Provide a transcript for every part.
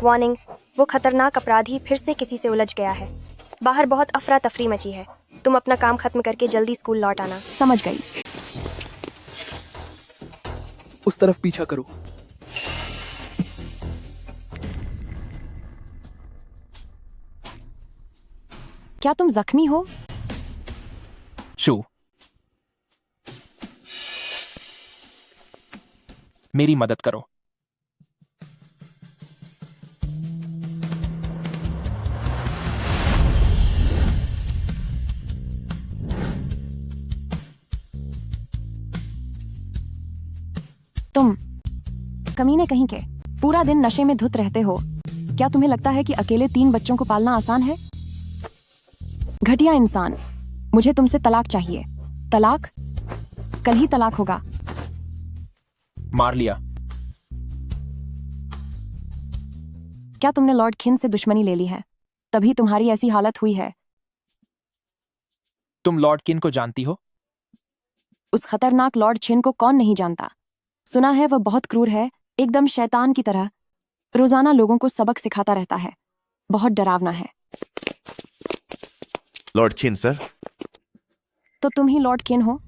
Warning, वो खतरनाक अपराधी फिर से किसी से उलझ गया है। बाहर बहुत अफरा तफरी मची है। तुम अपना काम खत्म करके जल्दी स्कूल लौट आना। समझ गई। उस तरफ पीछा करो। क्या तुम जख्मी हो? शू, मेरी मदद करो। तुम कमीने कहीं के पूरा दिन नशे में धुत रहते हो। क्या तुम्हें लगता है कि अकेले 3 बच्चों को पालना आसान है? घटिया इंसान, मुझे तुमसे तलाक चाहिए। तलाक? कल ही तलाक होगा। मार लिया। क्या तुमने लॉर्ड खिन से दुश्मनी ले ली है? तभी तुम्हारी ऐसी हालत हुई है। तुम लॉर्ड किन को जानती हो? उस खतरनाक लॉर्ड छिन को कौन नहीं जानता। सुना है वह बहुत क्रूर है, एकदम शैतान की तरह। रोजाना लोगों को सबक सिखाता रहता है। बहुत डरावना है। लॉर्ड चिन सर। तो तुम ही लॉर्ड किन हो?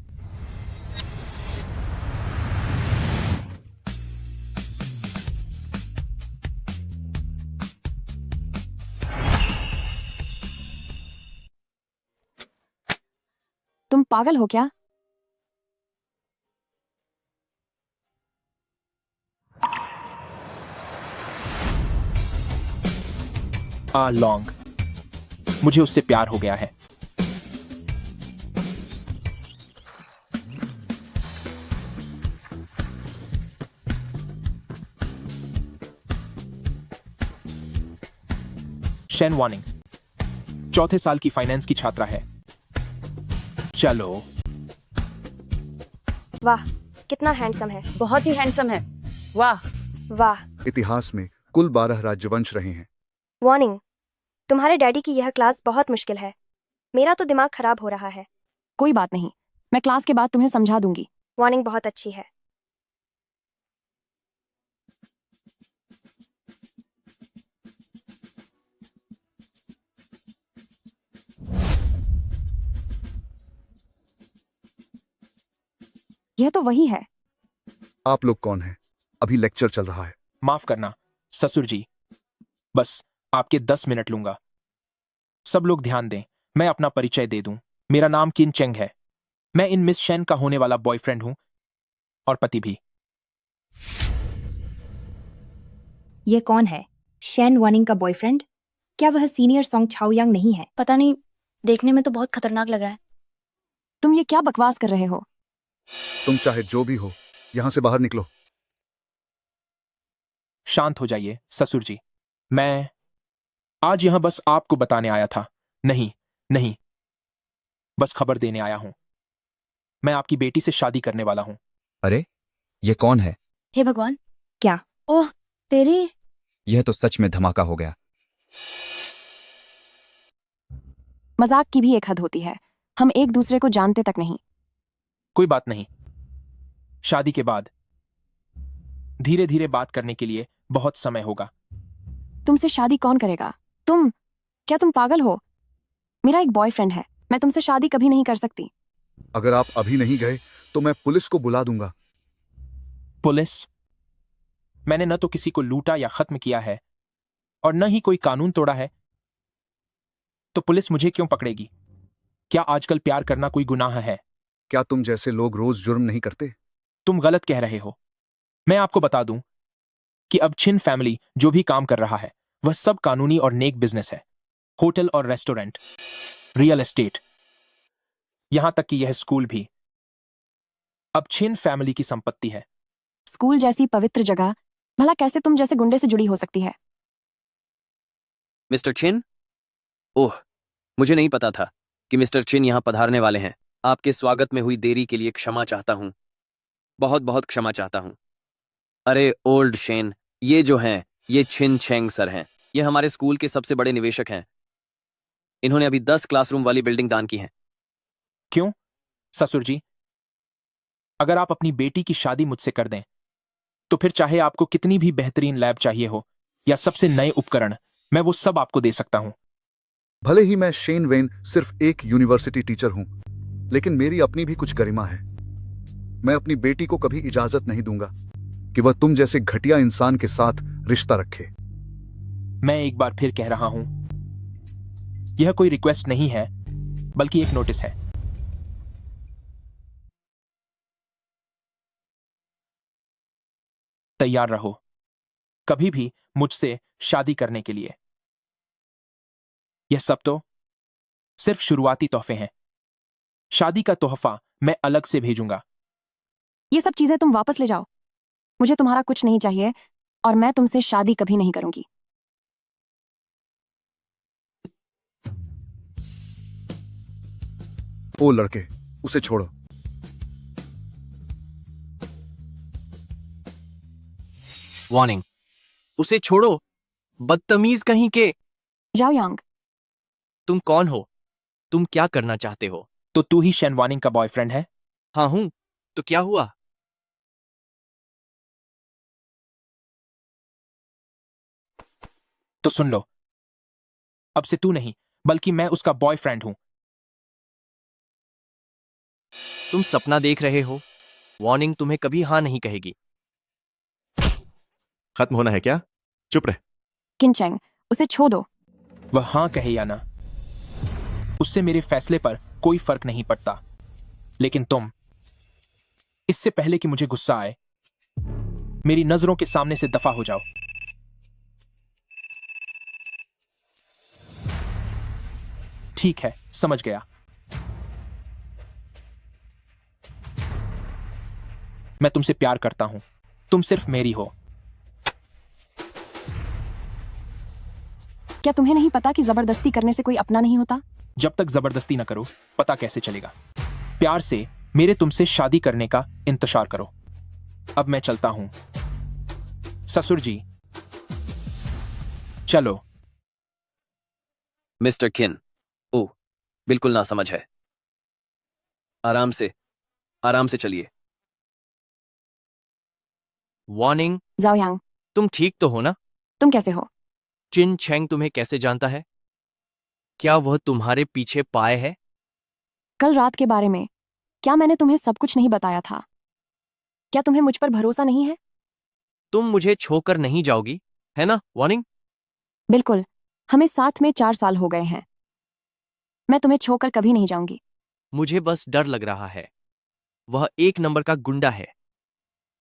तुम पागल हो क्या? लॉन्ग, मुझे उससे प्यार हो गया है। शेन वार्निंग, 4थे साल की फाइनेंस की छात्रा है। चलो। वाह, कितना हैंडसम है। बहुत ही हैंडसम है। वाह। वाह। इतिहास में कुल 12 राज्यवंश रहे हैं। वार्निंग, तुम्हारे डैडी की यह क्लास बहुत मुश्किल है। मेरा तो दिमाग खराब हो रहा है। कोई बात नहीं, मैं क्लास के बाद तुम्हें समझा दूंगी। वार्निंग बहुत अच्छी है। यह तो वही है। आप लोग कौन हैं? अभी लेक्चर चल रहा है। माफ करना ससुर जी, बस आपके 10 मिनट लूंगा। सब लोग ध्यान दें, मैं अपना परिचय दे दूं। मेरा नाम किन चेंग है। मैं इन मिस शेन का होने वाला बॉयफ्रेंड हूं और पति भी। ये कौन है? शेन वार्निंग का बॉयफ्रेंड? क्या वह सीनियर सॉन्ग छाओयांग नहीं है? पता नहीं, देखने में तो बहुत खतरनाक लग रहा है। तुम ये क्या बकवास कर रहे हो? तुम चाहे जो भी हो, यहां से बाहर निकलो। शांत हो जाइए ससुर जी। मैं आज यहां बस आपको बताने आया था। नहीं नहीं, बस खबर देने आया हूं। मैं आपकी बेटी से शादी करने वाला हूं। अरे, ये कौन है? हे भगवान। क्या? ओह, तेरी। यह तो सच में धमाका हो गया। मजाक की भी एक हद होती है। हम एक दूसरे को जानते तक नहीं। कोई बात नहीं, शादी के बाद धीरे धीरे बात करने के लिए बहुत समय होगा। तुमसे शादी कौन करेगा? क्या तुम पागल हो? मेरा एक बॉयफ्रेंड है, मैं तुमसे शादी कभी नहीं कर सकती। अगर आप अभी नहीं गए तो मैं पुलिस को बुला दूंगा। पुलिस? मैंने न तो किसी को लूटा या खत्म किया है और न ही कोई कानून तोड़ा है, तो पुलिस मुझे क्यों पकड़ेगी? क्या आजकल प्यार करना कोई गुनाह है? क्या तुम जैसे लोग रोज जुर्म नहीं करते? तुम गलत कह रहे हो। मैं आपको बता दूं कि अब छिन फैमिली जो भी काम कर रहा है वह सब कानूनी और नेक बिजनेस है। होटल और रेस्टोरेंट, रियल एस्टेट, यहां तक कि यह स्कूल भी अब छिन फैमिली की संपत्ति है। स्कूल जैसी पवित्र जगह भला कैसे तुम जैसे गुंडे से जुड़ी हो सकती है? मिस्टर चिन? ओह, मुझे नहीं पता था कि मिस्टर चिन यहाँ पधारने वाले हैं। आपके स्वागत में हुई देरी के लिए क्षमा चाहता हूँ। बहुत बहुत क्षमा चाहता हूँ। अरे ओल्ड शेन, ये जो हैं ये छिन चेंग सर हैं। ये हमारे स्कूल के सबसे बड़े निवेशक हैं। इन्होंने अभी 10 क्लासरूम वाली बिल्डिंग दान की है। क्यों ससुर जी? अगर आप अपनी बेटी की शादी मुझसे कर दें तो फिर चाहे आपको कितनी भी बेहतरीन लैब चाहिए हो, या सबसे नए उपकरण, मैं वो सब आपको दे सकता हूं। भले ही मैं शेन वेन सिर्फ एक यूनिवर्सिटी टीचर हूं, लेकिन मेरी अपनी भी कुछ गरिमा है। मैं अपनी बेटी को कभी इजाजत नहीं दूंगा कि वह तुम जैसे घटिया इंसान के साथ रिश्ता रखे। मैं एक बार फिर कह रहा हूं, यह कोई रिक्वेस्ट नहीं है, बल्कि एक नोटिस है। तैयार रहो कभी भी मुझसे शादी करने के लिए। यह सब तो सिर्फ शुरुआती तोहफे हैं। शादी का तोहफा मैं अलग से भेजूंगा। ये सब चीजें तुम वापस ले जाओ। मुझे तुम्हारा कुछ नहीं चाहिए और मैं तुमसे शादी कभी नहीं करूंगी। ओ लड़के, उसे छोड़ो। वार्निंग, उसे छोड़ो, बदतमीज कहीं के। जाओ यांग। तुम कौन हो? तुम क्या करना चाहते हो? तो तू ही शेन वानिंग का बॉयफ्रेंड है? हाँ हूं, तो क्या हुआ? तो सुन लो, अब से तू नहीं, बल्कि मैं उसका बॉयफ्रेंड हूं। तुम सपना देख रहे हो। वार्निंग, तुम्हें कभी हाँ नहीं कहेगी। खत्म होना है क्या? चुप रह। किनचेंग, उसे छोड़ दो। वह हाँ कहे या ना, उससे मेरे फैसले पर कोई फर्क नहीं पड़ता। लेकिन तुम, इससे पहले कि मुझे गुस्सा आए, मेरी नजरों के सामने से दफा हो जाओ। ठीक है, समझ गया। मैं तुमसे प्यार करता हूं, तुम सिर्फ मेरी हो। क्या तुम्हें नहीं पता कि जबरदस्ती करने से कोई अपना नहीं होता? जब तक जबरदस्ती ना करो, पता कैसे चलेगा? प्यार से मेरे तुमसे शादी करने का इंतजार करो। अब मैं चलता हूं। ससुर जी, चलो। मिस्टर किन, ओह, बिल्कुल ना समझ है। आराम से चलिए। वार्निंग, जाओ यांग। तुम ठीक तो हो ना? तुम कैसे हो? चिन चेंग तुम्हें कैसे जानता है? क्या वह तुम्हारे पीछे पाए है? कल रात के बारे में क्या मैंने तुम्हें सब कुछ नहीं बताया था? क्या तुम्हें मुझ पर भरोसा नहीं है? तुम मुझे छोड़कर नहीं जाओगी, है ना वार्निंग? बिल्कुल। हमें साथ में 4 साल हो गए हैं। मैं तुम्हें छोड़कर कभी नहीं जाऊंगी। मुझे बस डर लग रहा है। वह एक नंबर का गुंडा है।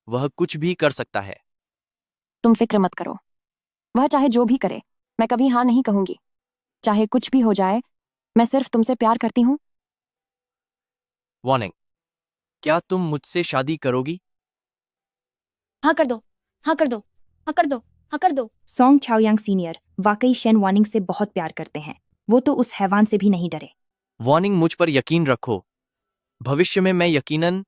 वह कुछ भी कर सकता है। तुम फिक्र मत करो। वह चाहे जो भी करे, मैं कभी हाँ नहीं कहूंगी। चाहे कुछ भी हो जाए, मैं सिर्फ तुमसे प्यार करती हूं। वार्निंग, क्या तुम मुझसे शादी करोगी? हाँ कर दो, हाँ कर दो, हाँ कर दो, हाँ कर दो। सॉन्ग छाओयांग सीनियर वाकई शेन वानिंग से बहुत प्यार करते हैं। वो तो उस हैवान से भी नहीं डरे। वार्निंग, मुझ पर यकीन रखो। भविष्य में मैं यकीनन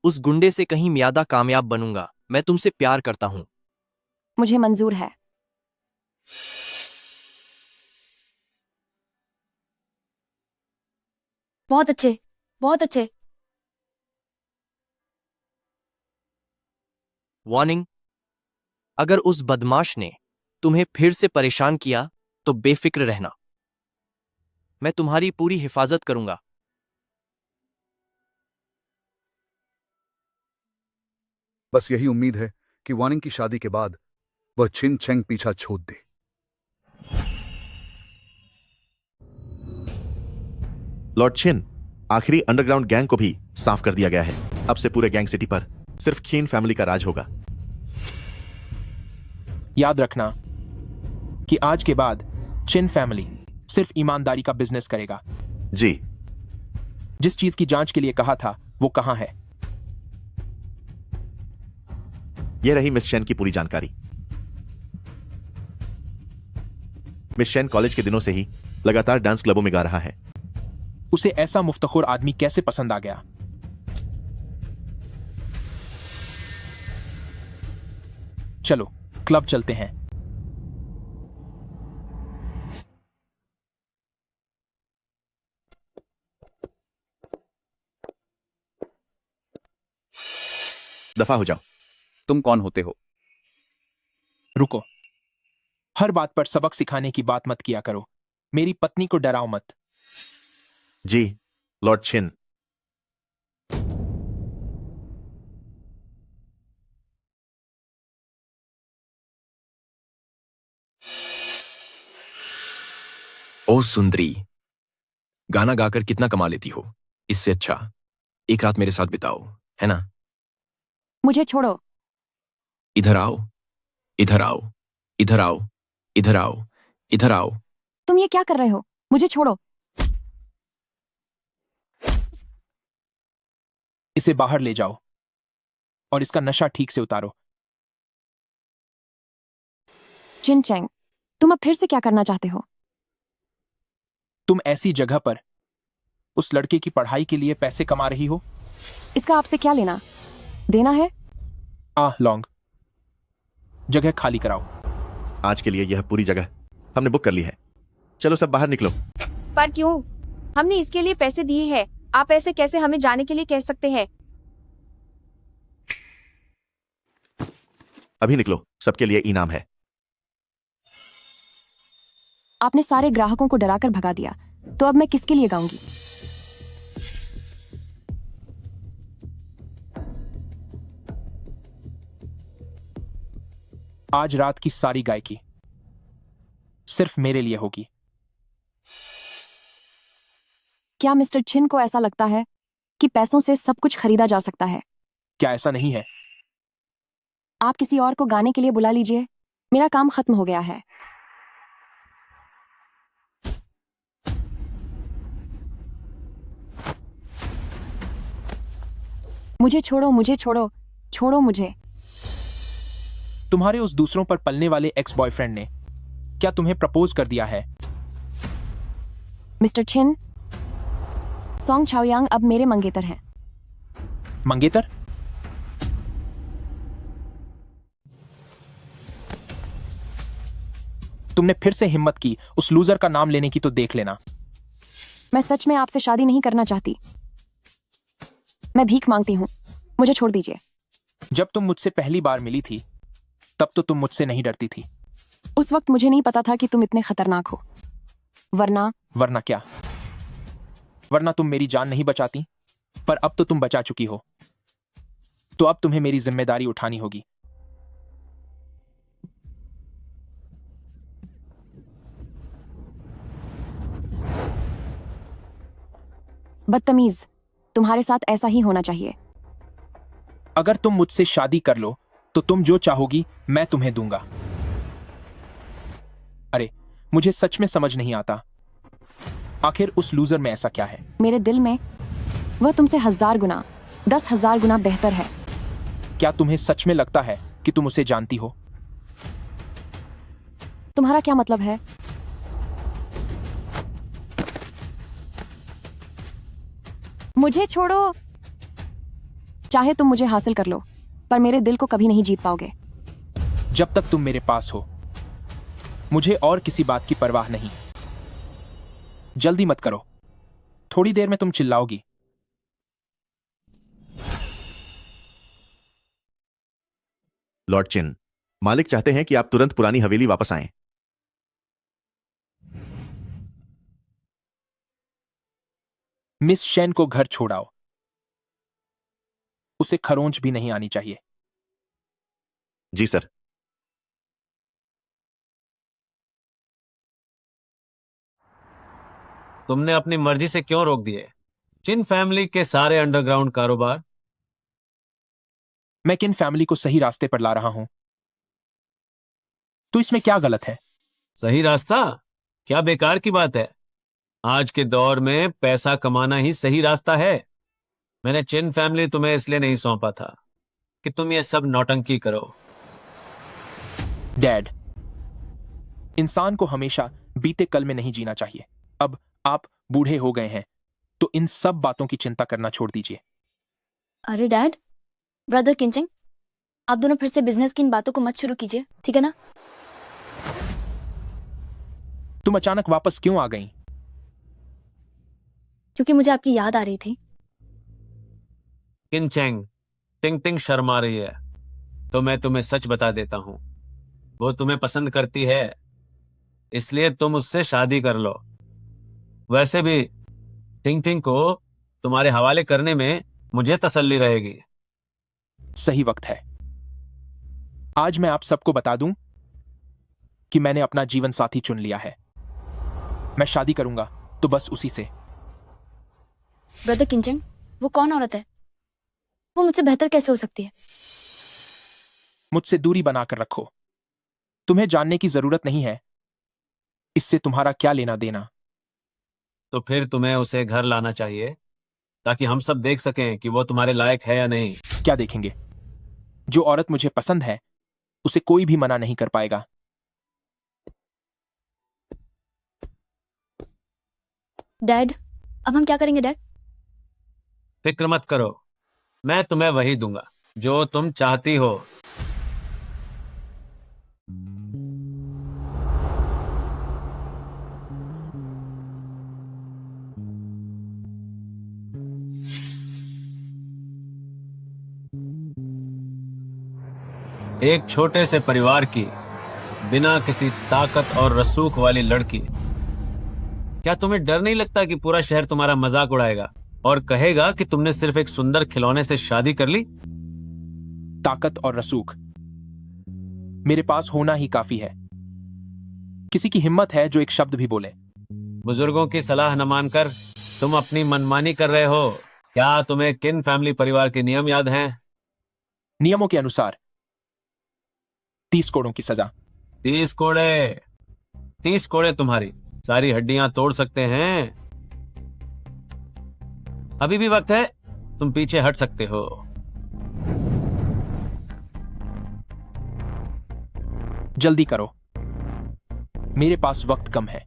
उस गुंडे से कहीं ज्यादा कामयाब बनूंगा। मैं तुमसे प्यार करता हूं। मुझे मंजूर है। बहुत अच्छे, बहुत अच्छे। वार्निंग, अगर उस बदमाश ने तुम्हें फिर से परेशान किया तो बेफिक्र रहना। मैं तुम्हारी पूरी हिफाजत करूंगा। बस यही उम्मीद है कि वानिंग की शादी के बाद वह छिन चेंग पीछा छोड़ दे। लॉर्ड छिन, आखिरी अंडरग्राउंड गैंग को भी साफ कर दिया गया है। अब से पूरे गैंग सिटी पर सिर्फ खीन फैमिली का राज होगा। याद रखना कि आज के बाद चिन फैमिली सिर्फ ईमानदारी का बिजनेस करेगा। जी। जिस चीज की जांच के लिए कहा था वो कहां है? यह रही मिस शेन की पूरी जानकारी। मिस शेन कॉलेज के दिनों से ही लगातार डांस क्लबों में गा रहा है। उसे ऐसा मुफ्तखोर आदमी कैसे पसंद आ गया? चलो क्लब चलते हैं। दफा हो जाओ। तुम कौन होते हो? रुको, हर बात पर सबक सिखाने की बात मत किया करो। मेरी पत्नी को डराओ मत। जी लॉर्ड छिन। ओ सुंदरी, गाना गाकर कितना कमा लेती हो। इससे अच्छा एक रात मेरे साथ बिताओ, है ना? मुझे छोड़ो। इधर आओ, इधर आओ, इधर आओ, इधर आओ, इधर आओ। तुम ये क्या कर रहे हो? मुझे छोड़ो। इसे बाहर ले जाओ और इसका नशा ठीक से उतारो। चिन चैंग, तुम अब फिर से क्या करना चाहते हो? तुम ऐसी जगह पर उस लड़के की पढ़ाई के लिए पैसे कमा रही हो। इसका आपसे क्या लेना देना है? लॉन्ग, जगह खाली कराओ। आज के लिए यह पूरी जगह हमने बुक कर ली है। चलो सब बाहर निकलो। पर क्यों? हमने इसके लिए पैसे दिए हैं। आप ऐसे कैसे हमें जाने के लिए कह सकते हैं? अभी निकलो, सबके लिए इनाम है। आपने सारे ग्राहकों को डराकर भगा दिया, तो अब मैं किसके लिए गाऊंगी? आज रात की सारी गायकी सिर्फ मेरे लिए होगी। क्या मिस्टर छिन को ऐसा लगता है कि पैसों से सब कुछ खरीदा जा सकता है? क्या ऐसा नहीं है? आप किसी और को गाने के लिए बुला लीजिए। मेरा काम खत्म हो गया है। मुझे छोड़ो, मुझे छोड़ो, छोड़ो मुझे। तुम्हारे उस दूसरों पर पलने वाले एक्स बॉयफ्रेंड ने क्या तुम्हें प्रपोज कर दिया है? मिस्टर छिन, सॉन्ग छाओयांग अब मेरे मंगेतर हैं। मंगेतर? तुमने फिर से हिम्मत की उस लूजर का नाम लेने की, तो देख लेना। मैं सच में आपसे शादी नहीं करना चाहती। मैं भीख मांगती हूँ, मुझे छोड़ दीजिए। जब तुम मुझसे पहली बार मिली थी तब तो तुम मुझसे नहीं डरती थी। उस वक्त मुझे नहीं पता था कि तुम इतने खतरनाक हो। वरना क्या? वरना तुम मेरी जान नहीं बचाती, पर अब तो तुम बचा चुकी हो, तो अब तुम्हें मेरी जिम्मेदारी उठानी होगी। बदतमीज, तुम्हारे साथ ऐसा ही होना चाहिए। अगर तुम मुझसे शादी कर लो तो तुम जो चाहोगी मैं तुम्हें दूंगा। अरे, मुझे सच में समझ नहीं आता, आखिर उस लूजर में ऐसा क्या है? मेरे दिल में वह तुमसे 1000 गुना, 10,000 गुना बेहतर है। क्या तुम्हें सच में लगता है कि तुम उसे जानती हो? तुम्हारा क्या मतलब है? मुझे छोड़ो। चाहे तुम मुझे हासिल कर लो, पर मेरे दिल को कभी नहीं जीत पाओगे। जब तक तुम मेरे पास हो मुझे और किसी बात की परवाह नहीं। जल्दी मत करो, थोड़ी देर में तुम चिल्लाओगी। लॉर्ड चिन, मालिक चाहते हैं कि आप तुरंत पुरानी हवेली वापस आएं। मिस शेन को घर छोड़ाओ। उसे खरोंच भी नहीं आनी चाहिए। जी सर। तुमने अपनी मर्जी से क्यों रोक दिए चिन फैमिली के सारे अंडरग्राउंड कारोबार? मैं किन फैमिली को सही रास्ते पर ला रहा हूं, तो इसमें क्या गलत है? सही रास्ता? क्या बेकार की बात है। आज के दौर में पैसा कमाना ही सही रास्ता है। मैंने चिन फैमिली तुम्हें इसलिए नहीं सौंपा था कि तुम ये सब नौटंकी करो। डैड, इंसान को हमेशा बीते कल में नहीं जीना चाहिए। अब आप बूढ़े हो गए हैं तो इन सब बातों की चिंता करना छोड़ दीजिए। अरे डैड, ब्रदर किंचिंग, आप दोनों फिर से बिजनेस की इन बातों को मत शुरू कीजिए, ठीक है ना? तुम अचानक वापस क्यों आ गई? क्योंकि मुझे आपकी याद आ रही थी। किनचेंग, टिंग टिंग शर्मा रही है तो मैं तुम्हें सच बता देता हूं, वो तुम्हें पसंद करती है। इसलिए तुम उससे शादी कर लो। वैसे भी टिंग टिंग को तुम्हारे हवाले करने में मुझे तसल्ली रहेगी। सही वक्त है। आज मैं आप सबको बता दूं कि मैंने अपना जीवन साथी चुन लिया है। मैं शादी करूंगा तो बस उसी से। ब्रदर किंचंग, वो कौन औरत है? वो मुझसे बेहतर कैसे हो सकती है? मुझसे दूरी बनाकर रखो। तुम्हें जानने की जरूरत नहीं है। इससे तुम्हारा क्या लेना देना। तो फिर तुम्हें उसे घर लाना चाहिए ताकि हम सब देख सकें कि वो तुम्हारे लायक है या नहीं। क्या देखेंगे? जो औरत मुझे पसंद है उसे कोई भी मना नहीं कर पाएगा। डैड, अब हम क्या करेंगे डैड? फिक्र मत करो, मैं तुम्हें वही दूंगा जो तुम चाहती हो। एक छोटे से परिवार की बिना किसी ताकत और रसूख वाली लड़की। क्या तुम्हें डर नहीं लगता कि पूरा शहर तुम्हारा मजाक उड़ाएगा और कहेगा कि तुमने सिर्फ एक सुंदर खिलौने से शादी कर ली? ताकत और रसूख मेरे पास होना ही काफी है। किसी की हिम्मत है जो एक शब्द भी बोले? बुजुर्गों की सलाह न मानकर तुम अपनी मनमानी कर रहे हो। क्या तुम्हें किन फैमिली परिवार के नियम याद हैं? नियमों के अनुसार 30 कोड़ों की सजा। 30 कोड़े? 30 कोड़े तुम्हारी सारी हड्डियां तोड़ सकते हैं। अभी भी वक्त है, तुम पीछे हट सकते हो। जल्दी करो, मेरे पास वक्त कम है।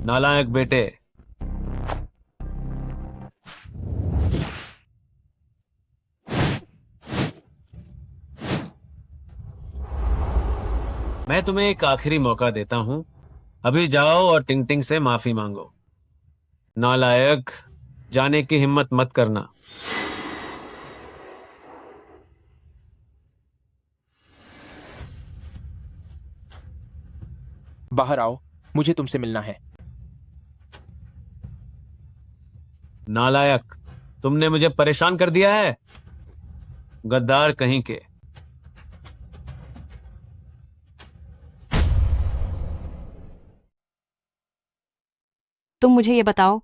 नालायक बेटे, मैं तुम्हें एक आखिरी मौका देता हूं। अभी जाओ और टिंग टिंग से माफी मांगो। नालायक, जाने की हिम्मत मत करना। बाहर आओ, मुझे तुमसे मिलना है। नालायक, तुमने मुझे परेशान कर दिया है। गद्दार कहीं के। तुम मुझे ये बताओ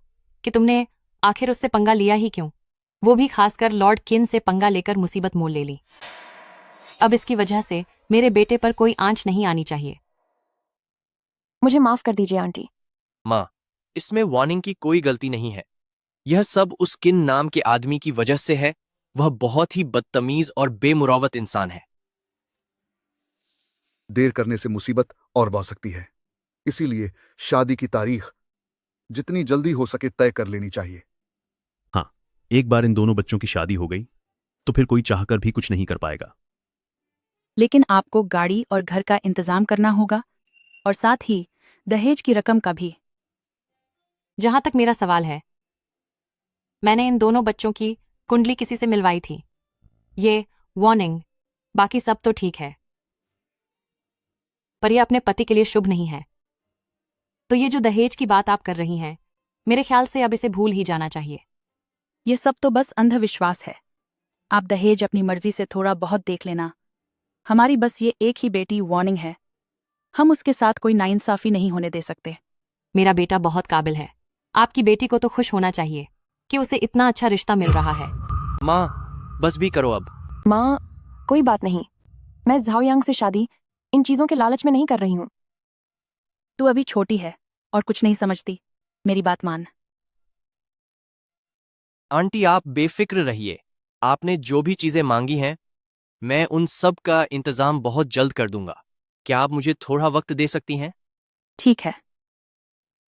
कि तुमने आखिर उससे पंगा लिया ही क्यों? वो भी खासकर लॉर्ड किन से पंगा लेकर मुसीबत मोल ले ली। अब इसकी वजह से मेरे बेटे पर कोई आंच नहीं आनी चाहिए। मुझे माफ कर दीजिए आंटी। माँ, इसमें वार्निंग की कोई गलती नहीं है। यह सब उस किन नाम के आदमी की वजह से है। वह बहुत ही बदतमीज और बेमुरावत इंसान है। देर करने से मुसीबत और बढ़ सकती है, इसीलिए शादी की तारीख जितनी जल्दी हो सके तय कर लेनी चाहिए। हाँ, एक बार इन दोनों बच्चों की शादी हो गई तो फिर कोई चाहकर भी कुछ नहीं कर पाएगा। लेकिन आपको गाड़ी और घर का इंतजाम करना होगा और साथ ही दहेज की रकम का भी। जहां तक मेरा सवाल है, मैंने इन दोनों बच्चों की कुंडली किसी से मिलवाई थी। ये वार्निंग, बाकी सब तो ठीक है, पर यह अपने पति के लिए शुभ नहीं है। तो ये जो दहेज की बात आप कर रही हैं, मेरे ख्याल से अब इसे भूल ही जाना चाहिए। ये सब तो बस अंधविश्वास है। आप दहेज अपनी मर्जी से थोड़ा बहुत देख लेना। हमारी बस ये एक ही बेटी वार्निंग है। हम उसके साथ कोई नाइंसाफी नहीं होने दे सकते। मेरा बेटा बहुत काबिल है। आपकी बेटी को तो खुश होना चाहिए कि उसे इतना अच्छा रिश्ता मिल रहा है। माँ, बस भी करो अब। माँ, कोई बात नहीं। मैं झाओयांग से शादी इन चीजों के लालच में नहीं कर रही हूँ। तू अभी छोटी है और कुछ नहीं समझती। मेरी बात मान। आंटी, आप बेफिक्र रहिए। आपने जो भी चीजें मांगी हैं, मैं उन सब का इंतजाम बहुत जल्द कर दूंगा। क्या आप मुझे थोड़ा वक्त दे सकती हैं? ठीक है।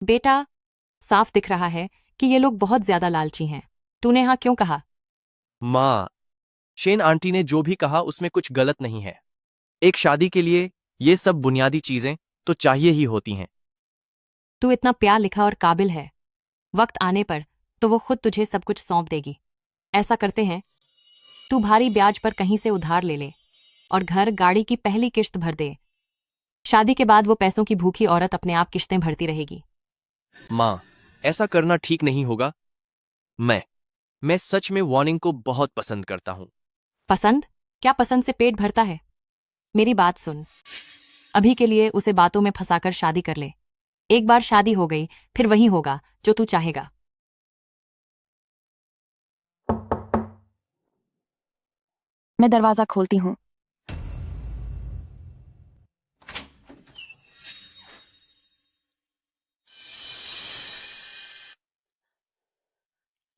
बेटा, साफ दिख रहा है कि ये लोग बहुत ज्यादा लालची हैं। तूने हाँ क्यों कहा? माँ, शेन आंटी ने जो भी कहा उसमें कुछ गलत नहीं है। एक शादी के लिए ये सब बुनियादी चीजें तो चाहिए ही होती हैं। तू इतना प्यार लिखा और काबिल है। वक्त आने पर तो वो खुद तुझे सब कुछ सौंप देगी। ऐसा करते हैं, तू भारी ब्याज पर कहीं से उधार ले ले और घर गाड़ी की पहली किश्त भर दे। शादी के बाद वो पैसों की भूखी औरत अपने आप किश्तें भरती रहेगी। माँ, ऐसा करना ठीक नहीं होगा। मैं सच में वार्निंग को बहुत पसंद करता हूँ। पसंद? क्या पसंद से पेट भरता है? मेरी बात सुन, अभी के लिए उसे बातों में फंसाकर शादी कर ले। एक बार शादी हो गई फिर वही होगा जो तू चाहेगा। मैं दरवाजा खोलती हूँ।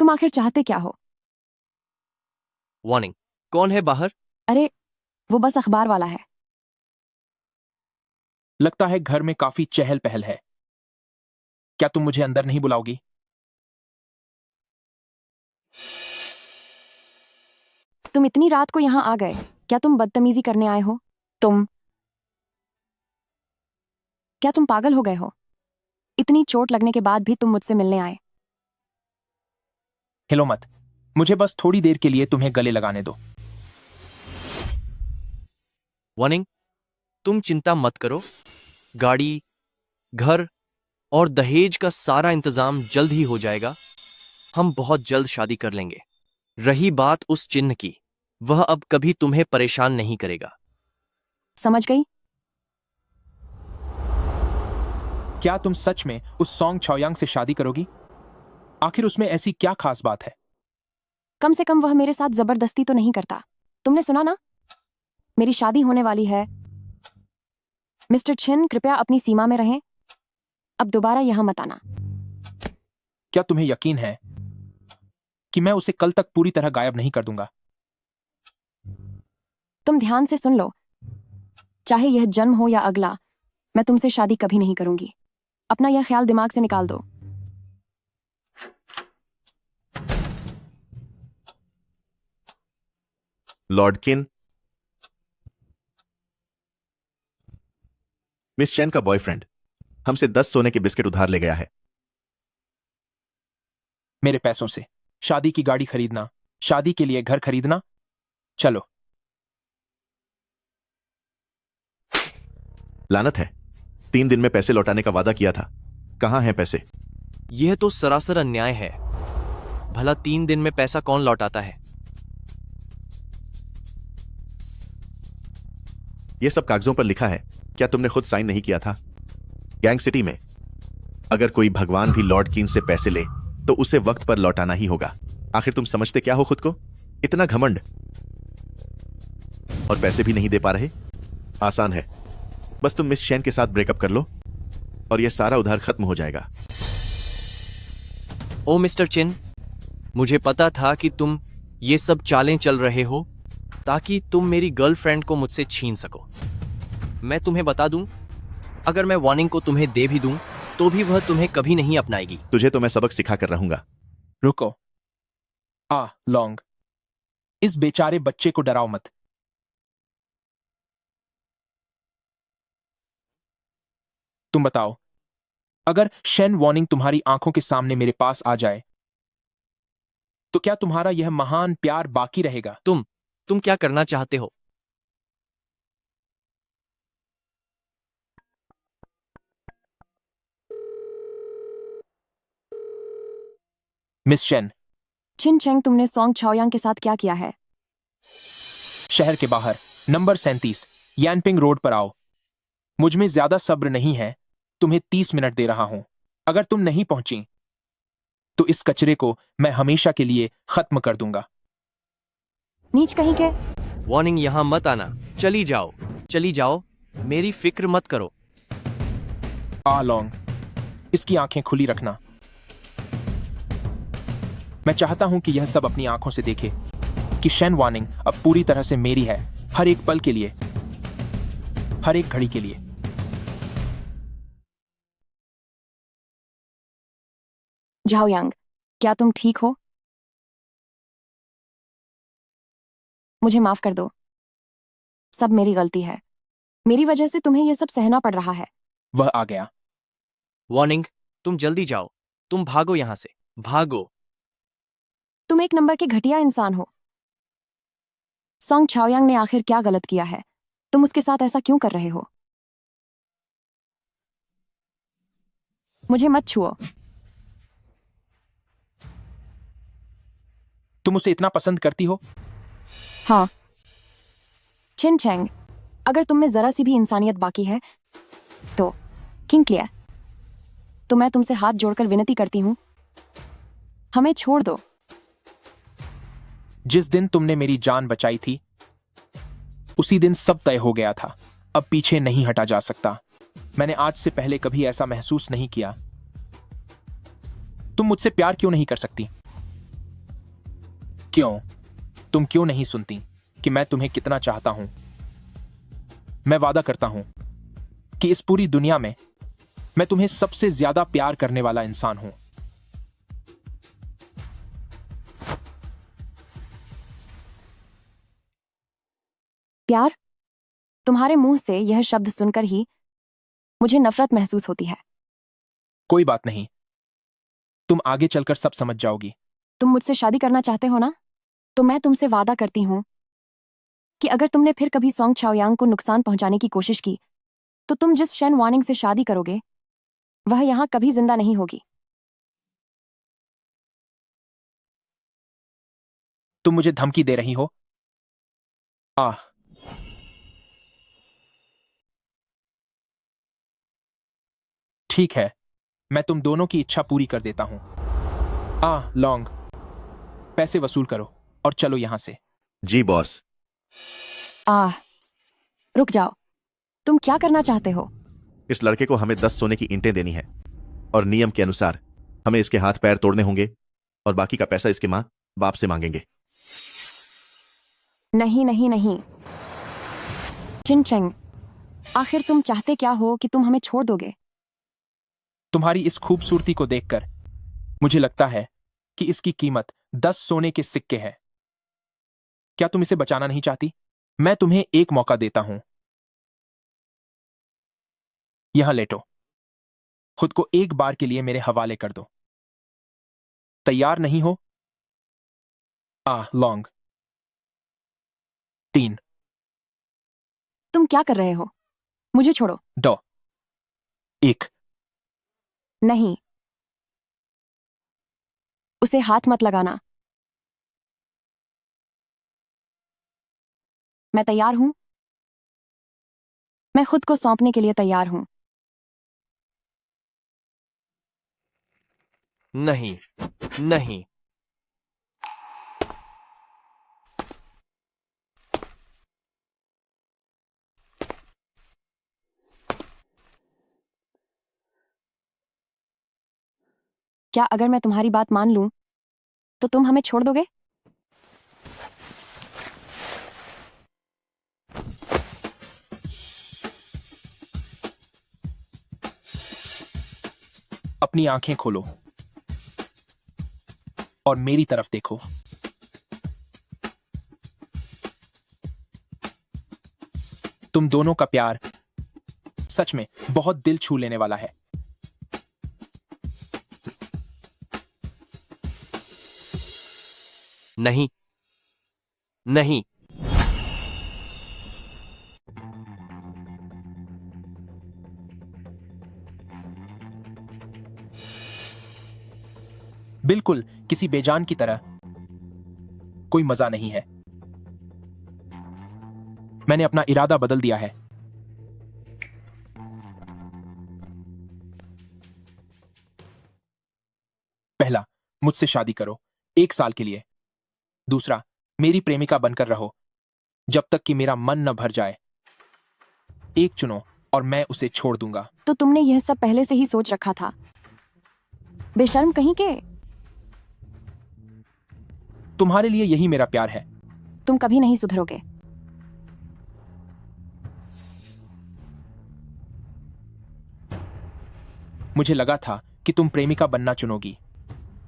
तुम आखिर चाहते क्या हो? वार्निंग, कौन है बाहर? अरे, वो बस अखबार वाला है। लगता है घर में काफी चहल पहल है। क्या तुम मुझे अंदर नहीं बुलाओगी? तुम इतनी रात को यहाँ आ गए, क्या तुम बदतमीजी करने आए हो? क्या तुम पागल हो गए हो? इतनी चोट लगने के बाद भी तुम मुझसे मिलने आए। हिलो मत, मुझे बस थोड़ी देर के लिए तुम्हें गले लगाने दो। वार्निंग, तुम चिंता मत करो। गाड़ी, घर और दहेज का सारा इंतजाम जल्द ही हो जाएगा। हम बहुत जल्द शादी कर लेंगे। रही बात उस चिन्ह की, वह अब कभी तुम्हें परेशान नहीं करेगा। समझ गई? क्या तुम सच में उस सॉन्ग छाओयांग से शादी करोगी? आखिर उसमें ऐसी क्या खास बात है? कम से कम वह मेरे साथ जबरदस्ती तो नहीं करता। तुमने सुना ना, मेरी शादी होने वाली है। मिस्टर छिन, कृपया अपनी सीमा में रहें। अब दोबारा यहां मत आना। क्या तुम्हें यकीन है कि मैं उसे कल तक पूरी तरह गायब नहीं कर दूंगा? तुम ध्यान से सुन लो, चाहे यह जन्म हो या अगला, मैं तुमसे शादी कभी नहीं करूंगी। अपना यह ख्याल दिमाग से निकाल दो। लॉर्ड किन, मिस चैन का बॉयफ्रेंड हमसे 10 सोने के बिस्किट उधार ले गया है। मेरे पैसों से शादी की गाड़ी खरीदना, शादी के लिए घर खरीदना। चलो। लानत है, 3 दिन में पैसे लौटाने का वादा किया था। कहां हैं पैसे? यह तो सरासर अन्याय है। भला 3 दिन में पैसा कौन लौटाता है? यह सब कागजों पर लिखा है। क्या तुमने खुद साइन नहीं किया था? गैंग सिटी में अगर कोई भगवान भी लॉर्ड कीन से पैसे ले तो उसे वक्त पर लौटाना ही होगा। आखिर तुम समझते क्या हो खुद को? इतना घमंड, और पैसे भी नहीं दे पा रहे? आसान है, बस तुम मिस चैन के साथ ब्रेकअप कर लो और यह सारा उधार खत्म हो जाएगा। ओ मिस्टर चिन, मुझे पता था कि तुम ये सब चालें चल रहे हो ताकि तुम मेरी गर्लफ्रेंड को मुझसे छीन सको। मैं तुम्हें बता दूं, अगर मैं वार्निंग को तुम्हें दे भी दूं तो भी वह तुम्हें कभी नहीं अपनाएगी। तुझे तो मैं सबक सिखा कर रहूंगा। रुको। लॉन्ग, इस बेचारे बच्चे को डराओ मत। तुम बताओ, अगर शेन वार्निंग तुम्हारी आंखों के सामने मेरे पास आ जाए तो क्या तुम्हारा यह महान प्यार बाकी रहेगा? तुम क्या करना चाहते हो? Miss Shen. छिन चेंग, तुमने सॉन्ग छाओयांग के साथ क्या किया है? शहर के बाहर नंबर 37 यानपिंग रोड पर आओ। मुझ में ज्यादा सब्र नहीं है, तुम्हें 30 मिनट दे रहा हूं। अगर तुम नहीं पहुंची तो इस कचरे को मैं हमेशा के लिए खत्म कर दूंगा। नीच कहीं के। वार्निंग, यहां मत आना। चली जाओ, चली जाओ, मेरी फिक्र मत करो। लॉन्ग, इसकी आंखें खुली रखना। मैं चाहता हूं कि यह सब अपनी आंखों से देखे कि शेन वार्निंग अब पूरी तरह से मेरी है, हर एक पल के लिए, हर एक घड़ी के लिए। झाओयांग, क्या तुम ठीक हो? मुझे माफ कर दो, सब मेरी गलती है। मेरी वजह से तुम्हें यह सब सहना पड़ रहा है। वह आ गया। वार्निंग, तुम जल्दी जाओ, तुम भागो यहां से, भागो। तुम एक नंबर के घटिया इंसान हो। सॉन्ग छाओयांग ने आखिर क्या गलत किया है? तुम उसके साथ ऐसा क्यों कर रहे हो? मुझे मत छुओ। तुम उसे इतना पसंद करती हो? हाँ। छिन चैंग, अगर तुम में जरा सी भी इंसानियत बाकी है तो किंग क्लियर, तो मैं तुमसे हाथ जोड़कर विनती करती हूं, हमें छोड़ दो। जिस दिन तुमने मेरी जान बचाई थी उसी दिन सब तय हो गया था। अब पीछे नहीं हटा जा सकता। मैंने आज से पहले कभी ऐसा महसूस नहीं किया। तुम मुझसे प्यार क्यों नहीं कर सकती? क्यों? तुम क्यों नहीं सुनती कि मैं तुम्हें कितना चाहता हूं? मैं वादा करता हूं कि इस पूरी दुनिया में मैं तुम्हें सबसे ज्यादा प्यार करने वाला इंसान हूं। प्यार? तुम्हारे मुंह से यह शब्द सुनकर ही मुझे नफरत महसूस होती है। कोई बात नहीं, तुम आगे चलकर सब समझ जाओगी। तुम मुझसे शादी करना चाहते हो ना? तो मैं तुमसे वादा करती हूं कि अगर तुमने फिर कभी सॉन्ग चाओयांग को नुकसान पहुंचाने की कोशिश की तो तुम जिस शेन वानिंग से शादी करोगे वह यहां कभी जिंदा नहीं होगी। तुम मुझे धमकी दे रही हो? ठीक है, मैं तुम दोनों की इच्छा पूरी कर देता हूं। लॉन्ग, पैसे वसूल करो और चलो यहां से। जी बॉस। रुक जाओ, तुम क्या करना चाहते हो? इस लड़के को हमें 10 सोने की ईंटें देनी है और नियम के अनुसार हमें इसके हाथ पैर तोड़ने होंगे और बाकी का पैसा इसके माँ बाप से मांगेंगे। नहीं नहीं नहीं, चिन चेंग, आखिर तुम चाहते क्या हो कि तुम हमें छोड़ दोगे? तुम्हारी इस खूबसूरती को देखकर मुझे लगता है कि इसकी कीमत 10 सोने के सिक्के है। क्या तुम इसे बचाना नहीं चाहती? मैं तुम्हें एक मौका देता हूं। यहां लेटो, खुद को एक बार के लिए मेरे हवाले कर दो। तैयार नहीं हो? लॉन्ग। 3। तुम क्या कर रहे हो? मुझे छोड़ो। 2, 1। नहीं, उसे हाथ मत लगाना। मैं तैयार हूं। मैं खुद को सौंपने के लिए तैयार हूं। नहीं, नहीं। क्या अगर मैं तुम्हारी बात मान लूं तो तुम हमें छोड़ दोगे? अपनी आंखें खोलो और मेरी तरफ देखो। तुम दोनों का प्यार सच में बहुत दिल छू लेने वाला है। नहीं, नहीं। बिल्कुल किसी बेजान की तरह। कोई मजा नहीं है। मैंने अपना इरादा बदल दिया है। पहला, मुझसे शादी करो 1 साल के लिए। दूसरा, मेरी प्रेमिका बनकर रहो जब तक कि मेरा मन न भर जाए। एक चुनो और मैं उसे छोड़ दूंगा। तो तुमने यह सब पहले से ही सोच रखा था, बेशर्म कहीं के। तुम्हारे लिए यही मेरा प्यार है। तुम कभी नहीं सुधरोगे। मुझे लगा था कि तुम प्रेमिका बनना चुनोगी।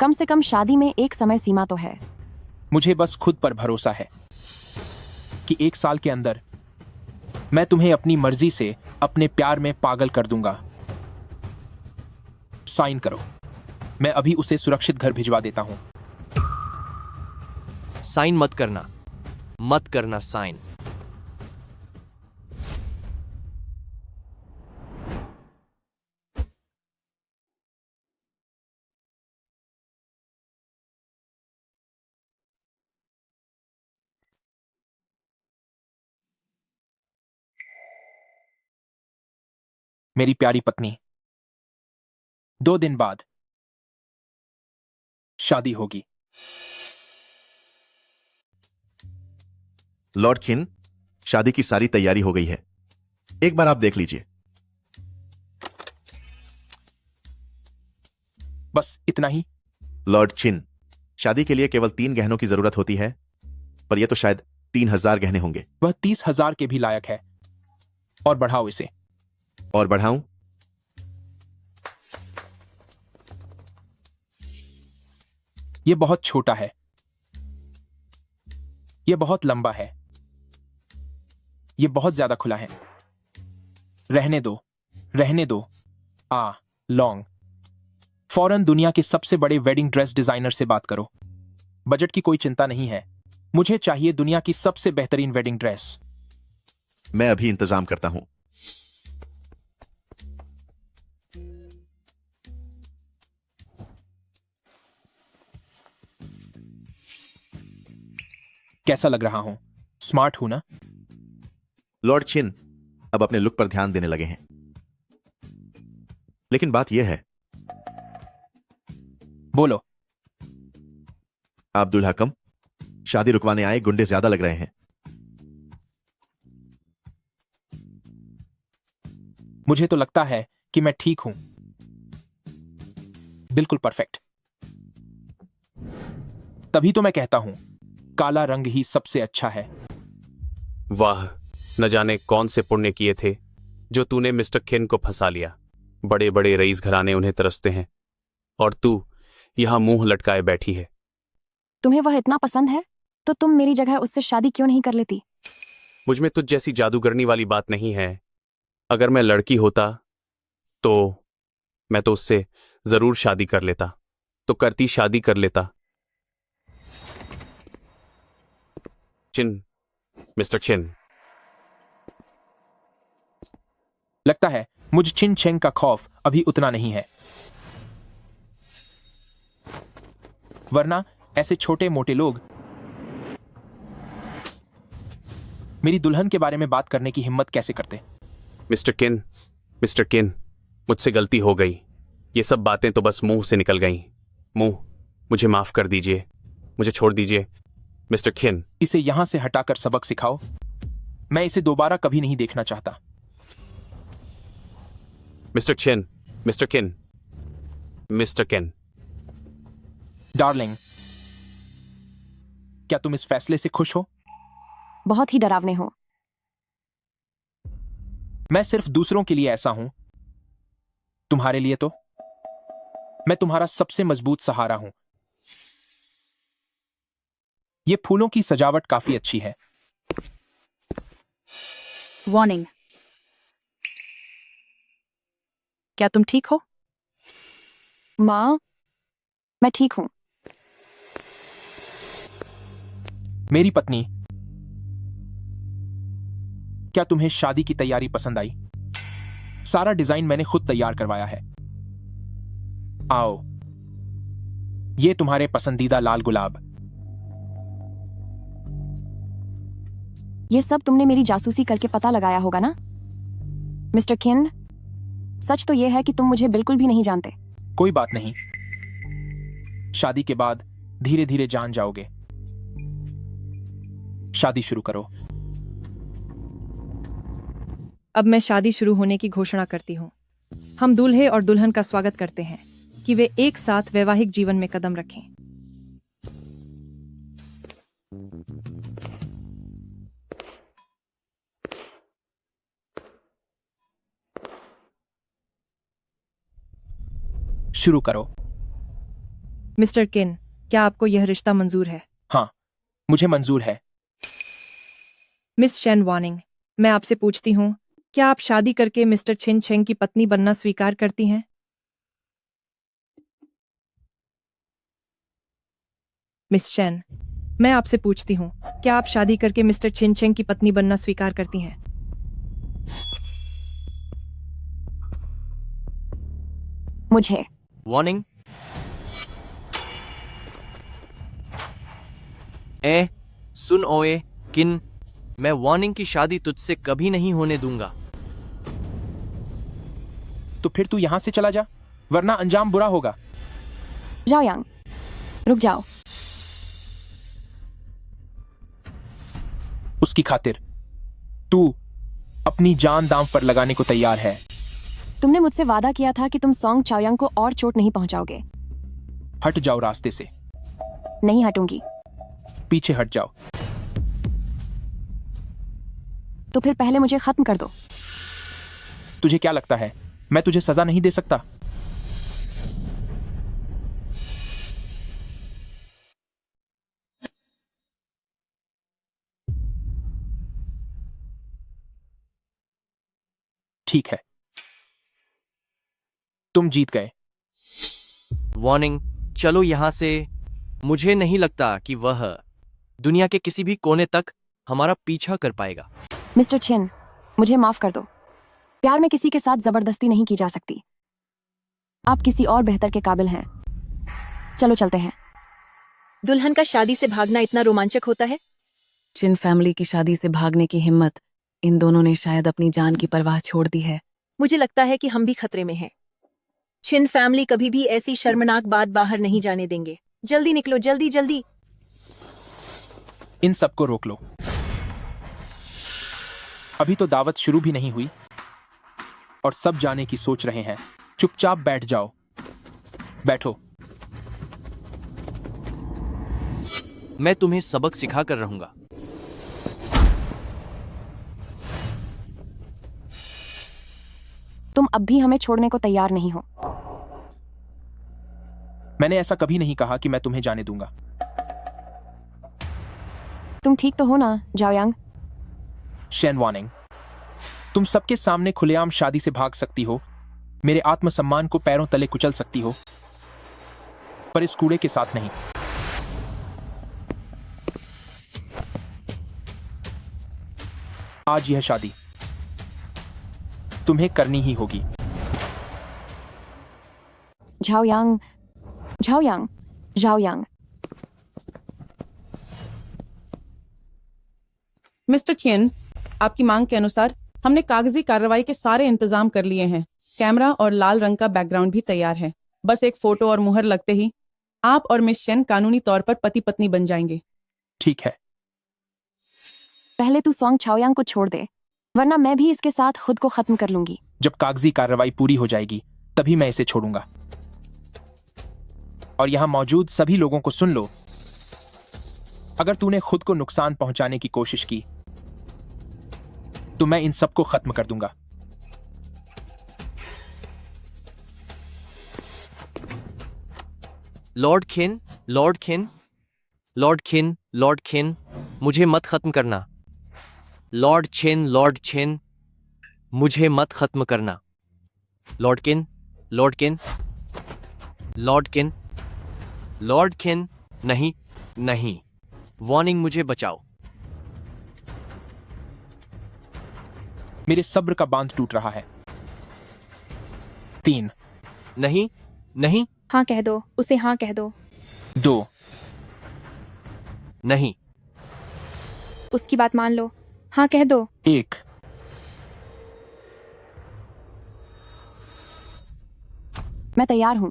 कम से कम शादी में एक समय सीमा तो है। मुझे बस खुद पर भरोसा है कि 1 साल के अंदर मैं तुम्हें अपनी मर्जी से अपने प्यार में पागल कर दूंगा। साइन करो। मैं अभी उसे सुरक्षित घर भिजवा देता हूं। साइन मत करना, मत करना साइन। मेरी प्यारी पत्नी, 2 दिन बाद शादी होगी। लॉर्ड किन, शादी की सारी तैयारी हो गई है, एक बार आप देख लीजिए। बस इतना ही? लॉर्ड चिन, शादी के लिए केवल 3 गहनों की जरूरत होती है, पर यह तो शायद 3000 गहने होंगे। वह 30,000 के भी लायक है। और बढ़ाओ इसे। और बढ़ाऊं? यह बहुत छोटा है, यह बहुत लंबा है, यह बहुत ज्यादा खुला है। रहने दो, रहने दो। लॉन्ग, फौरन दुनिया के सबसे बड़े वेडिंग ड्रेस डिजाइनर से बात करो। बजट की कोई चिंता नहीं है, मुझे चाहिए दुनिया की सबसे बेहतरीन वेडिंग ड्रेस। मैं अभी इंतजाम करता हूं। कैसा लग रहा हूं? स्मार्ट हूं ना? लॉर्ड चिन अब अपने लुक पर ध्यान देने लगे हैं, लेकिन बात यह है। बोलो। आप दुल्हा कम, शादी रुकवाने आए गुंडे ज्यादा लग रहे हैं। मुझे तो लगता है कि मैं ठीक हूं, बिल्कुल परफेक्ट। तभी तो मैं कहता हूं, काला रंग ही सबसे अच्छा है। वाह, न जाने कौन से पुण्य किए थे जो तूने मिस्टर किन को फंसा लिया। बड़े बड़े रईस घराने उन्हें तरसते हैं और तू यहां मुंह लटकाए बैठी है। तुम्हें वह इतना पसंद है तो तुम मेरी जगह उससे शादी क्यों नहीं कर लेती? मुझ में तुझ जैसी जादूगरनी वाली बात नहीं है। अगर मैं लड़की होता तो मैं तो उससे जरूर शादी कर लेता, तो करती, शादी कर लेता। चिन, मिस्टर चिन। लगता है मुझ चिन चेंग का खौफ अभी उतना नहीं है, वरना ऐसे छोटे मोटे लोग मेरी दुल्हन के बारे में बात करने की हिम्मत कैसे करते? मिस्टर किन, मुझसे गलती हो गई। ये सब बातें तो बस मुंह से निकल गईं। मुझे माफ कर दीजिए, मुझे छोड़ दीजिए मिस्टर किन। इसे यहां से हटाकर सबक सिखाओ, मैं इसे दोबारा कभी नहीं देखना चाहता। मिस्टर किन। डार्लिंग, क्या तुम इस फैसले से खुश हो? बहुत ही डरावने हो। मैं सिर्फ दूसरों के लिए ऐसा हूं, तुम्हारे लिए तो मैं तुम्हारा सबसे मजबूत सहारा हूं। ये फूलों की सजावट काफी अच्छी है। वार्निंग, क्या तुम ठीक हो? माँ, मैं ठीक हूं। मेरी पत्नी, क्या तुम्हें शादी की तैयारी पसंद आई? सारा डिजाइन मैंने खुद तैयार करवाया है। आओ, ये तुम्हारे पसंदीदा लाल गुलाब। ये सब तुमने मेरी जासूसी करके पता लगाया होगा ना? मिस्टर किन, सच तो यह है कि तुम मुझे बिल्कुल भी नहीं जानते। कोई बात नहीं, शादी के बाद धीरे धीरे जान जाओगे। शादी शुरू करो। अब मैं शादी शुरू होने की घोषणा करती हूँ। हम दूल्हे और दुल्हन का स्वागत करते हैं कि वे एक साथ वैवाहिक जीवन में कदम रखें। शुरू करो। मिस्टर किन, क्या आपको यह रिश्ता मंजूर है? हाँ, मुझे मंजूर है। मिस शेन वार्निंग, मैं आपसे पूछती हूँ, क्या आप शादी करके मिस्टर छिन चेंग की पत्नी बनना स्वीकार करती हैं? मिस शेन, मैं आपसे पूछती हूँ, क्या आप शादी करके मिस्टर छिन चेंग की पत्नी बनना स्वीकार करती हैं? मुझे वार्निंग। सुन ओए किन, मैं वार्निंग की शादी तुझसे कभी नहीं होने दूंगा। तो फिर तू यहां से चला जा, वरना अंजाम बुरा होगा। जाओ यांग, रुक जाओ। उसकी खातिर तू अपनी जान दांव पर लगाने को तैयार है। तुमने मुझसे वादा किया था कि तुम सॉन्ग चाओयांग को और चोट नहीं पहुंचाओगे। हट जाओ रास्ते से। नहीं हटूंगी। पीछे हट जाओ। तो फिर पहले मुझे खत्म कर दो। तुझे क्या लगता है मैं तुझे सजा नहीं दे सकता? ठीक है, तुम जीत गए। वार्निंग, चलो यहाँ से। मुझे नहीं लगता कि वह दुनिया के किसी भी कोने तक हमारा पीछा कर पाएगा। मिस्टर छिन, मुझे माफ कर दो। प्यार में किसी के साथ जबरदस्ती नहीं की जा सकती। आप किसी और बेहतर के काबिल हैं। चलो चलते हैं। दुल्हन का शादी से भागना इतना रोमांचक होता है? चिन फैमिली की शादी से भागने की हिम्मत, इन दोनों ने शायद अपनी जान की परवाह छोड़ दी है। मुझे लगता है कि हम भी खतरे में हैं। छिन फैमिली कभी भी ऐसी शर्मनाक बात बाहर नहीं जाने देंगे। जल्दी निकलो, जल्दी जल्दी। इन सबको रोक लो। अभी तो दावत शुरू भी नहीं हुई और सब जाने की सोच रहे हैं। चुपचाप बैठ जाओ। बैठो। मैं तुम्हें सबक सिखा कर रहूंगा। तुम अब भी हमें छोड़ने को तैयार नहीं हो। मैंने ऐसा कभी नहीं कहा कि मैं तुम्हें जाने दूंगा। तुम ठीक तो हो ना, जाओयांग? शेन वार्निंग, तुम सबके सामने खुलेआम शादी से भाग सकती हो, मेरे आत्मसम्मान को पैरों तले कुचल सकती हो, पर इस कूड़े के साथ नहीं। आज यह शादी तुम्हें करनी ही होगी। जाओयांग, जाओयांग, जाओयांग। मिस्टर छिन, आपकी मांग के अनुसार हमने कागजी कार्रवाई के सारे इंतजाम कर लिए हैं। कैमरा और लाल रंग का बैकग्राउंड भी तैयार है। बस एक फोटो और मुहर लगते ही आप और मिस शेन कानूनी तौर पर पति पत्नी बन जाएंगे। ठीक है। पहले तू सॉन्ग चाओयांग को छोड़ दे, वरना मैं भी इसके साथ खुद को खत्म कर लूंगी। जब कागजी कार्रवाई पूरी हो जाएगी तभी मैं इसे छोड़ूंगा। और यहां मौजूद सभी लोगों को सुन लो, अगर तूने खुद को नुकसान पहुंचाने की कोशिश की तो मैं इन सबको खत्म कर दूंगा। लॉर्ड खिन, लॉर्ड खिन, लॉर्ड खिन, लॉर्ड खिन, मुझे मत खत्म करना। लॉर्ड छिन, लॉर्ड छिन, मुझे मत खत्म करना। लॉर्ड किन, लॉर्ड किन, लॉर्ड किन, लॉर्ड किन, नहीं, नहीं। वार्निंग, मुझे बचाओ। मेरे सब्र का बांध टूट रहा है। 3, नहीं, नहीं, हाँ कह दो, उसे हाँ कह दो। 2, नहीं, उसकी बात मान लो, हाँ कह दो। 1। मैं तैयार हूं।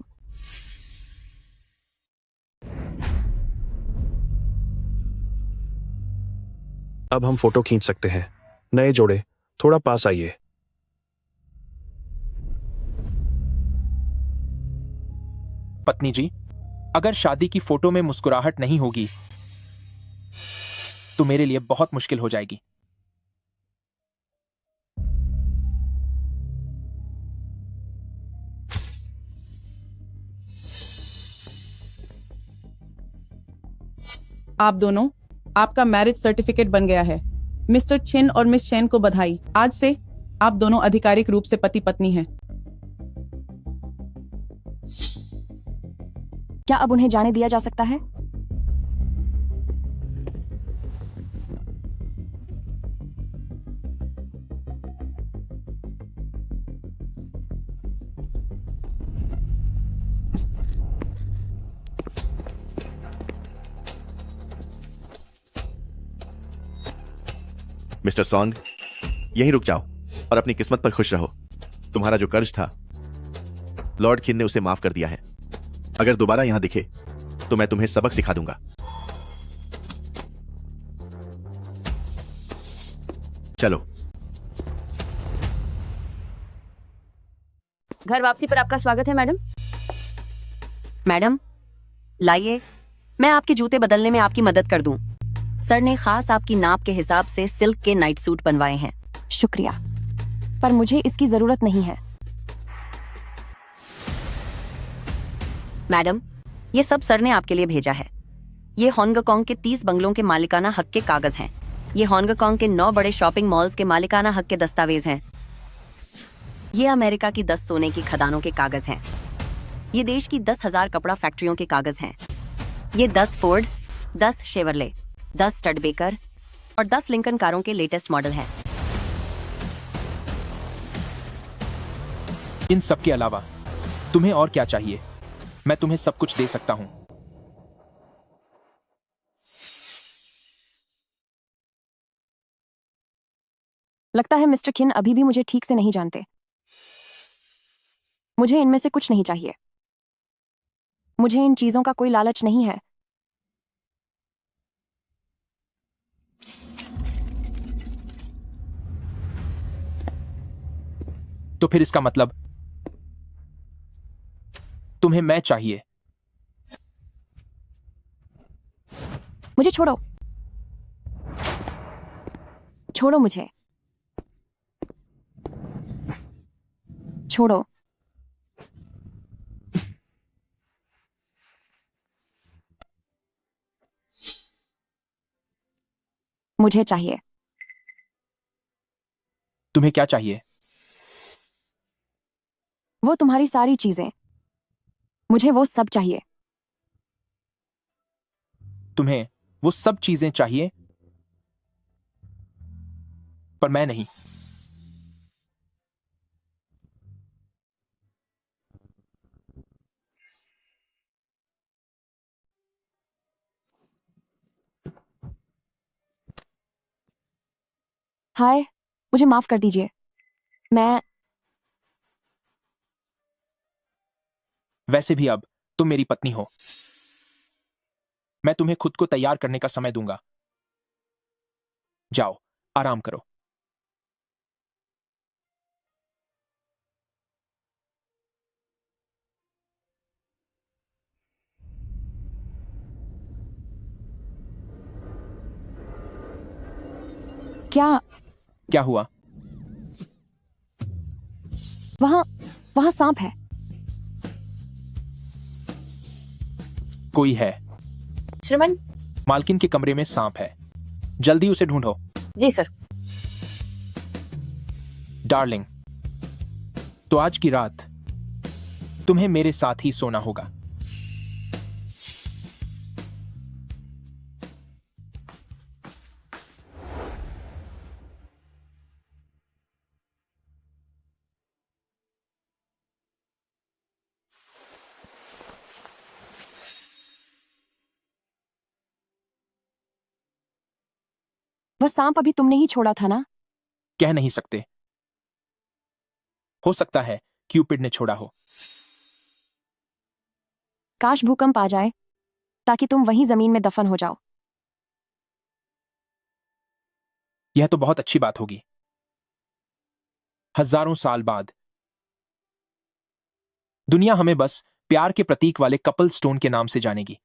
अब हम फोटो खींच सकते हैं। नए जोड़े, थोड़ा पास आइए। पत्नी जी, अगर शादी की फोटो में मुस्कुराहट नहीं होगी तो मेरे लिए बहुत मुश्किल हो जाएगी। आप दोनों, आपका मैरिज सर्टिफिकेट बन गया है। मिस्टर छिन और मिस शेन को बधाई। आज से आप दोनों आधिकारिक रूप से पति पत्नी हैं। क्या अब उन्हें जाने दिया जा सकता है? मिस्टर सॉन्ग, यहीं रुक जाओ और अपनी किस्मत पर खुश रहो। तुम्हारा जो कर्ज था लॉर्ड खिन ने उसे माफ कर दिया है। अगर दोबारा यहां दिखे तो मैं तुम्हें सबक सिखा दूंगा। चलो। घर वापसी पर आपका स्वागत है मैडम। मैडम, लाइए, मैं आपके जूते बदलने में आपकी मदद कर दूं। सर ने खास आपकी नाप के हिसाब से सिल्क के नाइट सूट बनवाए हैं। शुक्रिया, पर मुझे इसकी जरूरत नहीं है। मैडम, ये सब सर ने आपके लिए भेजा है। ये हांगकांग के 30 बंगलों के मालिकाना हक के कागज हैं। ये हांगकांग के 9 बड़े शॉपिंग मॉल्स के मालिकाना हक के दस्तावेज हैं। ये अमेरिका की 10 सोने की खदानों के कागज हैं। ये देश की 10,000 कपड़ा फैक्ट्रियों के कागज हैं। ये 10 फोर्ड, 10 शेवरले, 10 स्टडबेकर और 10 लिंकन कारों के लेटेस्ट मॉडल हैं। इन सब के अलावा तुम्हें और क्या चाहिए? मैं तुम्हें सब कुछ दे सकता हूं। लगता है मिस्टर खिन अभी भी मुझे ठीक से नहीं जानते। मुझे इनमें से कुछ नहीं चाहिए। मुझे इन चीजों का कोई लालच नहीं है। तो फिर इसका मतलब तुम्हें मैं चाहिए। मुझे छोड़ो, छोड़ो मुझे, छोड़ो। मुझे चाहिए। तुम्हें क्या चाहिए? वो तुम्हारी सारी चीजें। मुझे वो सब चाहिए। तुम्हें वो सब चीजें चाहिए, पर मैं नहीं। हाय, मुझे माफ कर दीजिए। वैसे भी अब तुम मेरी पत्नी हो। मैं तुम्हें खुद को तैयार करने का समय दूंगा। जाओ, आराम करो। क्या हुआ? वहां सांप है। कोई है? श्रीमान। मालकिन के कमरे में सांप है। जल्दी उसे ढूंढो। जी सर। डार्लिंग, तो आज की रात तुम्हें मेरे साथ ही सोना होगा। वह सांप अभी तुमने ही छोड़ा था ना? कह नहीं सकते। हो सकता है क्यूपिड ने छोड़ा हो। काश भूकंप आ जाए ताकि तुम वहीं जमीन में दफन हो जाओ। यह तो बहुत अच्छी बात होगी। हजारों साल बाद दुनिया हमें बस प्यार के प्रतीक वाले कपल स्टोन के नाम से जानेगी।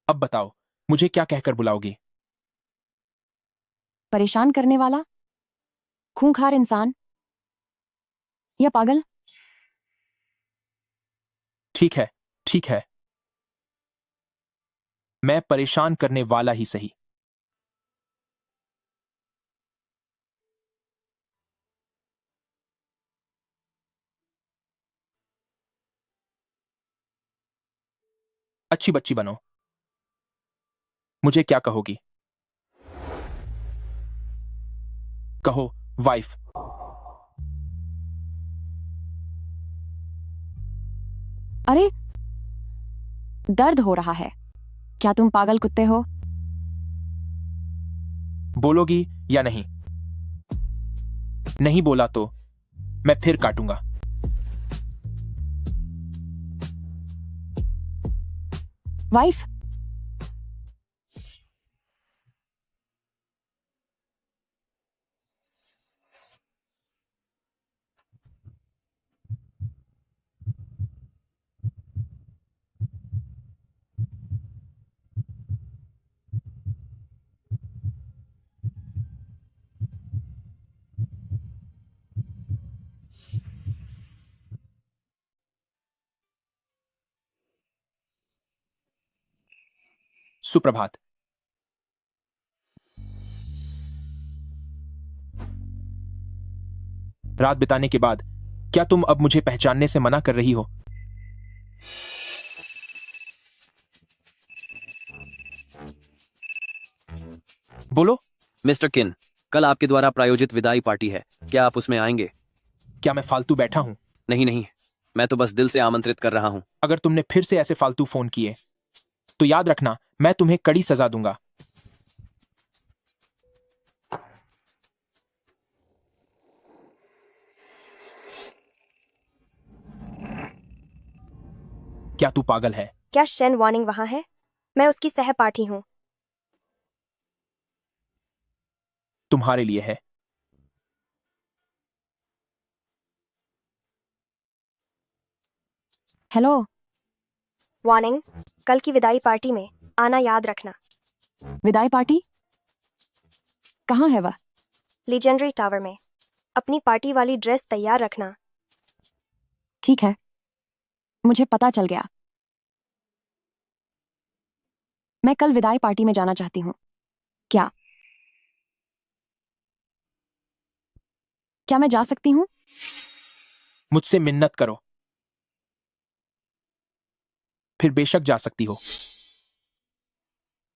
अब बताओ, मुझे क्या कहकर बुलाओगी? परेशान करने वाला, खूंखार इंसान या पागल? ठीक है, ठीक है। मैं परेशान करने वाला ही सही। अच्छी बच्ची बनो। मुझे क्या कहोगी? कहो वाइफ। अरे, दर्द हो रहा है। क्या तुम पागल कुत्ते हो? बोलोगी या नहीं? नहीं बोला तो मैं फिर काटूंगा। वाइफ, सुप्रभात। रात बिताने के बाद क्या तुम अब मुझे पहचानने से मना कर रही हो? बोलो। मिस्टर किन, कल आपके द्वारा प्रायोजित विदाई पार्टी है, क्या आप उसमें आएंगे? क्या मैं फालतू बैठा हूं? नहीं नहीं, मैं तो बस दिल से आमंत्रित कर रहा हूं। अगर तुमने फिर से ऐसे फालतू फोन किए तो याद रखना, मैं तुम्हें कड़ी सजा दूंगा। क्या तू पागल है? क्या शेन वॉर्निंग वहां है? मैं उसकी सहपाठी हूँ। तुम्हारे लिए है। हेलो। वॉर्निंग, कल की विदाई पार्टी में आना याद रखना। विदाई पार्टी? कहाँ है वह? लीजेंडरी टावर में। अपनी पार्टी वाली ड्रेस तैयार रखना। ठीक है, मुझे पता चल गया। मैं कल विदाई पार्टी में जाना चाहती हूँ। क्या क्या मैं जा सकती हूँ? मुझसे मिन्नत करो, फिर बेशक जा सकती हो।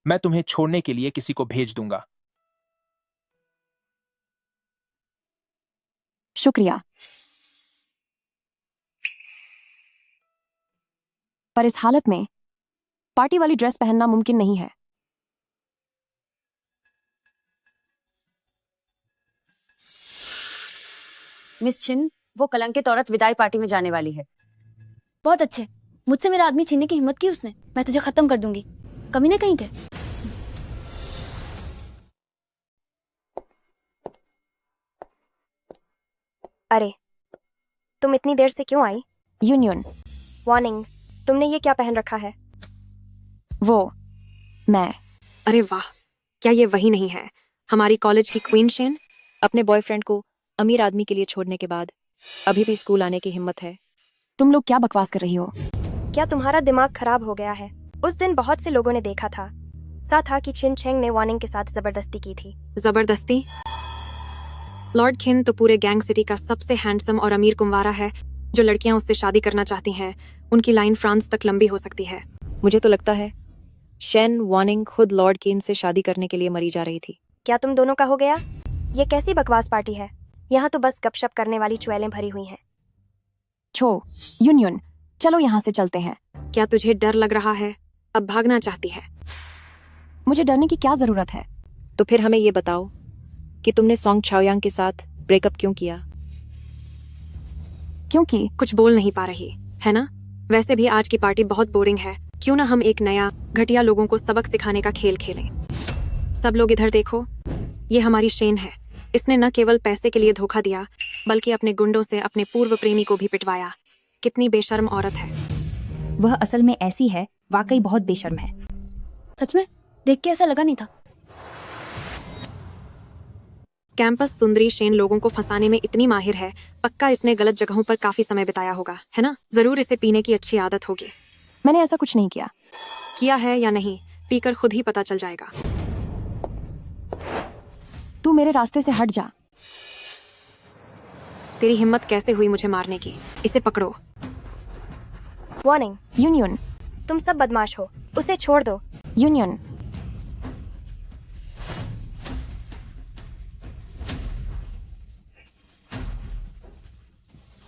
मैं तुम्हें छोड़ने के लिए किसी को भेज दूंगा। शुक्रिया, पर इस हालत में पार्टी वाली ड्रेस पहनना मुमकिन नहीं है। मिस छिन, वो कलंकित औरत विदाई पार्टी में जाने वाली है। बहुत अच्छे। मुझसे मेरा आदमी छीनने की हिम्मत की उसने। मैं तुझे खत्म कर दूंगी, कमीने कहीं के। अरे, तुम इतनी देर से क्यों आई? यूनियन। वॉर्निंग, तुमने ये क्या पहन रखा है? वो मैं। अरे वाह, क्या ये वही नहीं है हमारी कॉलेज की क्वीन शेन? अपने बॉयफ्रेंड को अमीर आदमी के लिए छोड़ने के बाद अभी भी स्कूल आने की हिम्मत है। तुम लोग क्या बकवास कर रही हो? क्या तुम्हारा दिमाग खराब हो गया है? उस दिन बहुत से लोगों ने देखा था कि छिन चेंग ने वॉर्निंग के साथ जबरदस्ती की थी। जबरदस्ती? लॉर्ड खिन तो पूरे गैंग सिटी का सबसे हैंडसम और अमीर कुंवारा है। जो लड़कियां उससे शादी करना चाहती हैं, उनकी लाइन फ्रांस तक लंबी हो सकती है। मुझे तो लगता है शेन वॉर्निंग खुद लॉर्ड किन से शादी करने के लिए मरी जा रही थी। क्या तुम दोनों का हो गया? ये कैसी बकवास पार्टी है? यहाँ तो बस गपशप करने वाली चुएलें भरी हुई हैं। छो, यूनियन, चलो यहाँ से चलते हैं। क्या तुझे डर लग रहा है? अब भागना चाहती है? मुझे डरने की क्या जरूरत है? तो फिर हमें ये बताओ कि तुमने सोंग छाओयांग के साथ ब्रेकअप क्यों किया? क्योंकि कुछ बोल नहीं पा रही है ना? वैसे भी आज की पार्टी बहुत बोरिंग है। क्यों ना हम एक नया घटिया लोगों को सबक सिखाने का खेल खेलें। सब लोग इधर देखो, ये हमारी शेन है। इसने न केवल पैसे के लिए धोखा दिया, बल्कि अपने गुंडों से अपने पूर्व प्रेमी को भी पिटवाया। कितनी बेशर्म औरत है। वह असल में ऐसी है, वाकई बहुत बेशर्म है। सच में देख के ऐसा लगा नहीं था। कैंपस सुंदरी शेन लोगों को फंसाने में इतनी माहिर है, पक्का इसने गलत जगहों पर काफी समय बिताया होगा, है ना? जरूर इसे पीने की अच्छी आदत होगी। मैंने ऐसा कुछ नहीं किया। किया है या नहीं, पीकर खुद ही पता चल जाएगा। तू मेरे रास्ते से हट जा। तेरी हिम्मत कैसे हुई मुझे मारने की? इसे पकड़ो। वार्निंग, यूनियन, तुम सब बदमाश हो, उसे छोड़ दो। यूनियन,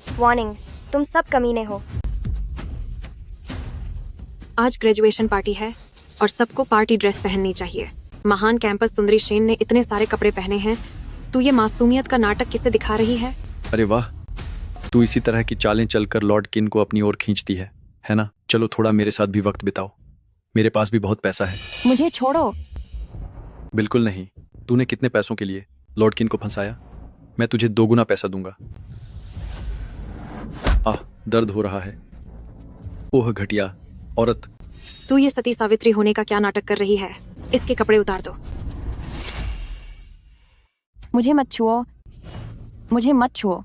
वार्निंग, तुम सब कमीने हो। आज ग्रेजुएशन पार्टी है, और सबको पार्टी ड्रेस पहननी चाहिए। महान कैंपस सुंदरी शेन ने इतने सारे कपड़े पहने हैं। तू ये मासूमियत का नाटक किसे दिखा रही है? अरे वाह, तू इसी तरह की चालें चलकर लॉर्ड किन को अपनी ओर खींचती है ना? चलो थोड़ा मेरे साथ भी वक्त बिताओ, मेरे पास भी बहुत पैसा है। मुझे छोड़ो। बिल्कुल नहीं। तूने कितने पैसों के लिए लॉर्ड किन को फंसाया? मैं तुझे 2 गुना पैसा दूंगा। दर्द हो रहा है। ओह घटिया औरत। तू ये सती सावित्री होने का क्या नाटक कर रही है? इसके कपड़े उतार दो। मुझे मत छुओ, मुझे मत छुओ,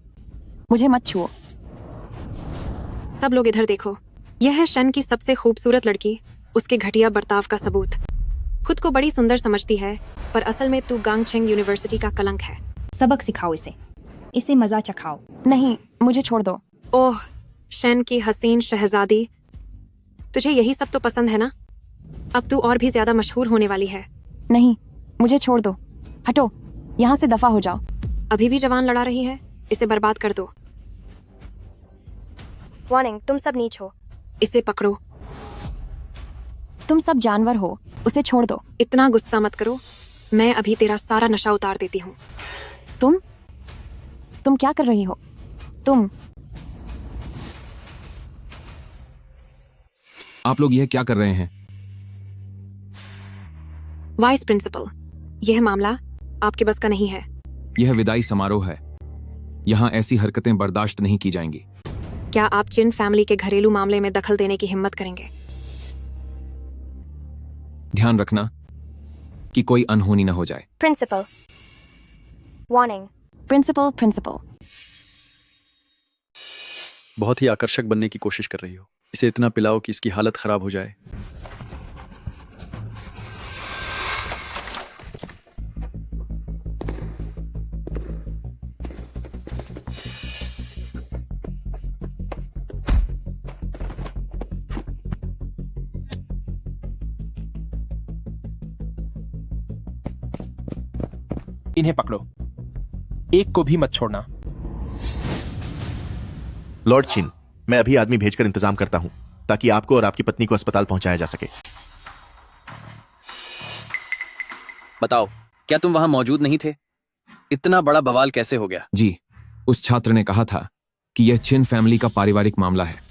मुझे मत छुओ। सब लोग इधर देखो। यह है शन की सबसे खूबसूरत लड़की, उसके घटिया बर्ताव का सबूत। खुद को बड़ी सुंदर समझती है, पर असल में तू गांगछेंग यूनिवर्सिटी का कलंक है। सबक सिखाओ इसे मजा चखाओ। नहीं, मुझे छोड़ दो। ओह शन की हसीन शहजादी, तुझे यही सब तो पसंद है ना? अब तू और भी ज्यादा मशहूर होने वाली है। नहीं, मुझे छोड़ दो। हटो, यहाँ से दफा हो जाओ। अभी भी जवान लड़ा रही है, इसे बर्बाद कर दो। वार्निंग, तुम सब नीच हो। इसे पकड़ो। तुम सब जानवर हो, उसे छोड़ दो। इतना गुस्सा मत करो, मैं अभी तेरा सारा नशा उतार देती हूँ। तुम क्या कर रही हो? तुम आप लोग यह क्या कर रहे हैं? वाइस प्रिंसिपल, यह मामला आपके बस का नहीं है। यह विदाई समारोह है, यहाँ ऐसी हरकतें बर्दाश्त नहीं की जाएंगी। क्या आप चिन फैमिली के घरेलू मामले में दखल देने की हिम्मत करेंगे? ध्यान रखना कि कोई अनहोनी न हो जाए। Principal, warning. प्रिंसिपल। बहुत ही आकर्षक बनने की कोशिश कर रही हो। इसे इतना पिलाओ कि इसकी हालत खराब हो जाए। इन्हें पकड़ो, एक को भी मत छोड़ना। लॉर्ड चिन, मैं अभी आदमी भेजकर इंतजाम करता हूं ताकि आपको और आपकी पत्नी को अस्पताल पहुंचाया जा सके। बताओ, क्या तुम वहां मौजूद नहीं थे? इतना बड़ा बवाल कैसे हो गया? जी, उस छात्र ने कहा था कि यह चिन फैमिली का पारिवारिक मामला है।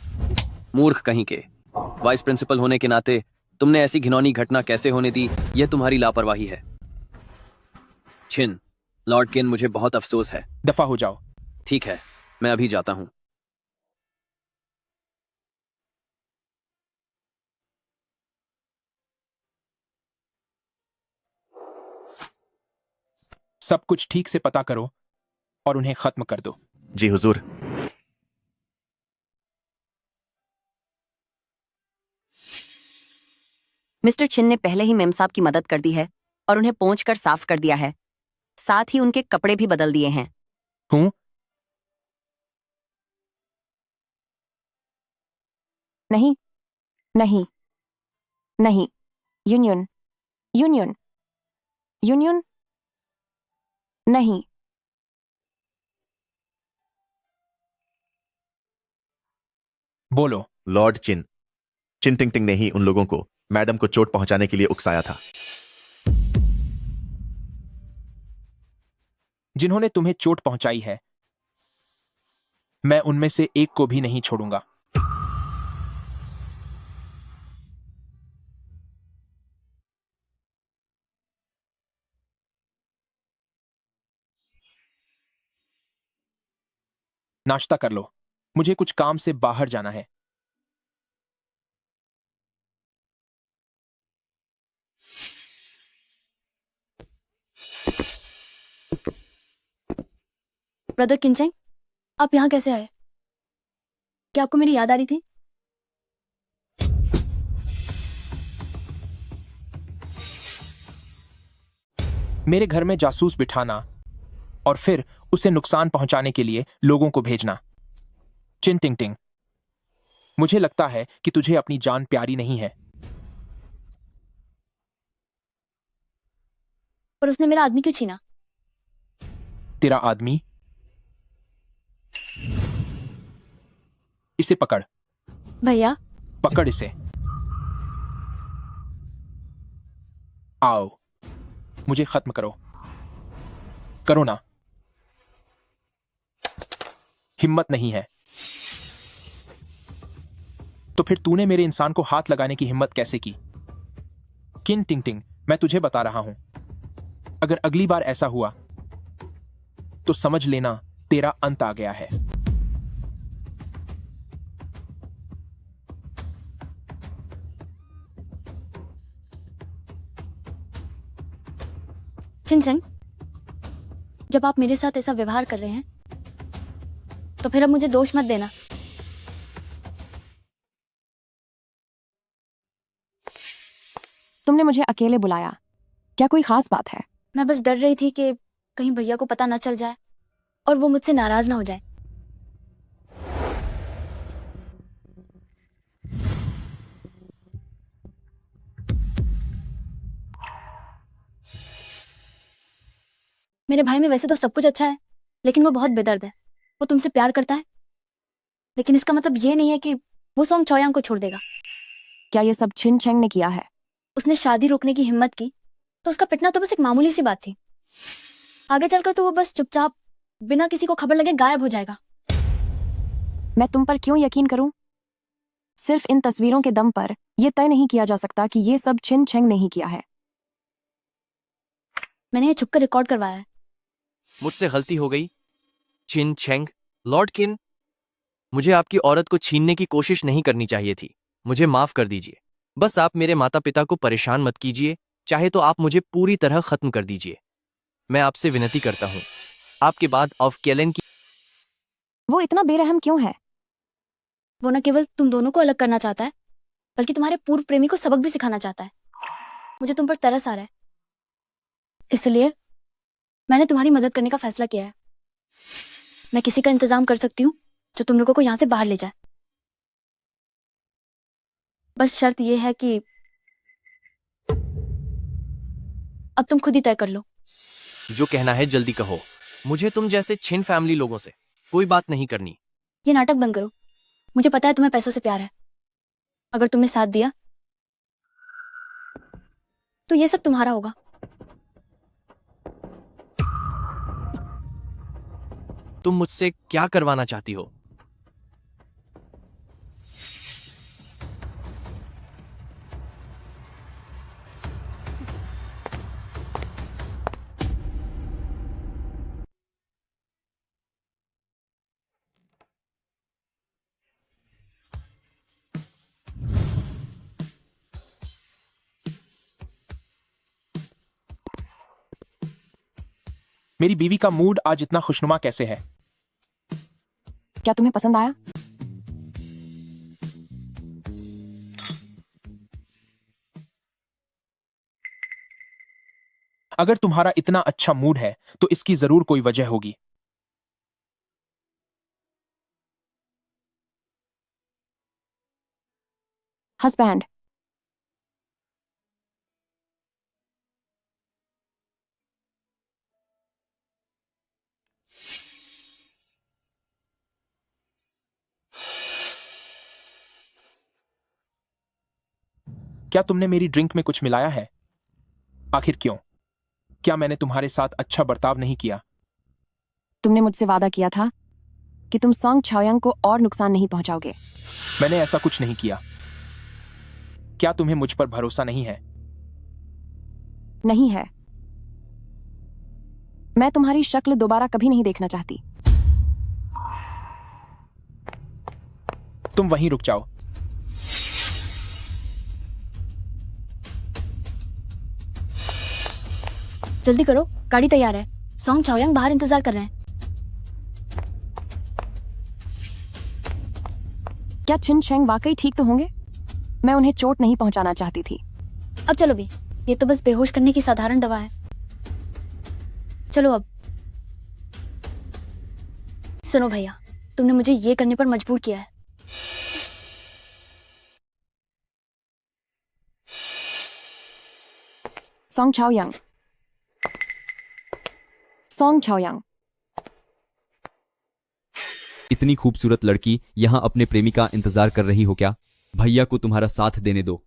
मूर्ख कहीं के। वाइस प्रिंसिपल होने के नाते तुमने ऐसी घिनौनी घटना कैसे होने दी? यह तुम्हारी लापरवाही है। चिन, लॉर्ड किन, मुझे बहुत अफसोस है। दफा हो जाओ। ठीक है, मैं अभी जाता हूं। सब कुछ ठीक से पता करो और उन्हें खत्म कर दो। जी हुजूर। मिस्टर छिन ने पहले ही मेम साहब की मदद कर दी है और उन्हें पोंछ कर साफ कर दिया है। साथ ही उनके कपड़े भी बदल दिए हैं। हूं? नहीं, नहीं, नहीं। यूनियन, यूनियन, यूनियन, नहीं। बोलो। लॉर्ड चिन, चिन टिंग टिंग ने ही उन लोगों को मैडम को चोट पहुंचाने के लिए उकसाया था। जिन्होंने तुम्हें चोट पहुंचाई है, मैं उनमें से एक को भी नहीं छोड़ूंगा। नाश्ता कर लो, मुझे कुछ काम से बाहर जाना है। ब्रदर किंचेंग, आप यहाँ कैसे आए? क्या आपको मेरी याद आ रही थी? मेरे घर में जासूस बिठाना और फिर उसे नुकसान पहुंचाने के लिए लोगों को भेजना। चिन टिंग टिंग, मुझे लगता है कि तुझे अपनी जान प्यारी नहीं है। पर उसने मेरा आदमी क्यों छीना? तेरा आदमी? इसे पकड़। भैया, पकड़ इसे। आओ, मुझे खत्म करो। करो ना। हिम्मत नहीं है तो फिर तूने मेरे इंसान को हाथ लगाने की हिम्मत कैसे की? किन टिंग टिंग, मैं तुझे बता रहा हूं, अगर अगली बार ऐसा हुआ तो समझ लेना तेरा अंत आ गया है। खिंचंग, जब आप मेरे साथ ऐसा व्यवहार कर रहे हैं तो फिर अब मुझे दोष मत देना। तुमने मुझे अकेले बुलाया, क्या कोई खास बात है? मैं बस डर रही थी कि कहीं भैया को पता न चल जाए और वो मुझसे नाराज ना हो जाए। मेरे भाई में वैसे तो सब कुछ अच्छा है, लेकिन वो बहुत बेदर्द है। वो तुमसे प्यार करता है, लेकिन इसका मतलब ये नहीं है कि वो सोंग चौयांग को छोड़ देगा। क्या ये सब छिन छेंग ने किया है? उसने शादी रोकने की हिम्मत की तो उसका पिटना तो बस एक मामूली सी बात थी। आगे चलकर तो वो बस चुपचाप बिना किसी को खबर लगे गायब हो जाएगा। मैं तुम पर क्यों यकीन करूं? सिर्फ इन तस्वीरों के दम पर यह तय नहीं किया जा सकता कि ये सब छिन छेंग ने ही किया है। मैंने ये छुपकर रिकॉर्ड करवाया है। मुझसे गलती हो गई चिन छेंग। लॉर्ड किन, मुझे आपकी औरत को छीनने की कोशिश नहीं करनी चाहिए थी। मुझे माफ कर दीजिए। बस आप मेरे माता पिता को परेशान मत कीजिए। चाहे तो आप मुझे पूरी तरह खत्म कर दीजिए। मैं आपसे विनती करता हूं। आपके बाद ऑफ केलन की। वो इतना बेरहम क्यों है? वो न केवल तुम दोनों को अलग करना चाहता है, बल्कि तुम्हारे पूर्व प्रेमी को सबक भी सिखाना चाहता है। मुझे तुम पर तरस आ रहा है, इसलिए मैंने तुम्हारी मदद करने का फैसला किया है। मैं किसी का इंतजाम कर सकती हूँ जो तुम लोगों को यहाँ से बाहर ले जाए। बस शर्त यह है कि अब तुम खुद ही तय कर लो। जो कहना है जल्दी कहो। मुझे तुम जैसे छिन फैमिली लोगों से कोई बात नहीं करनी। ये नाटक बंद करो। मुझे पता है तुम्हें पैसों से प्यार है। अगर तुमने साथ दिया तो ये सब तुम्हारा होगा। तुम मुझसे क्या करवाना चाहती हो? मेरी बीवी का मूड आज इतना खुशनुमा कैसे है? क्या तुम्हें पसंद आया? अगर तुम्हारा इतना अच्छा मूड है तो इसकी जरूर कोई वजह होगी। हस्बैंड, क्या तुमने मेरी ड्रिंक में कुछ मिलाया है? आखिर क्यों? क्या मैंने तुम्हारे साथ अच्छा बर्ताव नहीं किया? तुमने मुझसे वादा किया था कि तुम सोंग छाओयांग को और नुकसान नहीं पहुंचाओगे। मैंने ऐसा कुछ नहीं किया। क्या तुम्हें मुझ पर भरोसा नहीं है? नहीं है। मैं तुम्हारी शक्ल दोबारा कभी नहीं देखना चाहती। तुम वहीं रुक जाओ। जल्दी करो, गाड़ी तैयार है। सोंग छाओयांग बाहर इंतजार कर रहे हैं। क्या छिन छेंग वाकई ठीक तो होंगे? मैं उन्हें चोट नहीं पहुंचाना चाहती थी। अब चलो भी, ये तो बस बेहोश करने की साधारण दवा है। चलो अब। सुनो भैया, तुमने मुझे ये करने पर मजबूर किया है। Song Chaoyang, Song Chaoyang. इतनी खूबसूरत लड़की यहाँ अपने प्रेमी का इंतजार कर रही हो क्या? भैया को तुम्हारा साथ देने दो।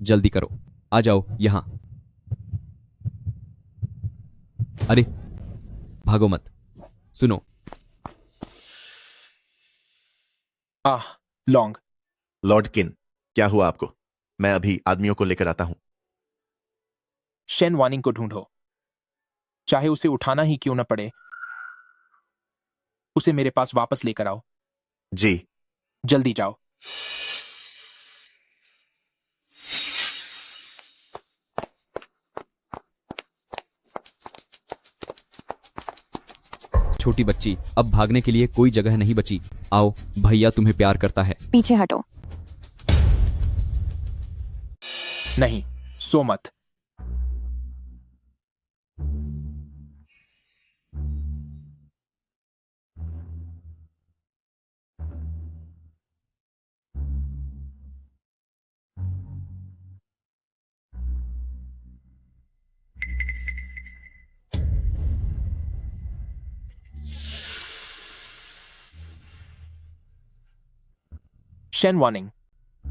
जल्दी करो, आ जाओ यहाँ। अरे भागो मत, सुनो। लॉन्ग। लॉर्ड किन, क्या हुआ आपको? मैं अभी आदमियों को लेकर आता हूं। शेन वानिंग को ढूंढो, चाहे उसे उठाना ही क्यों न पड़े। उसे मेरे पास वापस लेकर आओ। जी। जल्दी जाओ। छोटी बच्ची, अब भागने के लिए कोई जगह नहीं बची। आओ, भैया तुम्हें प्यार करता है। पीछे हटो। नहीं, सो मत। शेन वार्निंग,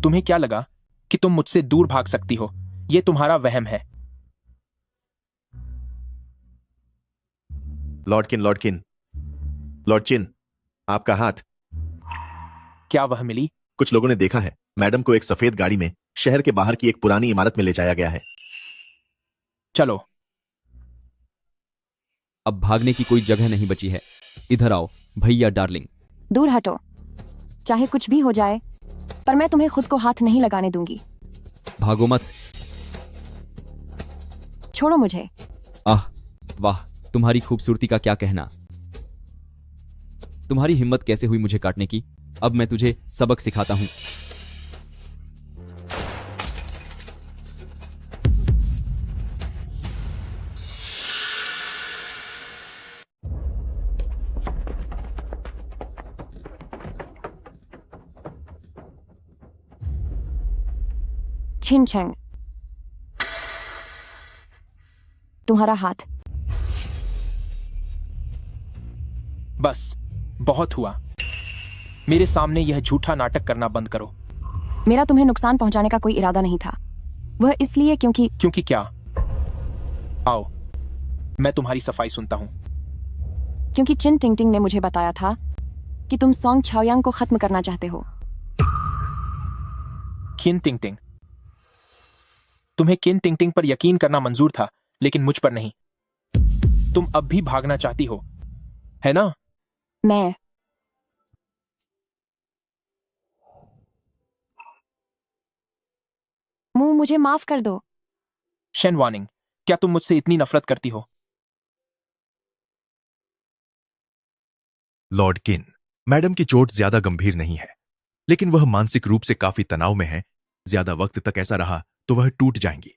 तुम्हें क्या लगा कि तुम मुझसे दूर भाग सकती हो? यह तुम्हारा वहम है। लॉर्ड किन, लॉर्ड किन, लॉर्ड चिन, आपका हाथ। क्या वह मिली? कुछ लोगों ने देखा है, मैडम को एक सफेद गाड़ी में शहर के बाहर की एक पुरानी इमारत में ले जाया गया है। चलो। अब भागने की कोई जगह नहीं बची है। इधर आओ भैया डार्लिंग। दूर हटो। चाहे कुछ भी हो जाए, पर मैं तुम्हें खुद को हाथ नहीं लगाने दूंगी। भागो मत। छोड़ो मुझे। आह वाह, तुम्हारी खूबसूरती का क्या कहना। तुम्हारी हिम्मत कैसे हुई मुझे काटने की? अब मैं तुझे सबक सिखाता हूं। छिन-छेंग, तुम्हारा हाथ। बस, बहुत हुआ। मेरे सामने यह झूठा नाटक करना बंद करो। मेरा तुम्हें नुकसान पहुंचाने का कोई इरादा नहीं था। वह इसलिए क्योंकि क्या? आओ, मैं तुम्हारी सफाई सुनता हूं। क्योंकि चिन टिंग ने मुझे बताया था कि तुम सोंग छाओयांग को खत्म करना चाहते हो। किन टिंग, तुम्हें किन टिंग पर यकीन करना मंजूर था, लेकिन मुझ पर नहीं। तुम अब भी भागना चाहती हो, है ना? मैं मुझे माफ कर दो। शेन वार्निंग, क्या तुम मुझसे इतनी नफरत करती हो? लॉर्ड किन, मैडम की चोट ज्यादा गंभीर नहीं है, लेकिन वह मानसिक रूप से काफी तनाव में है। ज्यादा वक्त तक ऐसा रहा तो वह टूट जाएंगी।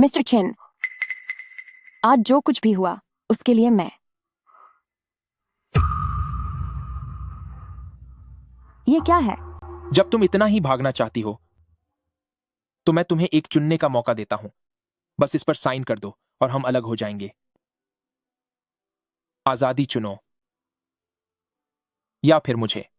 मिस्टर चिन, आज जो कुछ भी हुआ उसके लिए मैं ये क्या है? जब तुम इतना ही भागना चाहती हो तो मैं तुम्हें एक चुनने का मौका देता हूं। बस इस पर साइन कर दो और हम अलग हो जाएंगे। आजादी चुनो या फिर मुझे।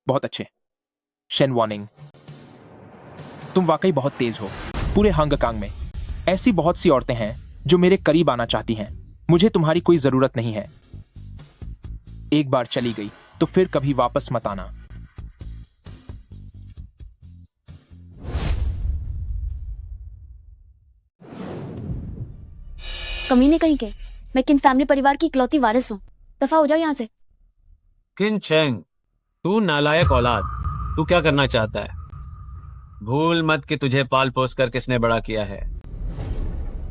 बहुत अच्छे। शेन वार्निंग, तुम वाकई बहुत तेज हो। पूरे हांगकांग में ऐसी बहुत सी औरतें हैं जो मेरे करीब आना चाहती हैं। मुझे तुम्हारी कोई जरूरत नहीं है। एक बार चली गई तो फिर कभी वापस मत आना। कमीने कहीं के, मैं किन फैमिली परिवार की इकलौती वारिस हूँ। दफा हो जाओ यहाँ से। किन चेंग, तू नालायक औलाद, तू क्या करना चाहता है? भूल मत कि तुझे पाल पोस कर किसने बड़ा किया है।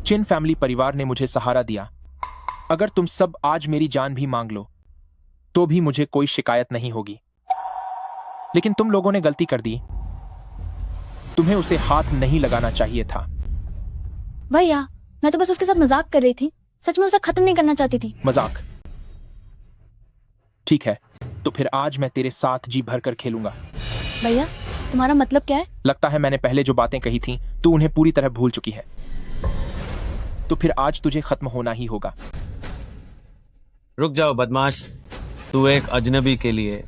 चिन फैमिली परिवार ने मुझे सहारा दिया। अगर तुम सब आज मेरी जान भी मांग लो तो भी मुझे कोई शिकायत नहीं होगी। लेकिन तुम लोगों ने गलती कर दी। तुम्हें उसे हाथ नहीं लगाना चाहिए था। भैया, मैं तो बस उसके साथ मजाक कर रही थी। सच में उसे खत्म नहीं करना चाहती थी। मजाक? ठीक है, तो फिर आज मैं तेरे साथ जी भर कर खेलूंगा। भैया, तुम्हारा मतलब क्या है? लगता है मैंने पहले जो बातें कही थी तू उन्हें पूरी तरह भूल चुकी है। तो फिर आज तुझे खत्म होना ही होगा। रुक जाओ बदमाश, तू एक अजनबी के लिए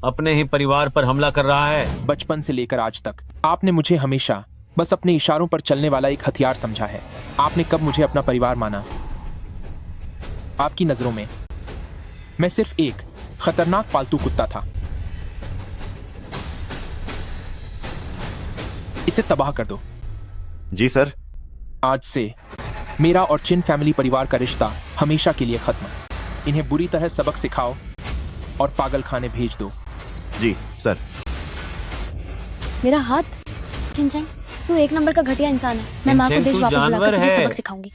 अपने ही परिवार पर हमला कर रहा है। बचपन से लेकर आज तक आपने मुझे हमेशा बस अपने इशारों पर चलने वाला एक हथियार समझा है। आपने कब मुझे अपना परिवार माना? आपकी नजरों में मैं सिर्फ एक खतरनाक पालतू कुत्ता था। इसे तबाह कर दो। जी सर। आज से मेरा और चिन फैमिली परिवार का रिश्ता हमेशा के लिए खत्म। इन्हें बुरी तरह सबक सिखाओ और पागल खाने भेज दो। जी सर। मेरा हाथ? किंचन, तू एक नंबर का घटिया इंसान है। मैं माँ को किंचन, देश तू वापस बुलाकर जानवर तुझे है। सबक सिखाऊंगी।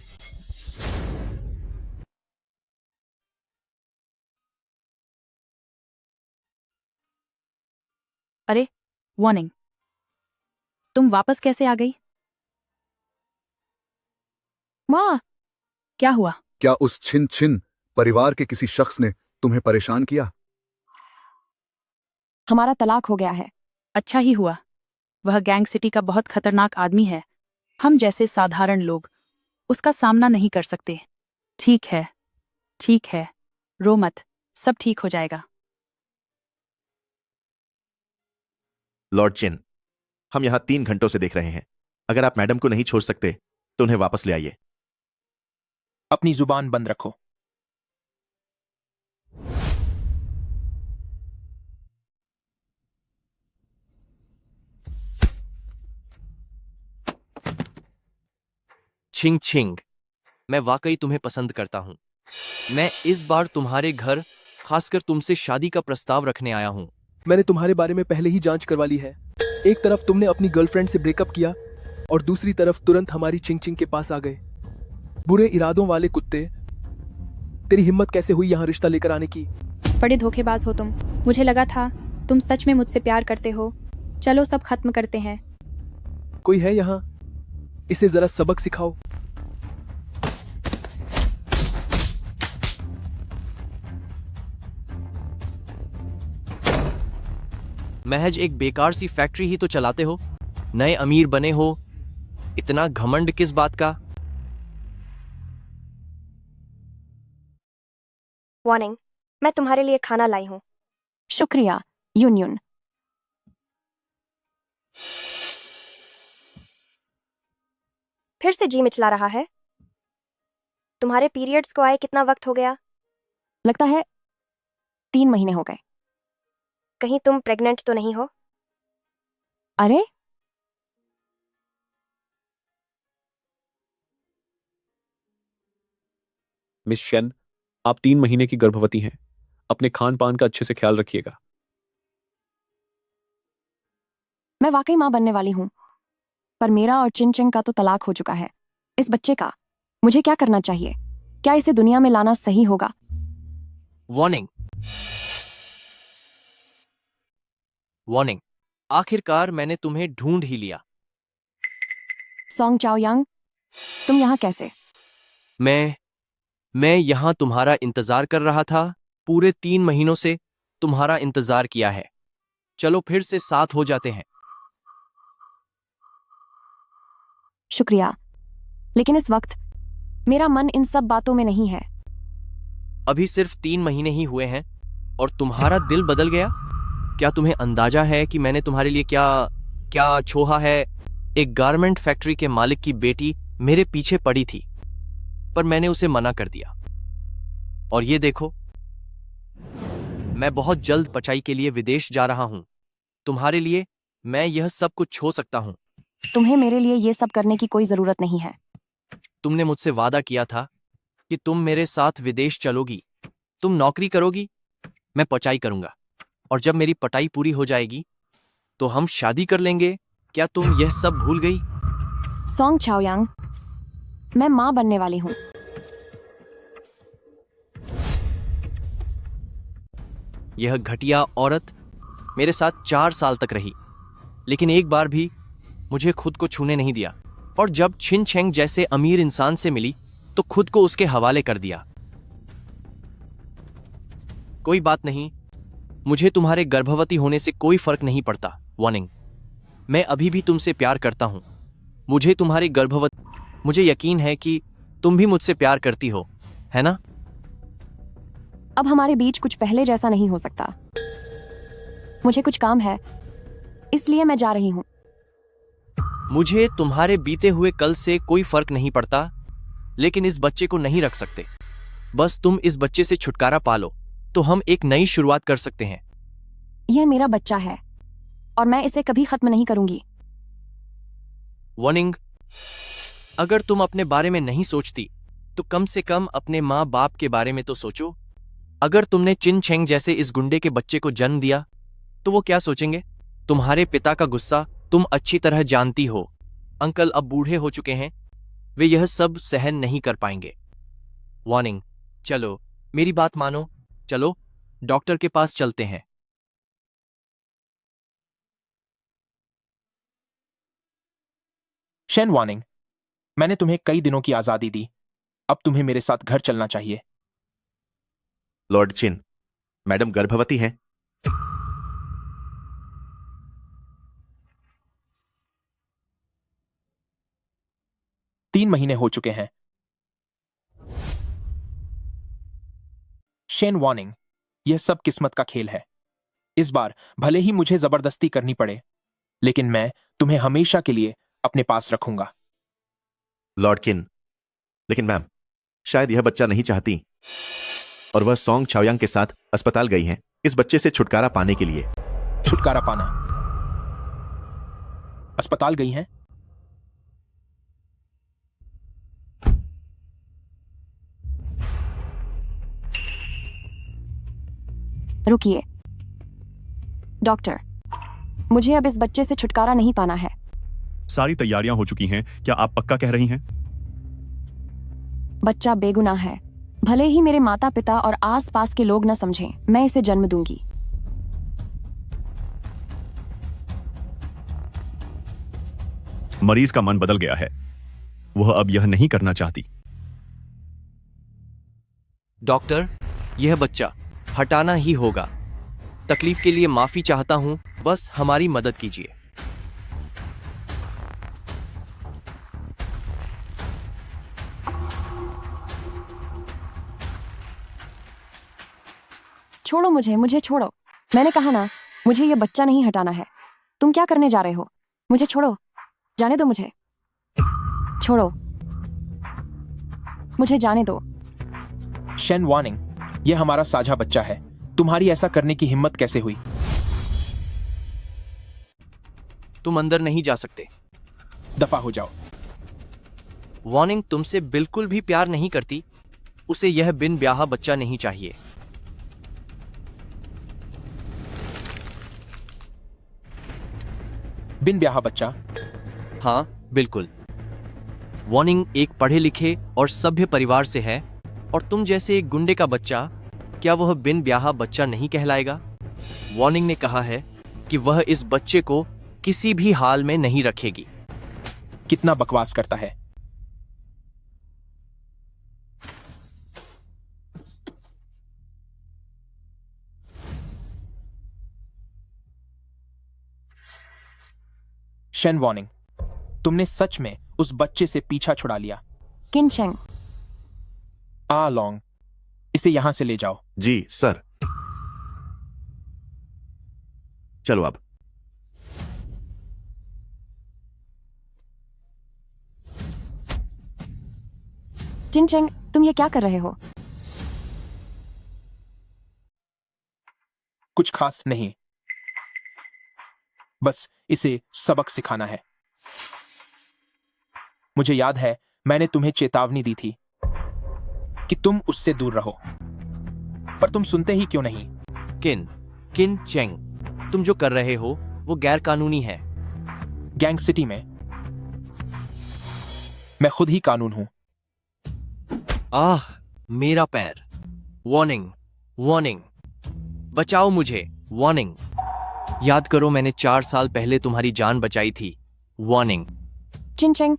अरे वार्निंग, तुम वापस कैसे आ गई? माँ, क्या हुआ? क्या उस छिन छिन परिवार के किसी शख्स ने तुम्हें परेशान किया? हमारा तलाक हो गया है। अच्छा ही हुआ। वह गैंग सिटी का बहुत खतरनाक आदमी है। हम जैसे साधारण लोग उसका सामना नहीं कर सकते। ठीक है, ठीक है, रो मत, सब ठीक हो जाएगा। लॉर्ड चिन, हम यहां 3 घंटों से देख रहे हैं। अगर आप मैडम को नहीं छोड़ सकते तो उन्हें वापस ले आइए। अपनी जुबान बंद रखो। छिंग छिंग, मैं वाकई तुम्हें पसंद करता हूं। मैं इस बार तुम्हारे घर खासकर तुमसे शादी का प्रस्ताव रखने आया हूं। मैंने तुम्हारे बारे में पहले ही जांच करवा ली है। एक तरफ तुमने अपनी गर्लफ्रेंड से ब्रेकअप किया और दूसरी तरफ तुरंत हमारी चिंग चिंग के पास आ गए। बुरे इरादों वाले कुत्ते, तेरी हिम्मत कैसे हुई यहाँ रिश्ता लेकर आने की? बड़े धोखेबाज हो तुम। मुझे लगा था तुम सच में मुझसे प्यार करते हो। चलो सब खत्म करते हैं। कोई है यहाँ? इसे जरा सबक सिखाओ। महज एक बेकार सी फैक्ट्री ही तो चलाते हो। नए अमीर बने हो, इतना घमंड किस बात का? वार्निंग, मैं तुम्हारे लिए खाना लाई हूँ। शुक्रिया यूनियन। फिर से जी मिचला रहा है। तुम्हारे पीरियड्स को आए कितना वक्त हो गया? लगता है 3 महीने हो गए। कहीं तुम प्रेग्नेंट तो नहीं हो? अरे मिस शन, आप 3 महीने की गर्भवती हैं। अपने खान पान का अच्छे से ख्याल रखिएगा। मैं वाकई माँ बनने वाली हूँ, पर मेरा और चिन चिंग का तो तलाक हो चुका है। इस बच्चे का मुझे क्या करना चाहिए? क्या इसे दुनिया में लाना सही होगा? वार्निंग, वार्निंग, आखिरकार मैंने तुम्हें ढूंढ ही लिया। सॉन्ग चाओ यांग, तुम यहाँ कैसे? मैं यहां तुम्हारा इंतजार कर रहा था। पूरे 3 महीनों से तुम्हारा इंतजार किया है। चलो फिर से साथ हो जाते हैं। शुक्रिया, लेकिन इस वक्त मेरा मन इन सब बातों में नहीं है। अभी सिर्फ 3 महीने ही हुए हैं और तुम्हारा दिल बदल गया? क्या तुम्हें अंदाजा है कि मैंने तुम्हारे लिए क्या क्या छोहा है? एक गारमेंट फैक्ट्री के मालिक की बेटी मेरे पीछे पड़ी थी, पर मैंने उसे मना कर दिया। और ये देखो, मैं बहुत जल्द पचाई के लिए विदेश जा रहा हूं। तुम्हारे लिए मैं यह सब कुछ छो सकता हूं। तुम्हें मेरे लिए ये सब करने की कोई जरूरत नहीं है। तुमने मुझसे वादा किया था कि तुम मेरे साथ विदेश चलोगी। तुम नौकरी करोगी, मैं पचाई करूंगा, और जब मेरी पटाई पूरी हो जाएगी तो हम शादी कर लेंगे। क्या तुम यह सब भूल गई? सॉन्ग चाओ यांग, मैं माँ बनने वाली हूँ। यह घटिया औरत मेरे साथ 4 साल तक रही, लेकिन एक बार भी मुझे खुद को छूने नहीं दिया। और जब छिन छेंग जैसे अमीर इंसान से मिली तो खुद को उसके हवाले कर दिया। कोई बात नहीं, मुझे तुम्हारे गर्भवती होने से कोई फर्क नहीं पड़ता। वार्निंग, मैं अभी भी तुमसे प्यार करता हूं। मुझे तुम्हारे मुझे यकीन है कि तुम भी मुझसे प्यार करती हो, है ना? अब हमारे बीच कुछ पहले जैसा नहीं हो सकता। मुझे कुछ काम है, इसलिए मैं जा रही हूं। मुझे तुम्हारे बीते हुए कल से कोई फर्क नहीं पड़ता, लेकिन इस बच्चे को नहीं रख सकते। बस तुम इस बच्चे से छुटकारा पालो, तो हम एक नई शुरुआत कर सकते हैं। यह मेरा बच्चा है और मैं इसे कभी खत्म नहीं करूंगी। वार्निंग, अगर तुम अपने बारे में नहीं सोचती तो कम से कम अपने माँ बाप के बारे में तो सोचो। अगर तुमने चिन चेंग जैसे इस गुंडे के बच्चे को जन्म दिया तो वो क्या सोचेंगे? तुम्हारे पिता का गुस्सा तुम अच्छी तरह जानती हो। अंकल अब बूढ़े हो चुके हैं, वे यह सब सहन नहीं कर पाएंगे। वार्निंग, चलो मेरी बात मानो, चलो डॉक्टर के पास चलते हैं। शेन वार्निंग, मैंने तुम्हें कई दिनों की आजादी दी, अब तुम्हें मेरे साथ घर चलना चाहिए। लॉर्ड चिन, मैडम गर्भवती हैं। तीन महीने हो चुके हैं। शेन वार्निंग, यह सब किस्मत का खेल है। इस बार भले ही मुझे जबरदस्ती करनी पड़े, लेकिन मैं तुम्हें हमेशा के लिए अपने पास रखूंगा। लॉर्ड किन, लेकिन मैम, शायद यह बच्चा नहीं चाहती और वह सोंग छाओयांग के साथ अस्पताल गई हैं इस बच्चे से छुटकारा पाने के लिए। छुटकारा पाना? अस्पताल गई हैं? रुकिए डॉक्टर, मुझे अब इस बच्चे से छुटकारा नहीं पाना है। सारी तैयारियां हो चुकी हैं, क्या आप पक्का कह रही हैं? बच्चा बेगुनाह है, भले ही मेरे माता पिता और आसपास के लोग न समझें, मैं इसे जन्म दूंगी। मरीज का मन बदल गया है, वह अब यह नहीं करना चाहती। डॉक्टर, यह बच्चा हटाना ही होगा। तकलीफ के लिए माफी चाहता हूं, बस हमारी मदद कीजिए। छोड़ो मुझे छोड़ो। मैंने कहा ना, मुझे ये बच्चा नहीं हटाना है। तुम क्या करने जा रहे हो? मुझे छोड़ो, जाने दो मुझे। छोड़ो, मुझे जाने दो। शेन वार्निंग, यह हमारा साझा बच्चा है, तुम्हारी ऐसा करने की हिम्मत कैसे हुई? तुम अंदर नहीं जा सकते। दफा हो जाओ। वार्निंग तुमसे बिल्कुल भी प्यार नहीं करती, उसे यह बिन ब्याहा बच्चा नहीं चाहिए। बिन ब्याहा बच्चा? हाँ बिल्कुल। वार्निंग एक पढ़े लिखे और सभ्य परिवार से है, और तुम जैसे एक गुंडे का बच्चा, क्या वह बिन ब्याहा बच्चा नहीं कहलाएगा? वार्निंग ने कहा है कि वह इस बच्चे को किसी भी हाल में नहीं रखेगी। कितना बकवास करता है। शेन वार्निंग, तुमने सच में उस बच्चे से पीछा छुड़ा लिया। किन चेंग, आ लॉन्ग, इसे यहां से ले जाओ। जी सर। चलो अब। चिन चेंग, तुम ये क्या कर रहे हो? कुछ खास नहीं, बस इसे सबक सिखाना है। मुझे याद है, मैंने तुम्हें चेतावनी दी थी कि तुम उससे दूर रहो, पर तुम सुनते ही क्यों नहीं? किन चेंग, तुम जो कर रहे हो वो गैर कानूनी है। गैंग सिटी में मैं खुद ही कानून हूं। आह, मेरा पैर। वार्निंग, वार्निंग, बचाओ मुझे। वार्निंग, याद करो मैंने 4 साल पहले तुम्हारी जान बचाई थी। वार्निंग। चिन चेंग,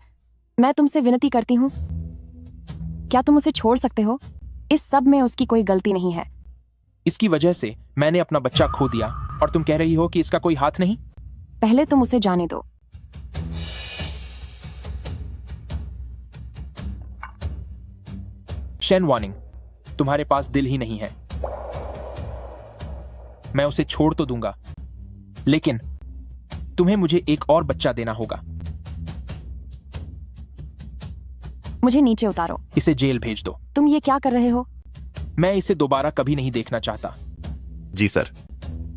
मैं तुमसे विनती करती हूँ, क्या तुम उसे छोड़ सकते हो? इस सब में उसकी कोई गलती नहीं है। इसकी वजह से मैंने अपना बच्चा खो दिया और तुम कह रही हो कि इसका कोई हाथ नहीं? पहले तुम उसे जाने दो। शेन वार्निंग, तुम्हारे पास दिल ही नहीं है। मैं उसे छोड़ तो दूंगा, लेकिन तुम्हें मुझे एक और बच्चा देना होगा। मुझे नीचे उतारो। इसे जेल भेज दो। तुम ये क्या कर रहे हो? मैं इसे दोबारा कभी नहीं देखना चाहता। जी सर।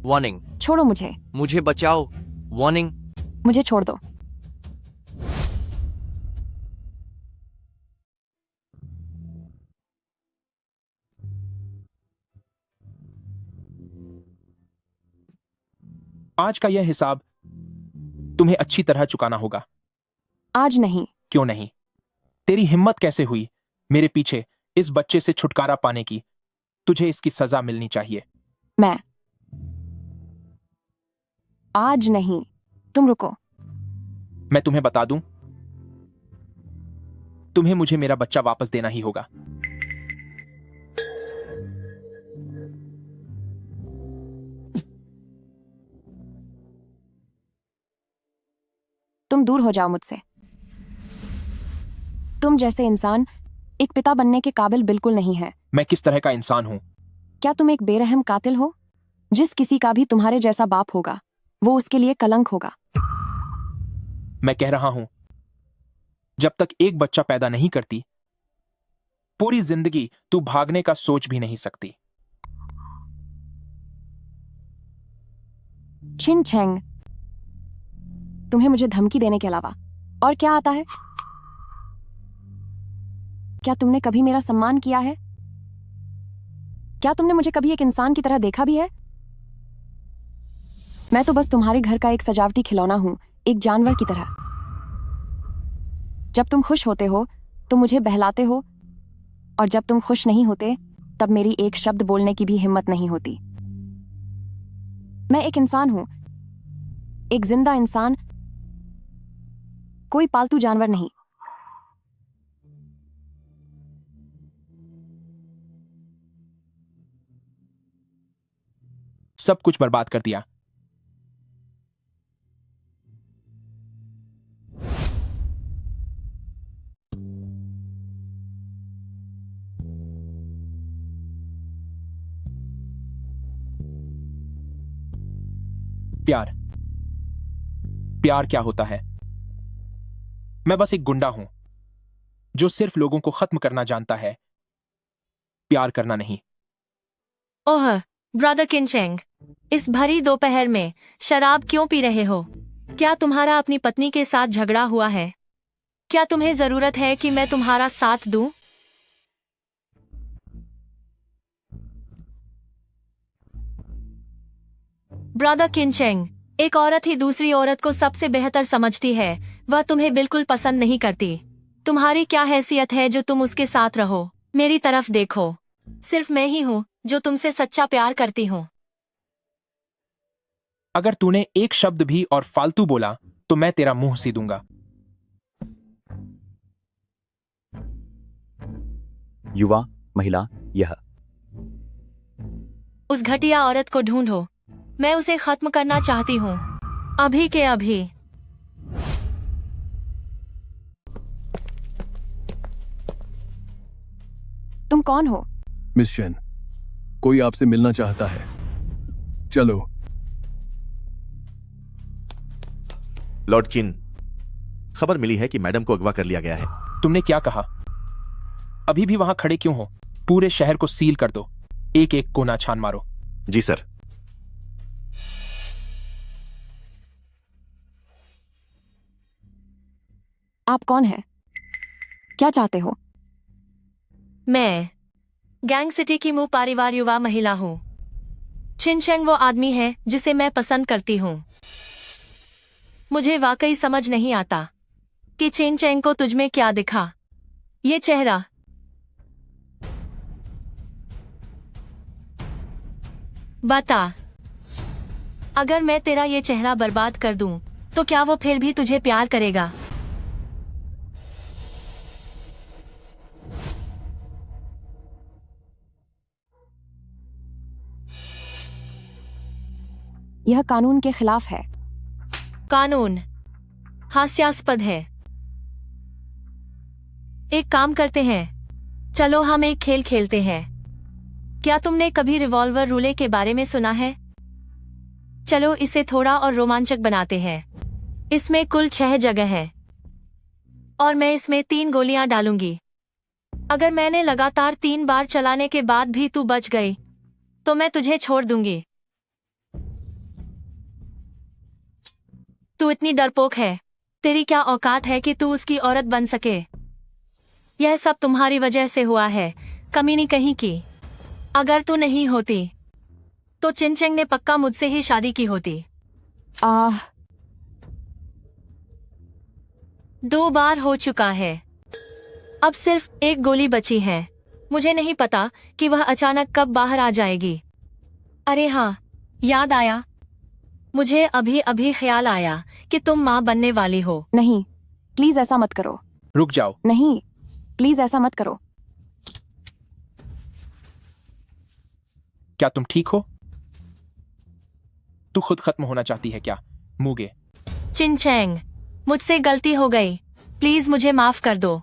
वार्निंग। छोड़ो मुझे। मुझे बचाओ। वार्निंग। मुझे छोड़ दो। आज का यह हिसाब तुम्हें अच्छी तरह चुकाना होगा। आज नहीं। क्यों नहीं? तेरी हिम्मत कैसे हुई मेरे पीछे इस बच्चे से छुटकारा पाने की? तुझे इसकी सजा मिलनी चाहिए। मैं आज नहीं। तुम रुको। मैं तुम्हें बता दूं, तुम्हें मुझे मेरा बच्चा वापस देना ही होगा। तुम दूर हो जाओ मुझसे। तुम जैसे इंसान एक पिता बनने के काबिल बिल्कुल नहीं है। मैं किस तरह का इंसान हूं? क्या तुम एक बेरहम कातिल हो? जिस किसी का भी तुम्हारे जैसा बाप होगा वो उसके लिए कलंक होगा। मैं कह रहा हूं, जब तक एक बच्चा पैदा नहीं करती, पूरी जिंदगी तू भागने का सोच भी नहीं सकती। छिन छेंग, तुम्हें मुझे धमकी देने के अलावा और क्या आता है? क्या तुमने कभी मेरा सम्मान किया है? क्या तुमने मुझे कभी एक इंसान की तरह देखा भी है? मैं तो बस तुम्हारे घर का एक सजावटी खिलौना हूं, एक जानवर की तरह। जब तुम खुश होते हो तो मुझे बहलाते हो, और जब तुम खुश नहीं होते तब मेरी एक शब्द बोलने की भी हिम्मत नहीं होती। मैं एक इंसान हूं, एक जिंदा इंसान, कोई पालतू जानवर नहीं। सब कुछ बर्बाद कर दिया। प्यार, प्यार क्या होता है? मैं बस एक गुंडा हूं जो सिर्फ लोगों को खत्म करना जानता है, प्यार करना नहीं। ओह ब्रदर किनचेंग, इस भरी दोपहर में शराब क्यों पी रहे हो? क्या तुम्हारा अपनी पत्नी के साथ झगड़ा हुआ है? क्या तुम्हें जरूरत है कि मैं तुम्हारा साथ दूं? ब्रदर किनचेंग, एक औरत ही दूसरी औरत को सबसे बेहतर समझती है। वह तुम्हें बिल्कुल पसंद नहीं करती। तुम्हारी क्या हैसियत है जो तुम उसके साथ रहो? मेरी तरफ देखो, सिर्फ मैं ही हूँ जो तुमसे सच्चा प्यार करती हूँ। अगर तूने एक शब्द भी और फालतू बोला तो मैं तेरा मुंह सी दूंगा। युवा महिला यह उस घटिया औरत को ढूंढो। मैं उसे खत्म करना चाहती हूँ, अभी के अभी। तुम कौन हो? मिस शेन, कोई आपसे मिलना चाहता है। चलो। लॉर्ड किन, खबर मिली है कि मैडम को अगवा कर लिया गया है। तुमने क्या कहा? अभी भी वहां खड़े क्यों हो? पूरे शहर को सील कर दो, एक एक कोना छान मारो। जी सर। आप कौन हैं? क्या चाहते हो? मैं गैंग सिटी की मुंह परिवार युवा महिला हूँ। छिनशेंग वो आदमी है जिसे मैं पसंद करती हूँ। मुझे वाकई समझ नहीं आता कि छिनशेंग को तुझमें क्या दिखा। ये चेहरा, बता, अगर मैं तेरा ये चेहरा बर्बाद कर दूं, तो क्या वो फिर भी तुझे प्यार करेगा? यह कानून के खिलाफ है। कानून हास्यास्पद है। एक काम करते हैं, चलो हम एक खेल खेलते हैं। क्या तुमने कभी रिवॉल्वर रूले के बारे में सुना है? चलो इसे थोड़ा और रोमांचक बनाते हैं। इसमें कुल 6 जगह है और मैं इसमें 3 गोलियां डालूंगी। अगर मैंने लगातार 3 बार चलाने के बाद भी तू बच गई तो मैं तुझे छोड़ दूंगी। तू इतनी डरपोक है, तेरी क्या औकात है कि तू उसकी औरत बन सके? यह सब तुम्हारी वजह से हुआ है, कमीनी कहीं की। अगर तू नहीं होती तो चिनचेंग ने पक्का मुझसे ही शादी की होती। 2 बार हो चुका है, अब सिर्फ 1 गोली बची है। मुझे नहीं पता कि वह अचानक कब बाहर आ जाएगी। अरे हाँ, याद आया, मुझे अभी अभी ख्याल आया कि तुम माँ बनने वाली हो। नहीं, प्लीज ऐसा मत करो। रुक जाओ। नहीं, प्लीज ऐसा मत करो। क्या तुम ठीक हो? तू खुद खत्म होना चाहती है क्या, मूगे? चिनचैंग, मुझसे गलती हो गई, प्लीज मुझे माफ कर दो।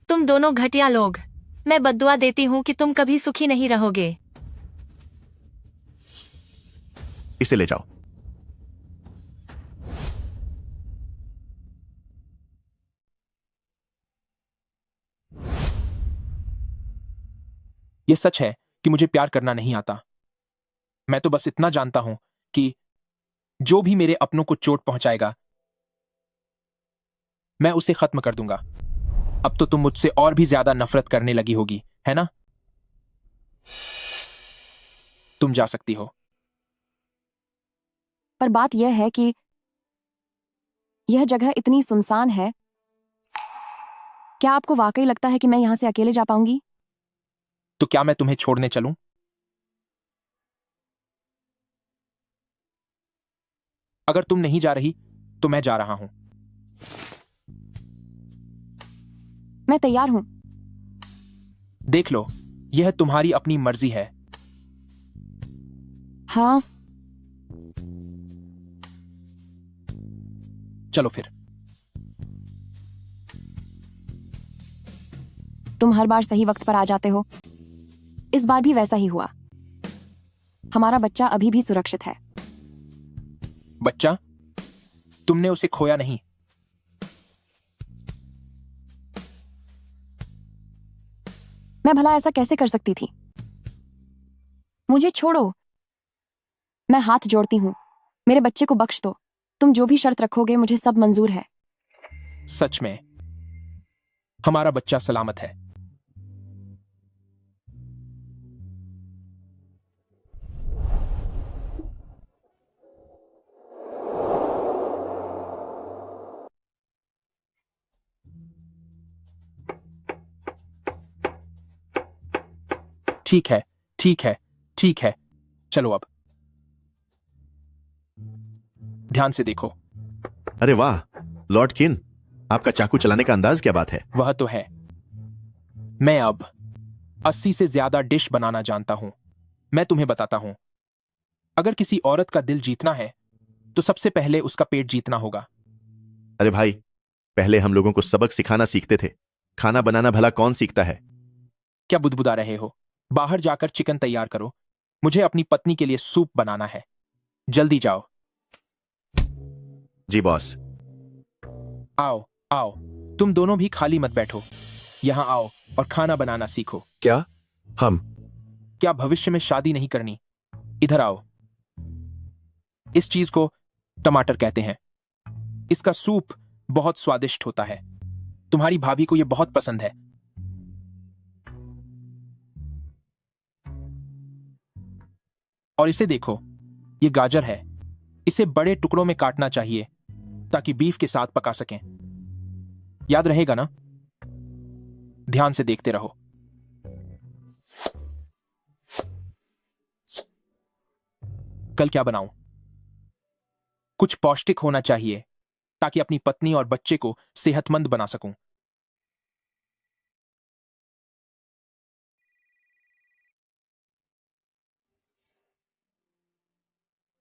तुम दोनों घटिया लोग, मैं बद्दुआ देती हूँ कि तुम कभी सुखी नहीं रहोगे। इसे ले जाओ। यह सच है कि मुझे प्यार करना नहीं आता। मैं तो बस इतना जानता हूं कि जो भी मेरे अपनों को चोट पहुंचाएगा मैं उसे खत्म कर दूंगा। अब तो तुम मुझसे और भी ज्यादा नफरत करने लगी होगी, है ना? तुम जा सकती हो। पर बात यह है कि यह जगह इतनी सुनसान है। क्या आपको वाकई लगता है कि मैं यहां से अकेले जा पाऊंगी? तो क्या मैं तुम्हें छोड़ने चलूं? अगर तुम नहीं जा रही तो मैं जा रहा हूं। मैं तैयार हूं। देख लो, यह तुम्हारी अपनी मर्जी है। हाँ, चलो फिर। तुम हर बार सही वक्त पर आ जाते हो। इस बार भी वैसा ही हुआ। हमारा बच्चा अभी भी सुरक्षित है। बच्चा? तुमने उसे खोया नहीं। मैं भला ऐसा कैसे कर सकती थी? मुझे छोड़ो। मैं हाथ जोड़ती हूं, मेरे बच्चे को बख्श दो। तुम जो भी शर्त रखोगे मुझे सब मंजूर है। सच में हमारा बच्चा सलामत है। ठीक है, ठीक है, ठीक है। चलो अब ध्यान से देखो। अरे वाह, लॉर्ड किन, आपका चाकू चलाने का अंदाज क्या बात है। वह तो है। मैं अब 80 से ज्यादा डिश बनाना जानता हूं। मैं तुम्हें बताता हूं, अगर किसी औरत का दिल जीतना है तो सबसे पहले उसका पेट जीतना होगा। अरे भाई, पहले हम लोगों को सबक सिखाना सीखते थे, खाना बनाना भला कौन सीखता है। क्या बुदबुदा रहे हो? बाहर जाकर चिकन तैयार करो, मुझे अपनी पत्नी के लिए सूप बनाना है। जल्दी जाओ। जी बॉस। आओ आओ, तुम दोनों भी खाली मत बैठो, यहां आओ और खाना बनाना सीखो। क्या हम? क्या भविष्य में शादी नहीं करनी? इधर आओ। इस चीज को टमाटर कहते हैं। इसका सूप बहुत स्वादिष्ट होता है। तुम्हारी भाभी को यह बहुत पसंद है। और इसे देखो, यह गाजर है। इसे बड़े टुकड़ों में काटना चाहिए ताकि बीफ के साथ पका सकें। याद रहेगा ना? ध्यान से देखते रहो। कल क्या बनाऊं? कुछ पौष्टिक होना चाहिए ताकि अपनी पत्नी और बच्चे को सेहतमंद बना सकूं।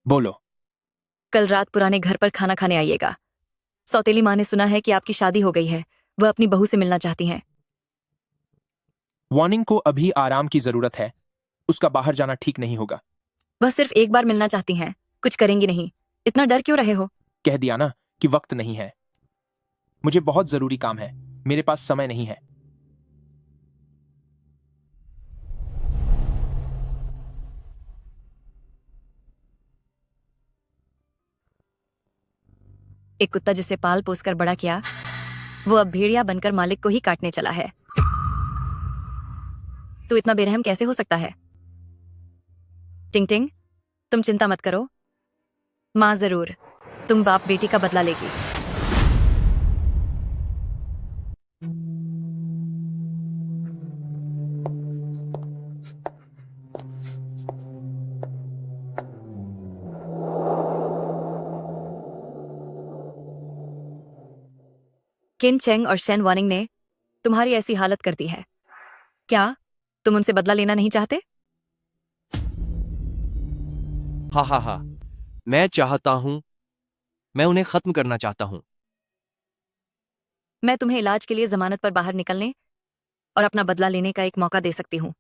बोलो। कल रात पुराने घर पर खाना खाने आइएगा। सौतेली माँ ने सुना है कि आपकी शादी हो गई है। वह अपनी बहू से मिलना चाहती हैं। वार्निंग को अभी आराम की जरूरत है। उसका बाहर जाना ठीक नहीं होगा। वह सिर्फ एक बार मिलना चाहती हैं, कुछ करेंगी नहीं। इतना डर क्यों रहे हो? कह दिया ना कि वक्त नहीं है। मुझे बहुत जरूरी काम है, मेरे पास समय नहीं है। एक कुत्ता जिसे पाल पोस कर बड़ा किया, वो अब भेड़िया बनकर मालिक को ही काटने चला है। तू इतना बेरहम कैसे हो सकता है? टिंग टिंग, तुम चिंता मत करो, माँ जरूर तुम बाप बेटी का बदला लेगी। किन चेंग और शेन वानिंग ने तुम्हारी ऐसी हालत कर दी है। क्या तुम उनसे बदला लेना नहीं चाहते? हा, मैं चाहता हूं, मैं उन्हें खत्म करना चाहता हूं। मैं तुम्हें इलाज के लिए जमानत पर बाहर निकलने और अपना बदला लेने का एक मौका दे सकती हूं।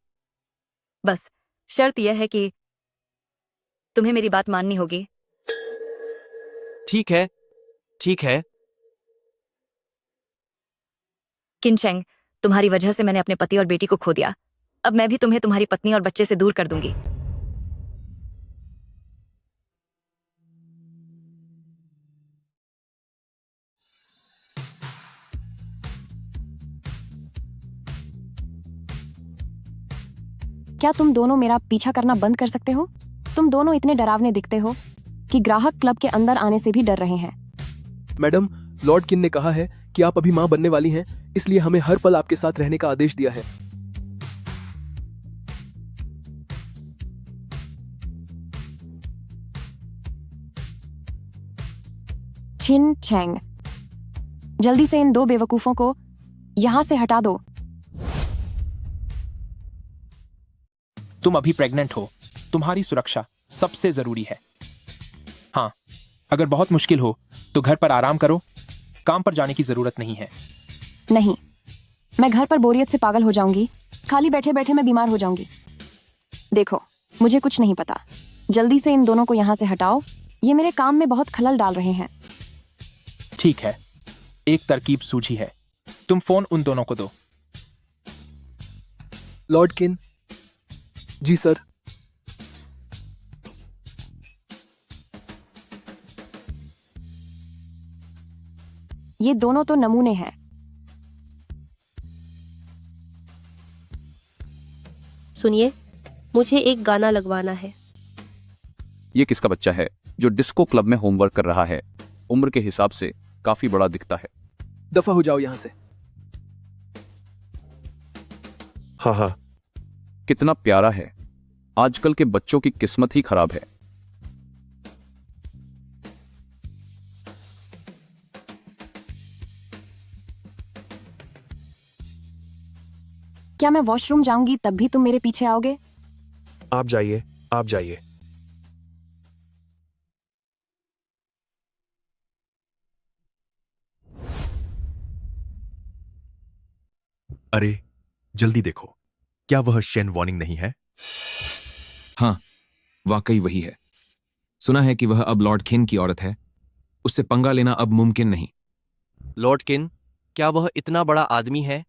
बस शर्त यह है कि तुम्हें मेरी बात माननी होगी। ठीक है, ठीक है। किनचेंग, तुम्हारी वजह से मैंने अपने पति और बेटी को खो दिया। अब मैं भी तुम्हें तुम्हारी पत्नी और बच्चे से दूर कर दूंगी। क्या तुम दोनों मेरा पीछा करना बंद कर सकते हो? तुम दोनों इतने डरावने दिखते हो कि ग्राहक क्लब के अंदर आने से भी डर रहे हैं। मैडम, लॉर्ड किन ने कहा है कि आप अभी मां बनने वाली हैं, इसलिए हमें हर पल आपके साथ रहने का आदेश दिया है। छिन चेंग, जल्दी से इन दो बेवकूफों को यहां से हटा दो। तुम अभी प्रेग्नेंट हो, तुम्हारी सुरक्षा सबसे जरूरी है। हाँ, अगर बहुत मुश्किल हो तो घर पर आराम करो, काम पर जाने की जरूरत नहीं है। नहीं, मैं घर पर बोरियत से पागल हो जाऊंगी। खाली बैठे बैठे मैं बीमार हो जाऊंगी। देखो, मुझे कुछ नहीं पता। जल्दी से इन दोनों को यहां से हटाओ, ये मेरे काम में बहुत खलल डाल रहे हैं। ठीक है, एक तरकीब सूझी है। तुम फोन उन दोनों को दो। लॉर्ड किन। जी सर। ये दोनों तो नमूने हैं। सुनिए, मुझे एक गाना लगवाना है। ये किसका बच्चा है जो डिस्को क्लब में होमवर्क कर रहा है? उम्र के हिसाब से काफी बड़ा दिखता है। दफा हो जाओ यहां से। हाँ, कितना प्यारा है। आजकल के बच्चों की किस्मत ही खराब है। क्या मैं वॉशरूम जाऊंगी तब भी तुम मेरे पीछे आओगे? आप जाइए, आप जाइए। अरे, जल्दी देखो, क्या वह शेन वार्निंग नहीं है? हाँ, वाकई वही है। सुना है कि वह अब लॉर्ड किन की औरत है। उससे पंगा लेना अब मुमकिन नहीं। लॉर्ड किन, क्या वह इतना बड़ा आदमी है?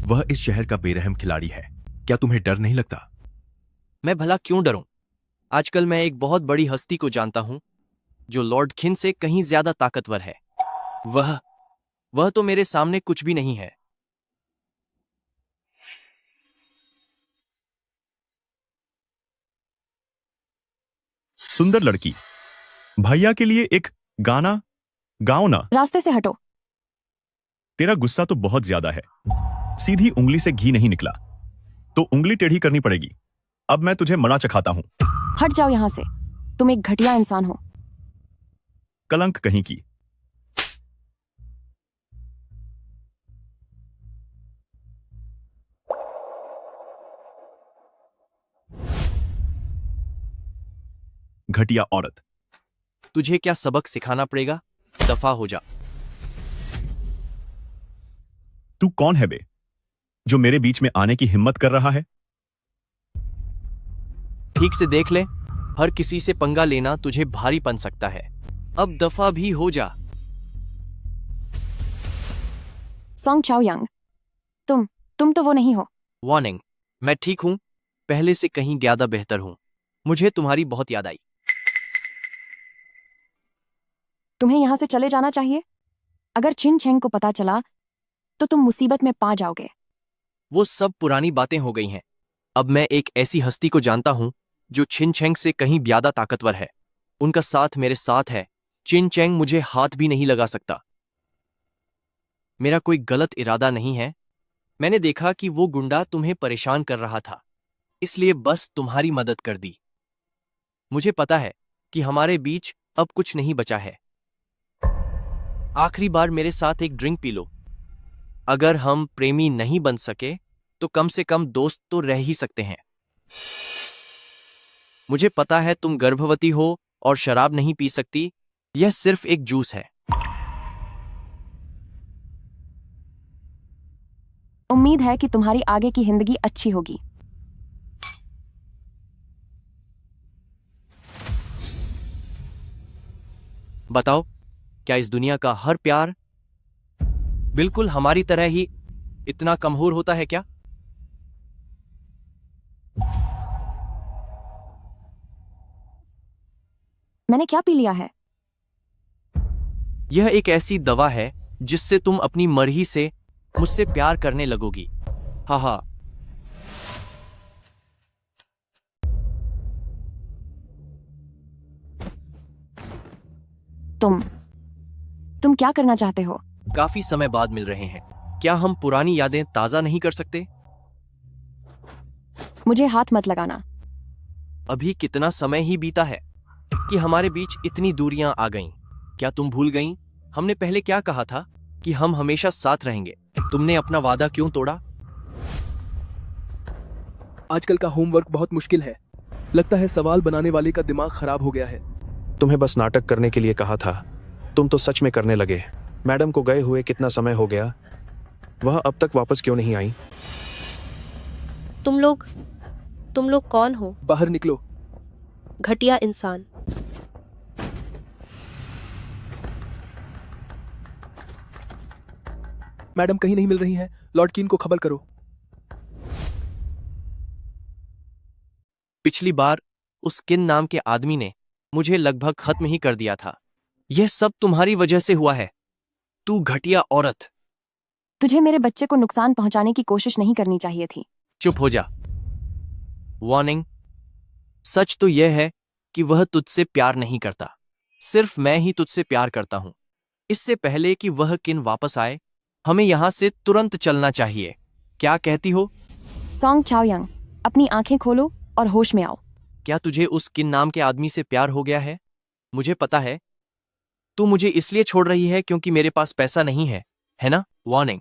वह इस शहर का बेरहम खिलाड़ी है। क्या तुम्हें डर नहीं लगता? मैं भला क्यों डरूं? आजकल मैं एक बहुत बड़ी हस्ती को जानता हूं जो लॉर्ड किन से कहीं ज्यादा ताकतवर है। वह तो मेरे सामने कुछ भी नहीं है। सुंदर लड़की, भैया के लिए एक गाना गाओ ना। रास्ते से हटो। तेरा गुस्सा तो बहुत ज्यादा है। सीधी उंगली से घी नहीं निकला तो उंगली टेढ़ी करनी पड़ेगी। अब मैं तुझे मना चखाता हूं। हट जाओ यहां से, तुम एक घटिया इंसान हो। कलंक कहीं की। घटिया औरत। तुझे क्या सबक सिखाना पड़ेगा? दफा हो जा। तू कौन है बे, जो मेरे बीच में आने की हिम्मत कर रहा है? ठीक से देख ले, हर किसी से पंगा लेना तुझे भारी पन सकता है। अब दफा भी हो जा। सॉन्ग चाओ यंग, तुम तो वो नहीं हो। वार्निंग, मैं ठीक हूं, पहले से कहीं ज्यादा बेहतर हूं। मुझे तुम्हारी बहुत याद आई। तुम्हें यहां से चले जाना चाहिए। अगर चिन चेंग को पता चला तो तुम मुसीबत में पा जाओगे। वो सब पुरानी बातें हो गई हैं। अब मैं एक ऐसी हस्ती को जानता हूं जो छिन चेंग से कहीं ज्यादा ताकतवर है। उनका साथ मेरे साथ है। चिन चेंग मुझे हाथ भी नहीं लगा सकता। मेरा कोई गलत इरादा नहीं है। मैंने देखा कि वो गुंडा तुम्हें परेशान कर रहा था, इसलिए बस तुम्हारी मदद कर दी। मुझे पता है कि हमारे बीच अब कुछ नहीं बचा है। आखिरी बार मेरे साथ एक ड्रिंक पी लो। अगर हम प्रेमी नहीं बन सके तो कम से कम दोस्त तो रह ही सकते हैं। मुझे पता है तुम गर्भवती हो और शराब नहीं पी सकती। यह सिर्फ एक जूस है। उम्मीद है कि तुम्हारी आगे की जिंदगी अच्छी होगी। बताओ, क्या इस दुनिया का हर प्यार बिल्कुल हमारी तरह ही इतना कमजोर होता है क्या? मैंने क्या पी लिया है? यह एक ऐसी दवा है जिससे तुम अपनी मर्जी से मुझसे प्यार करने लगोगी। हाँ हाँ। तुम क्या करना चाहते हो? काफी समय बाद मिल रहे हैं, क्या हम पुरानी यादें ताजा नहीं कर सकते? मुझे हाथ मत लगाना। अभी कितना समय ही बीता है कि हमारे बीच इतनी दूरियां आ गईं। क्या तुम भूल गईं? हमने पहले क्या कहा था कि हम हमेशा साथ रहेंगे। तुमने अपना वादा क्यों तोड़ा? आजकल का होमवर्क बहुत मुश्किल है। लगता है सवाल बनाने वाले का दिमाग खराब हो गया है। तुम्हें बस नाटक करने के लिए कहा था, तुम तो सच में करने लगे। मैडम को गए हुए कितना समय हो गया, वह अब तक वापस क्यों नहीं आई? तुम लोग कौन हो? बाहर निकलो। घटिया इंसान। मैडम कहीं नहीं मिल रही हैं। लॉर्ड कीन को खबर करो। पिछली बार उस किन नाम के आदमी ने मुझे लगभग खत्म ही कर दिया था। यह सब तुम्हारी वजह से हुआ है। तू घटिया औरत। तुझे मेरे बच्चे को नुकसान पहुंचाने की कोशिश नहीं करनी चाहिए थी। चुप हो जा। वार्निंग, सच तो यह है कि वह तुझसे प्यार नहीं करता। सिर्फ मैं ही तुझसे प्यार करता हूं। इससे पहले कि वह किन वापस आए, हमें यहां से तुरंत चलना चाहिए। क्या कहती हो? सॉन्ग चाओ यंग, अपनी आंखें खोलो और होश में आओ। क्या तुझे उस किन नाम के आदमी से प्यार हो गया है? मुझे पता है तू मुझे इसलिए छोड़ रही है क्योंकि मेरे पास पैसा नहीं है ना? वार्निंग,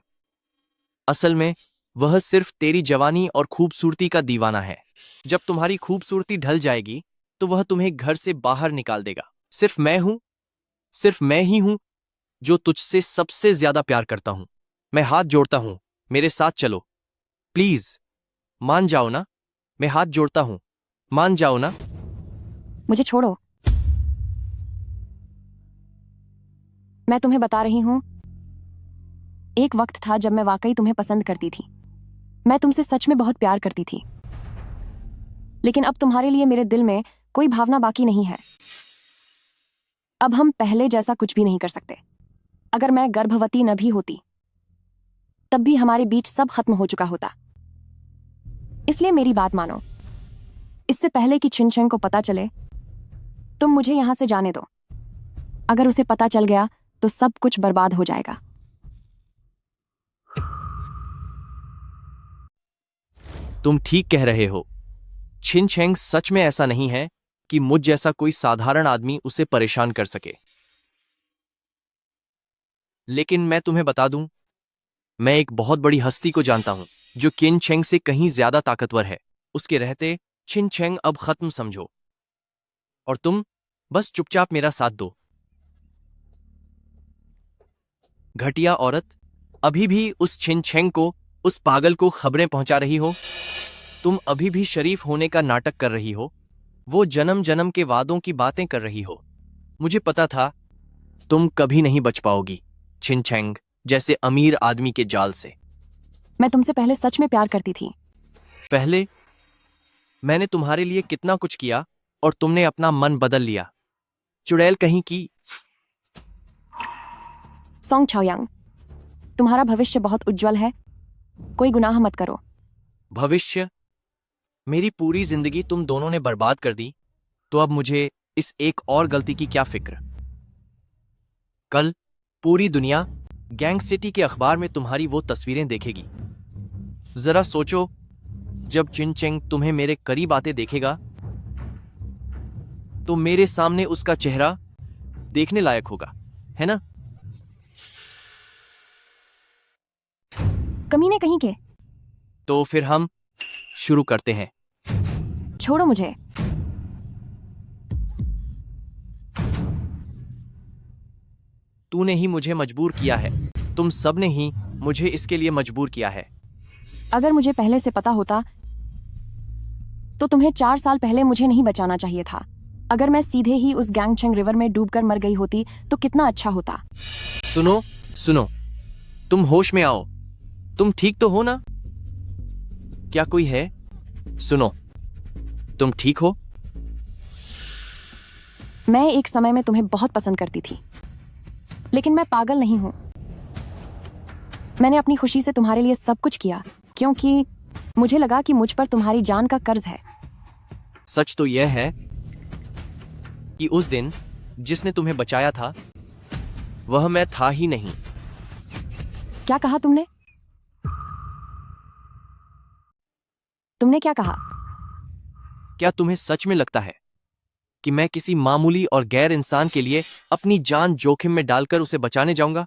असल में वह सिर्फ तेरी जवानी और खूबसूरती का दीवाना है। जब तुम्हारी खूबसूरती ढल जाएगी तो वह तुम्हें घर से बाहर निकाल देगा। सिर्फ मैं ही हूं जो तुझसे सबसे ज्यादा प्यार करता हूं। मैं हाथ जोड़ता हूं, मेरे साथ चलो प्लीज। मान जाओ ना, मैं हाथ जोड़ता हूं, मान जाओ ना। मुझे छोड़ो। मैं तुम्हें बता रही हूं, एक वक्त था जब मैं वाकई तुम्हें पसंद करती थी। मैं तुमसे सच में बहुत प्यार करती थी, लेकिन अब तुम्हारे लिए मेरे दिल में कोई भावना बाकी नहीं है। अब हम पहले जैसा कुछ भी नहीं कर सकते। अगर मैं गर्भवती न भी होती तब भी हमारे बीच सब खत्म हो चुका होता। इसलिए मेरी बात मानो। इससे पहले कि छिन चेंग को पता चले, तुम मुझे यहां से जाने दो। अगर उसे पता चल गया तो सब कुछ बर्बाद हो जाएगा। तुम ठीक कह रहे हो। छिन चेंग सच में ऐसा नहीं है कि मुझ जैसा कोई साधारण आदमी उसे परेशान कर सके। लेकिन मैं तुम्हें बता दूं, मैं एक बहुत बड़ी हस्ती को जानता हूं जो किन चेंग से कहीं ज्यादा ताकतवर है। उसके रहते छिन चेंग अब खत्म समझो। और तुम बस चुपचाप मेरा साथ दो। घटिया औरत, अभी भी उस छिनछेंग को, उस पागल को खबरें पहुंचा रही हो। तुम अभी भी शरीफ होने का नाटक कर रही हो, वो जन्म जन्म के वादों की बातें कर रही हो। मुझे पता था तुम कभी नहीं बच पाओगी छिनछेंग जैसे अमीर आदमी के जाल से। मैं तुमसे पहले सच में प्यार करती थी। पहले मैंने तुम्हारे लिए कितना कुछ किया और तुमने अपना मन बदल लिया, चुड़ैल कहीं की। सोंग छाओयांग, तुम्हारा भविष्य बहुत उज्जवल है, कोई गुनाह मत करो। भविष्य? मेरी पूरी जिंदगी तुम दोनों ने बर्बाद कर दी, तो अब मुझे इस एक और गलती की क्या फिक्र। कल पूरी दुनिया गैंग सिटी के अखबार में तुम्हारी वो तस्वीरें देखेगी। जरा सोचो, जब चिनचेंग तुम्हें मेरे करीब आते देखेगा तो मेरे सामने उसका चेहरा देखने लायक होगा, है ना? कमीने कहीं के। तो फिर हम शुरू करते हैं। छोड़ो मुझे। तूने ही मुझे मजबूर किया है, तुम सब ने ही मुझे इसके लिए मजबूर किया है। अगर मुझे पहले से पता होता तो तुम्हें 4 साल पहले मुझे नहीं बचाना चाहिए था। अगर मैं सीधे ही उस गैंगचेंग रिवर में डूबकर मर गई होती तो कितना अच्छा होता। सुनो सुनो, तुम होश में आओ। तुम ठीक तो हो ना? क्या कोई है? सुनो, तुम ठीक हो? मैं एक समय में तुम्हें बहुत पसंद करती थी, लेकिन मैं पागल नहीं हूं। मैंने अपनी खुशी से तुम्हारे लिए सब कुछ किया क्योंकि मुझे लगा कि मुझ पर तुम्हारी जान का कर्ज है। सच तो यह है कि उस दिन जिसने तुम्हें बचाया था वह मैं था ही नहीं। क्या कहा तुमने? तुमने क्या कहा? क्या तुम्हें सच में लगता है कि मैं किसी मामूली और गैर इंसान के लिए अपनी जान जोखिम में डालकर उसे बचाने जाऊंगा?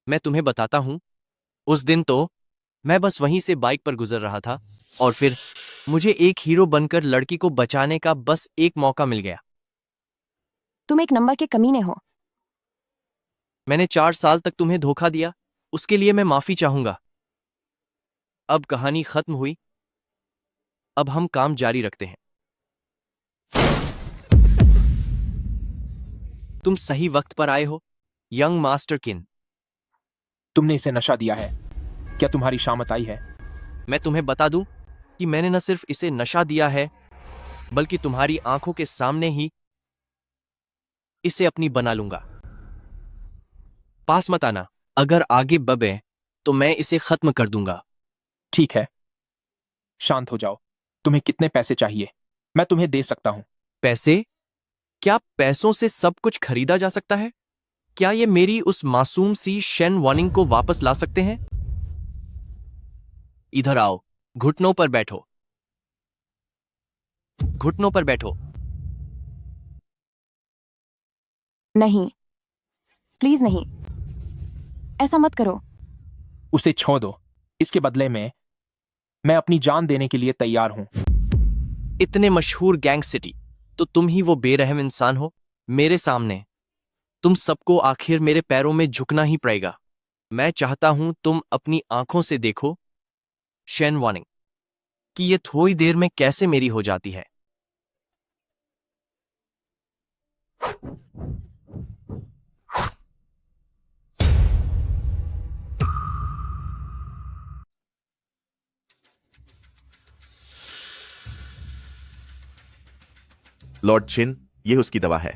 मैं तुम्हें बताता हूं, उस दिन तो मैं बस वहीं से बाइक पर गुजर रहा था और फिर मुझे एक हीरो बनकर लड़की को बचाने का बस एक मौका मिल गया। तुम एक नंबर के कमीने हो। मैंने 4 साल तक तुम्हें धोखा दिया, उसके लिए मैं माफी चाहूंगा। अब कहानी खत्म हुई, अब हम काम जारी रखते हैं। तुम सही वक्त पर आए हो, यंग मास्टर किन। तुमने इसे नशा दिया है, क्या तुम्हारी शामत आई है? मैं तुम्हें बता दूं कि मैंने न सिर्फ इसे नशा दिया है, बल्कि तुम्हारी आंखों के सामने ही इसे अपनी बना लूंगा। पास मत आना, अगर आगे बढ़े तो मैं इसे खत्म कर दूंगा। ठीक है, शांत हो जाओ। तुम्हें कितने पैसे चाहिए? मैं तुम्हें दे सकता हूं। पैसे? क्या पैसों से सब कुछ खरीदा जा सकता है? क्या ये मेरी उस मासूम सी शेन वार्निंग को वापस ला सकते हैं? इधर आओ, घुटनों पर बैठो, घुटनों पर बैठो। नहीं, प्लीज नहीं, ऐसा मत करो। उसे छोड़ दो, इसके बदले में मैं अपनी जान देने के लिए तैयार हूं। इतने मशहूर गैंग सिटी, तो तुम ही वो बेरहम इंसान हो मेरे सामने। तुम सबको आखिर मेरे पैरों में झुकना ही पड़ेगा। मैं चाहता हूं तुम अपनी आंखों से देखो शेन वार्निंग कि ये थोड़ी देर में कैसे मेरी हो जाती है। लॉर्ड छिन, यह उसकी दवा है।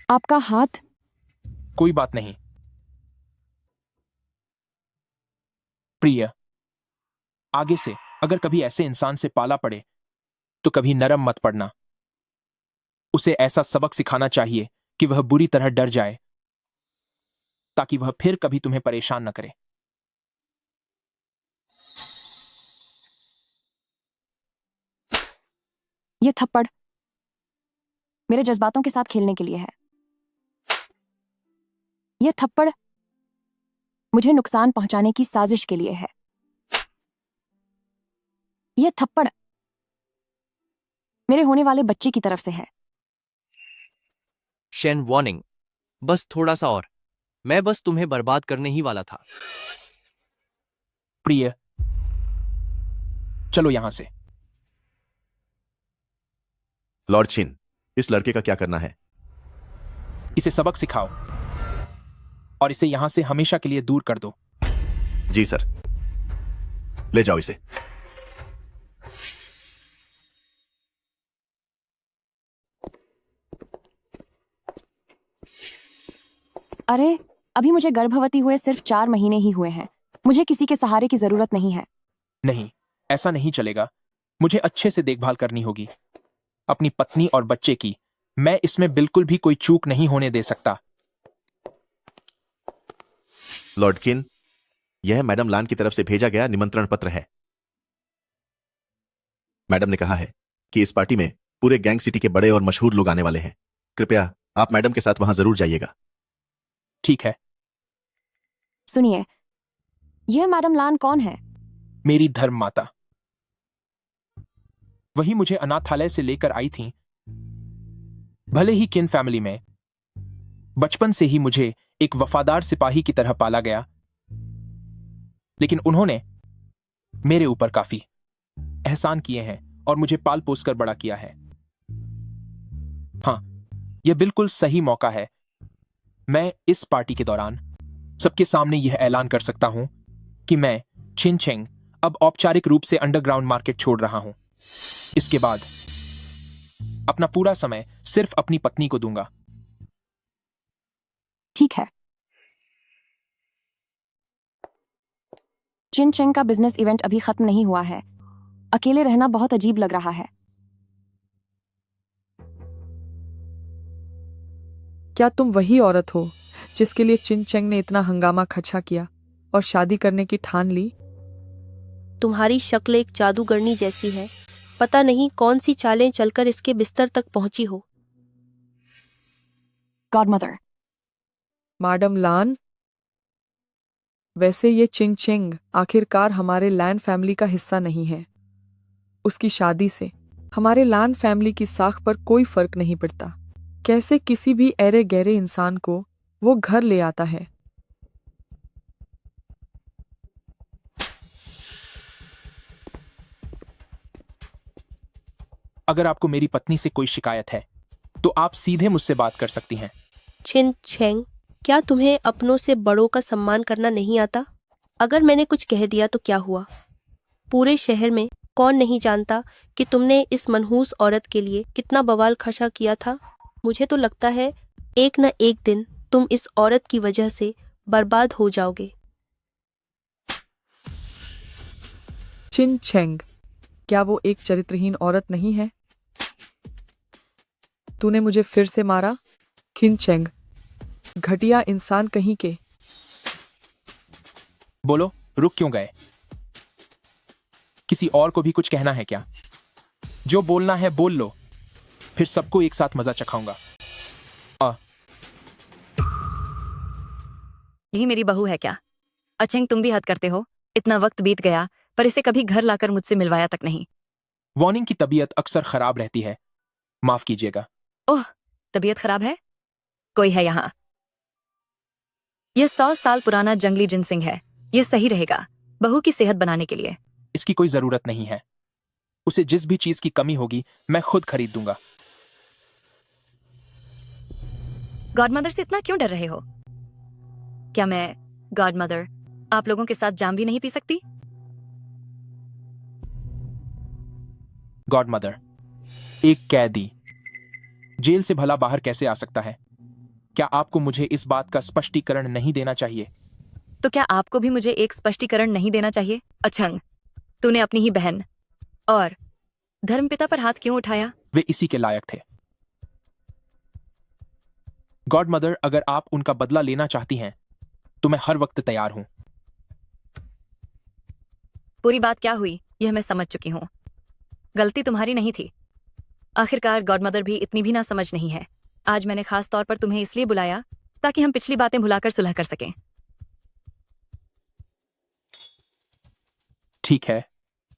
आपका हाथ? कोई बात नहीं प्रिय, आगे से अगर कभी ऐसे इंसान से पाला पड़े तो कभी नरम मत पड़ना। उसे ऐसा सबक सिखाना चाहिए कि वह बुरी तरह डर जाए, ताकि वह फिर कभी तुम्हें परेशान न करे। ये थप्पड़ मेरे जज्बातों के साथ खेलने के लिए है। ये थप्पड़ मुझे नुकसान पहुंचाने की साजिश के लिए है। यह थप्पड़ मेरे होने वाले बच्चे की तरफ से है। शेन वार्निंग, बस थोड़ा सा और, मैं बस तुम्हें बर्बाद करने ही वाला था। प्रिय, चलो यहां से। लॉर्ड छिन, इस लड़के का क्या करना है? इसे सबक सिखाओ और इसे यहां से हमेशा के लिए दूर कर दो। जी सर, ले जाओ इसे। अरे, अभी मुझे गर्भवती हुए सिर्फ 4 महीने ही हुए हैं। मुझे किसी के सहारे की जरूरत नहीं है। नहीं, ऐसा नहीं चलेगा। मुझे अच्छे से देखभाल करनी होगी, अपनी पत्नी और बच्चे की। मैं इसमें बिल्कुल भी कोई चूक नहीं होने दे सकता। लॉर्ड किन, यह मैडम लान की तरफ से भेजा गया निमंत्रण पत्र है। मैडम ने कहा है कि इस पार्टी में पूरे गैंग सिटी के बड़े और मशहूर लोग आने वाले हैं। कृपया आप मैडम के साथ वहां जरूर जाइएगा। ठीक है। सुनिए, यह मैडम लान कौन है? मेरी धर्म माता। वही मुझे अनाथालय से लेकर आई थी। भले ही किन फैमिली में बचपन से ही मुझे एक वफादार सिपाही की तरह पाला गया, लेकिन उन्होंने मेरे ऊपर काफी एहसान किए हैं और मुझे पाल पोस कर बड़ा किया है। हां, यह बिल्कुल सही मौका है। मैं इस पार्टी के दौरान सबके सामने यह ऐलान कर सकता हूं कि मैं छिन चेंग अब औपचारिक रूप से अंडरग्राउंड मार्केट छोड़ रहा हूं। इसके बाद अपना पूरा समय सिर्फ अपनी पत्नी को दूंगा। ठीक है। चिन चेंग का बिजनेस इवेंट अभी खत्म नहीं हुआ है। अकेले रहना बहुत अजीब लग रहा है। क्या तुम वही औरत हो जिसके लिए चिन चेंग ने इतना हंगामा खचा किया और शादी करने की ठान ली? तुम्हारी शक्ल एक जादूगरनी जैसी है। पता नहीं कौन सी चालें चलकर इसके बिस्तर तक पहुंची हो। गॉडमदर। मैडम लान, वैसे ये चिन चेंग आखिरकार हमारे लैन फैमिली का हिस्सा नहीं है। उसकी शादी से हमारे लैन फैमिली की साख पर कोई फर्क नहीं पड़ता। कैसे किसी भी ऐरे गहरे इंसान को वो घर ले आता है? अगर आपको मेरी पत्नी से कोई शिकायत है तो आप सीधे मुझसे बात कर सकती हैं। चिन चेंग, क्या तुम्हें अपनों से बड़ों का सम्मान करना नहीं आता? अगर मैंने कुछ कह दिया तो क्या हुआ? पूरे शहर में कौन नहीं जानता कि तुमने इस मनहूस औरत के लिए कितना बवाल खर्चा किया था। मुझे तो लगता है एक न एक दिन तुम इस औरत की वजह से बर्बाद हो जाओगे। चिन चेंग, क्या वो एक चरित्रहीन औरत नहीं है? तूने मुझे फिर से मारा? खिन चेंग, घटिया इंसान कहीं के। बोलो, रुक क्यों गए? किसी और को भी कुछ कहना है क्या? जो बोलना है बोल लो, फिर सबको एक साथ मजा चखाऊंगा। यही मेरी बहू है क्या? अचेंग, तुम भी हद करते हो। इतना वक्त बीत गया पर इसे कभी घर लाकर मुझसे मिलवाया तक नहीं। वार्निंग की तबीयत अक्सर खराब रहती है, माफ कीजिएगा। ओह, तबीयत खराब है? कोई है यहाँ? यह 100 साल पुराना जंगली जिनसिंग है। यह सही रहेगा बहू की सेहत बनाने के लिए। इसकी कोई जरूरत नहीं है। उसे जिस भी चीज की कमी होगी मैं खुद खरीद दूंगा। गॉडमदर से इतना क्यों डर रहे हो? क्या मैं गॉडमदर आप लोगों के साथ जाम भी नहीं पी सकती? गॉडमदर, एक कैदी जेल से भला बाहर कैसे आ सकता है? क्या आपको मुझे इस बात का स्पष्टीकरण नहीं देना चाहिए? तो क्या आपको भी मुझे एक स्पष्टीकरण नहीं देना चाहिए? अछंग, तूने अपनी ही बहन और धर्मपिता पर हाथ क्यों उठाया? वे इसी के लायक थे। गॉडमदर, अगर आप उनका बदला लेना चाहती हैं तो मैं हर वक्त तैयार हूं। पूरी बात क्या हुई यह मैं समझ चुकी हूं। गलती तुम्हारी नहीं थी। आखिरकार गॉडमदर भी इतनी भी ना समझ नहीं है। आज मैंने खास तौर पर तुम्हें इसलिए बुलाया ताकि हम पिछली बातें भुलाकर सुलह कर सकें। ठीक है,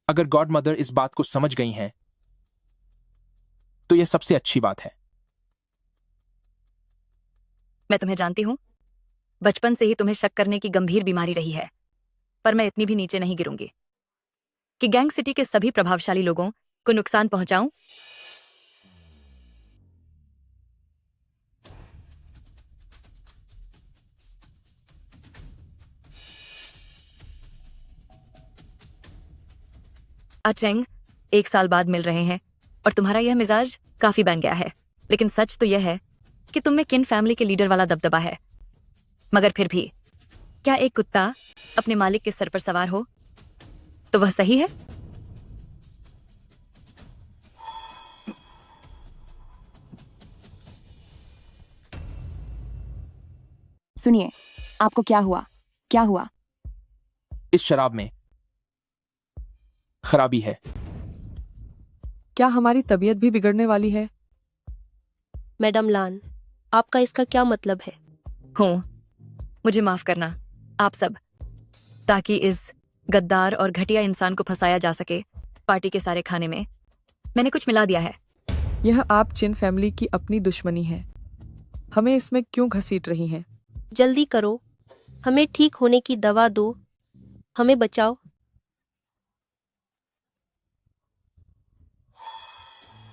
अगर गॉड मदर इस बात को समझ गई हैं तो यह सबसे अच्छी बात है। मैं तुम्हें जानती हूँ, बचपन से ही तुम्हें शक करने की गंभीर बीमारी रही है, पर मैं इतनी भी नीचे नहीं गिरूंगी कि गैंग सिटी के सभी प्रभावशाली लोगों को नुकसान पहुंचाऊं। अचेंग, 1 साल बाद मिल रहे हैं और तुम्हारा यह मिजाज काफी बन गया है, लेकिन सच तो यह है कि तुम में किन फैमिली के लीडर वाला दबदबा है। मगर फिर भी, क्या एक कुत्ता अपने मालिक के सर पर सवार हो तो वह सही है? सुनिए, आपको क्या हुआ? क्या हुआ? इस शराब में खराबी है। क्या हमारी तबीयत भी बिगड़ने वाली है? मैडम लान, आपका इसका क्या मतलब है? हूँ, मुझे माफ करना आप सब, ताकि इस गद्दार और घटिया इंसान को फंसाया जा सके पार्टी के सारे खाने में मैंने कुछ मिला दिया है। यह आप चिन फैमिली की अपनी दुश्मनी है। हमें इसमें क्यों घसीट रही हैं? जल्दी करो, हमें ठीक होने की दवा दो, हमें बचाओ।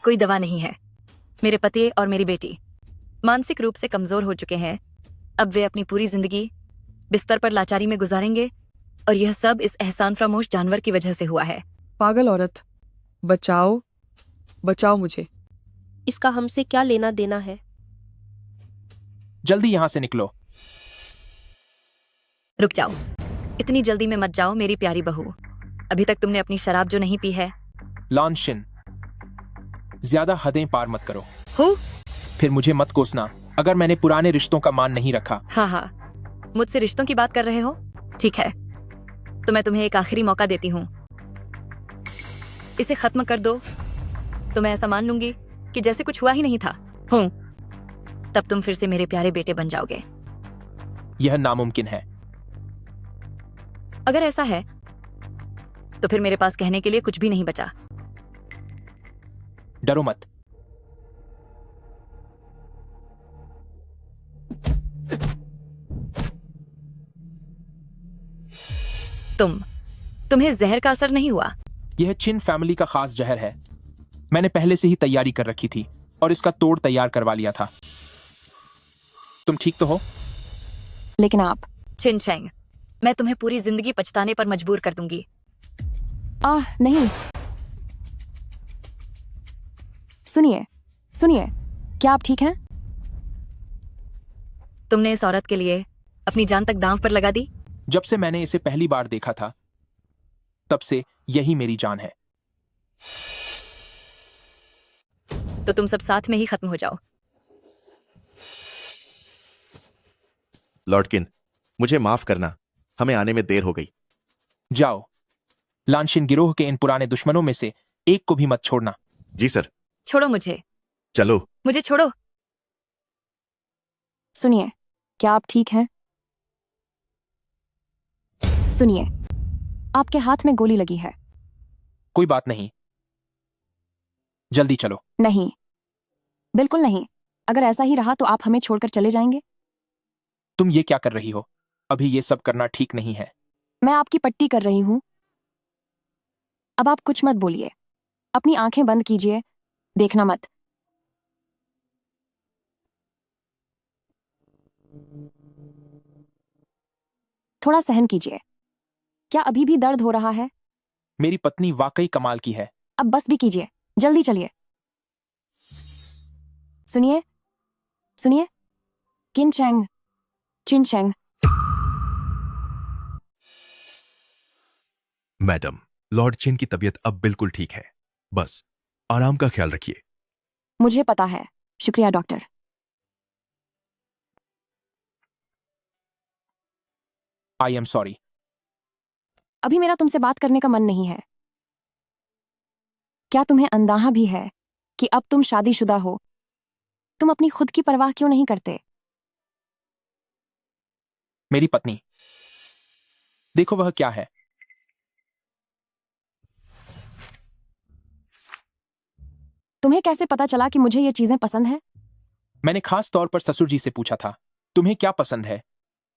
कोई दवा नहीं है। मेरे पति और मेरी बेटी मानसिक रूप से कमजोर हो चुके हैं। अब वे अपनी पूरी जिंदगी बिस्तर पर लाचारी में गुजारेंगे, और यह सब इस एहसान फरामोश जानवर की वजह से हुआ है। पागल औरत, बचाओ, बचाओ मुझे। इसका हमसे क्या लेना देना है? जल्दी यहां से निकलो। रुक जाओ, इतनी जल्दी में मत जाओ मेरी प्यारी बहू। अभी तक तुमने अपनी शराब जो नहीं पी है। लान शिन, ज्यादा हदें पार मत करो। हूँ? फिर मुझे मत कोसना अगर मैंने पुराने रिश्तों का मान नहीं रखा। हाँ हाँ, मुझसे रिश्तों की बात कर रहे हो? ठीक है, तो मैं तुम्हें एक आखिरी मौका देती हूँ। इसे खत्म कर दो तो मैं ऐसा मान लूंगी कि जैसे कुछ हुआ ही नहीं था। हूँ, तब तुम फिर से मेरे प्यारे बेटे बन जाओगे। यह नामुमकिन है। अगर ऐसा है तो फिर मेरे पास कहने के लिए कुछ भी नहीं बचा। डरो मत। तुम्हें जहर का असर नहीं हुआ? यह चिन फैमिली का खास जहर है। मैंने पहले से ही तैयारी कर रखी थी और इसका तोड़ तैयार करवा लिया था। तुम ठीक तो हो? लेकिन आप छिन शेंग, मैं तुम्हें पूरी जिंदगी पछताने पर मजबूर कर दूंगी। नहीं। सुनिए, सुनिए, क्या आप ठीक हैं? तुमने इस औरत के लिए अपनी जान तक दांव पर लगा दी? जब से मैंने इसे पहली बार देखा था तब से यही मेरी जान है। तो तुम सब साथ में ही खत्म हो जाओ। लॉर्ड किन, मुझे माफ करना, हमें आने में देर हो गई। जाओ, लानशिन गिरोह के इन पुराने दुश्मनों में से एक को भी मत छोड़ना। जी सर। छोड़ो मुझे। चलो। मुझे छोड़ो। सुनिए, क्या आप ठीक हैं? सुनिए, आपके हाथ में गोली लगी है। कोई बात नहीं, जल्दी चलो। नहीं, बिल्कुल नहीं। अगर ऐसा ही रहा तो आप हमें छोड़कर चले जाएंगे? तुम ये क्या कर रही हो? अभी ये सब करना ठीक नहीं है। मैं आपकी पट्टी कर रही हूं। अब आप कुछ मत बोलिए। अपनी आंखें बंद कीजिए, देखना मत। थोड़ा सहन कीजिए। क्या अभी भी दर्द हो रहा है? मेरी पत्नी वाकई कमाल की है। अब बस भी कीजिए, जल्दी चलिए। सुनिए, सुनिए, किन चैंग, चिन चैंग। मैडम, लॉर्ड चिन की तबीयत अब बिल्कुल ठीक है। बस आराम का ख्याल रखिए। मुझे पता है, शुक्रिया डॉक्टर। I am sorry. अभी मेरा तुमसे बात करने का मन नहीं है। क्या तुम्हें अंदाजा भी है कि अब तुम शादीशुदा हो? तुम अपनी खुद की परवाह क्यों नहीं करते? मेरी पत्नी, देखो वह क्या है। तुम्हें कैसे पता चला कि मुझे ये चीजें पसंद है? मैंने खास तौर पर ससुर जी से पूछा था, तुम्हें क्या पसंद है?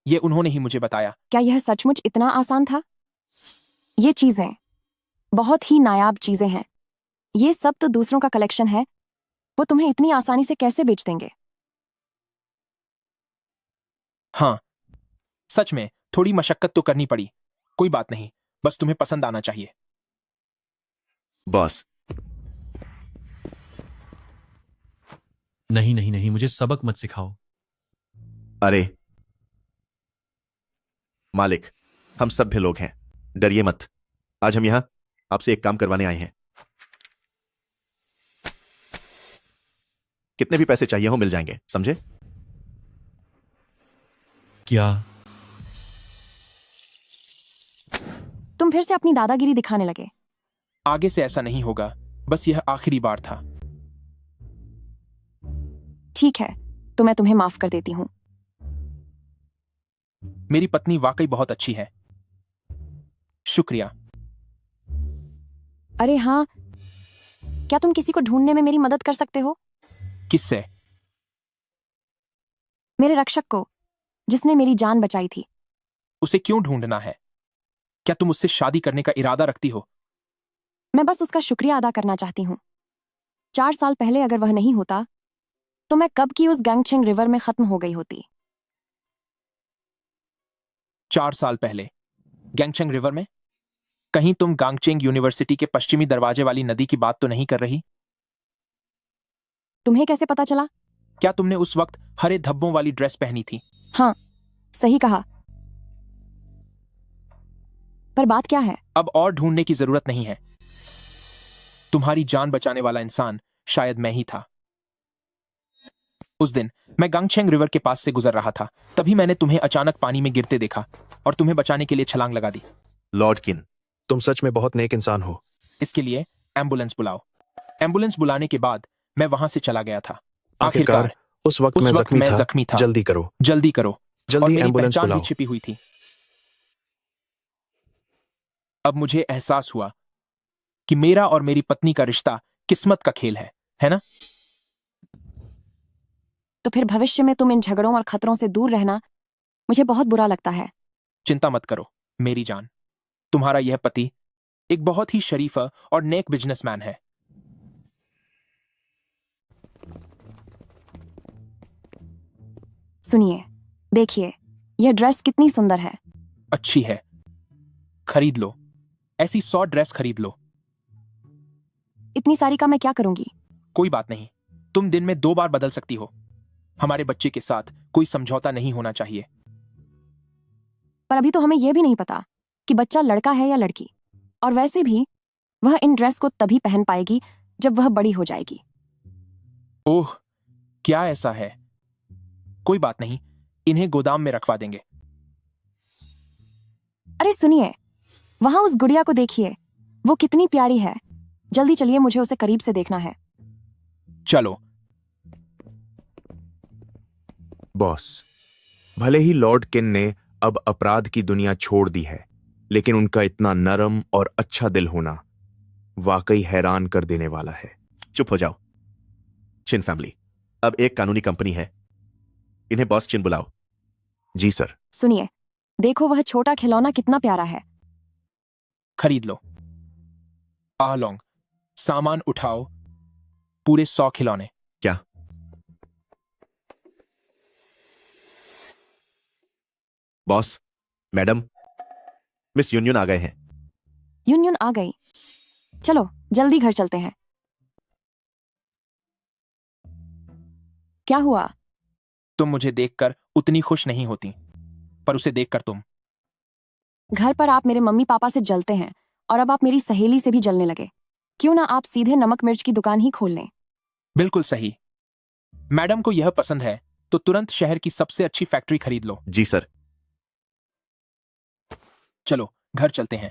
ये उन्होंने ही मुझे बताया। क्या यह सचमुच इतना आसान था? ये चीजें बहुत ही नायाब चीजें हैं। ये सब तो दूसरों का कलेक्शन है, वो तुम्हें इतनी आसानी से कैसे बेच देंगे? हाँ, सच में थोड़ी मशक्कत तो करनी पड़ी। कोई बात नहीं, बस तुम्हें पसंद आना चाहिए। बॉस, नहीं नहीं नहीं, मुझे सबक मत सिखाओ। अरे मालिक, हम सभ्य लोग हैं, डरिए मत। आज हम यहां आपसे एक काम करवाने आए हैं। कितने भी पैसे चाहिए हो मिल जाएंगे, समझे? क्या? तुम फिर से अपनी दादागिरी दिखाने लगे। आगे से ऐसा नहीं होगा, बस यह आखिरी बार था। ठीक है, तो मैं तुम्हें माफ कर देती हूँ। मेरी पत्नी वाकई बहुत अच्छी है। शुक्रिया। अरे हाँ, क्या तुम किसी को ढूंढने में मेरी मदद कर सकते हो? किससे? मेरे रक्षक को, जिसने मेरी जान बचाई थी। उसे क्यों ढूंढना है? क्या तुम उससे शादी करने का इरादा रखती हो? मैं बस उसका शुक्रिया अदा करना चाहती हूँ। 4 साल पहले अगर वह नहीं होता तो मैं कब की उस गैंगचेंग रिवर में खत्म हो गई होती। 4 साल पहले गैंगचेंग रिवर में? कहीं तुम गांगचेंग यूनिवर्सिटी के पश्चिमी दरवाजे वाली नदी की बात तो नहीं कर रही? तुम्हें कैसे पता चला? क्या तुमने उस वक्त हरे धब्बों वाली ड्रेस पहनी थी? हाँ, सही कहा। पर बात क्या है? अब और ढूंढने की जरूरत नहीं है। तुम्हारी जान बचाने वाला इंसान शायद मैं ही था। उस दिन मैं गांगचेंग रिवर के पास से गुजर रहा था, तभी मैंने तुम्हें अचानक पानी में गिरते देखा और तुम्हें बचाने के लिए छलांग लगा दी। लॉर्ड किन, तुम सच में बहुत नेक इंसान हो। इसके लिए एम्बुलेंस बुलाओ। एम्बुलेंस बुलाने के बाद मैं वहां से चला गया था। आखिरकार उस वक्त मैं जख्मी था। जल्दी करो, जल्दी करो। और जल्दी मेरी एम्बुलेंस पहचान भी बुलाओ। छिपी हुई थी। अब मुझे एहसास हुआ कि मेरा और मेरी पत्नी का रिश्ता किस्मत का खेल है ना? तो फिर भविष्य में तुम इन झगड़ों और खतरों से दूर रहना मुझे बहुत बुरा लगता है। चिंता मत करो मेरी जान, तुम्हारा यह पति एक बहुत ही शरीफ और नेक बिजनेसमैन है। सुनिए, देखिए, यह ड्रेस कितनी सुंदर है। अच्छी है, खरीद लो। ऐसी 100 ड्रेस खरीद लो। इतनी सारी का मैं क्या करूंगी? कोई बात नहीं, तुम दिन में 2 बार बदल सकती हो। हमारे बच्चे के साथ कोई समझौता नहीं होना चाहिए। पर अभी तो हमें यह भी नहीं पता कि बच्चा लड़का है या लड़की, और वैसे भी वह इन ड्रेस को तभी पहन पाएगी जब वह बड़ी हो जाएगी। ओह, क्या ऐसा है? कोई बात नहीं, इन्हें गोदाम में रखवा देंगे। अरे सुनिए, वहां उस गुड़िया को देखिए, वो कितनी प्यारी है। जल्दी चलिए, मुझे उसे करीब से देखना है। चलो। बॉस, भले ही लॉर्ड किन ने अब अपराध की दुनिया छोड़ दी है, लेकिन उनका इतना नरम और अच्छा दिल होना वाकई हैरान कर देने वाला है। चुप हो जाओ। चिन फैमिली अब एक कानूनी कंपनी है। इन्हें बॉस चिन बुलाओ। जी सर। सुनिए, देखो वह छोटा खिलौना कितना प्यारा है। खरीद लो। आलोंग, सामान उठाओ। पूरे 100 खिलौने। क्या? बॉस, मैडम, मिस यूनियन आ गए हैं। यूनियन आ गई? चलो जल्दी घर चलते हैं। क्या हुआ? तुम मुझे देखकर उतनी खुश नहीं होती, पर उसे देखकर तुम। घर पर आप मेरे मम्मी पापा से जलते हैं और अब आप मेरी सहेली से भी जलने लगे। क्यों ना आप सीधे नमक मिर्च की दुकान ही खोल लें। बिल्कुल सही। मैडम को यह पसंद है तो तुरंत शहर की सबसे अच्छी फैक्ट्री खरीद लो। जी सर। चलो घर चलते हैं।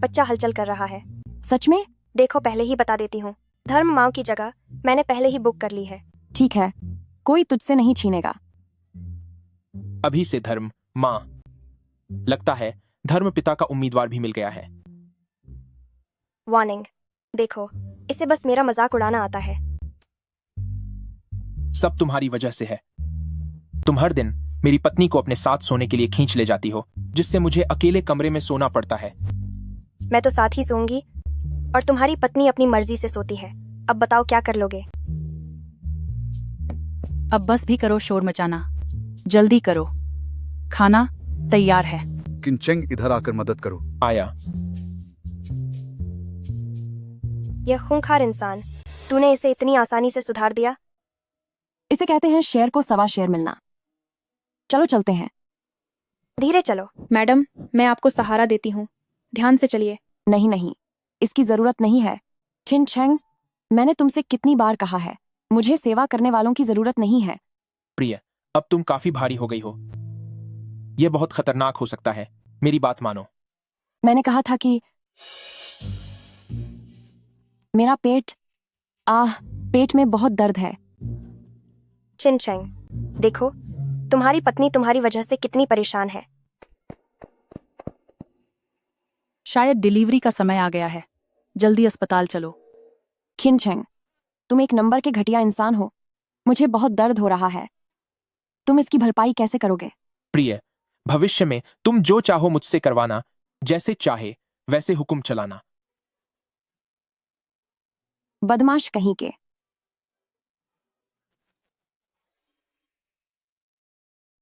बच्चा हलचल कर रहा है। सच में? देखो, पहले ही बता देती हूँ, धर्म माँ की जगह मैंने पहले ही बुक कर ली है। ठीक है, कोई तुझसे नहीं छीनेगा। अभी से धर्म माँ, लगता है धर्म पिता का उम्मीदवार भी मिल गया है। वार्निंग, देखो, इसे बस मेरा मजाक उड़ाना आता है। सब तुम्हारी वजह से है। तुम हर दिन मेरी पत्नी को अपने साथ सोने के लिए खींच ले जाती हो, जिससे मुझे अकेले कमरे में सोना पड़ता है। मैं तो साथ ही सोऊंगी और तुम्हारी पत्नी अपनी मर्जी से सोती है। अब बताओ क्या कर लोगे? अब बस भी करो शोर मचाना, जल्दी करो, खाना तैयार है। किनचेंग, इधर आकर मदद करो। आया। यह खूंखार इंसान, तूने इसे इतनी आसानी से सुधार दिया? इसे कहते हैं शेर को सवा शेर मिलना। चलो चलते हैं। धीरे चलो। मैडम, मैं आपको सहारा देती हूँ, ध्यान से चलिए। नहीं नहीं, इसकी जरूरत नहीं है। छिन छेंग, मैंने तुमसे कितनी बार कहा है, मुझे सेवा करने वालों की जरूरत नहीं है। प्रिय, अब तुम काफी भारी हो गई हो। यह बहुत खतरनाक हो सकता है, मेरी बात मानो। मैंने कहा था कि मेरा पेट में बहुत दर्द है। चिन चेंग, देखो, तुम्हारी पत्नी तुम्हारी वजह से कितनी परेशान है। शायद डिलीवरी का समय आ गया है, जल्दी अस्पताल चलो। खिनचेंग, तुम एक नंबर के घटिया इंसान हो। मुझे बहुत दर्द हो रहा है। तुम इसकी भरपाई कैसे करोगे? प्रिय, भविष्य में तुम जो चाहो मुझसे करवाना, जैसे चाहे वैसे हुक्म चलाना। बदमाश कहीं के।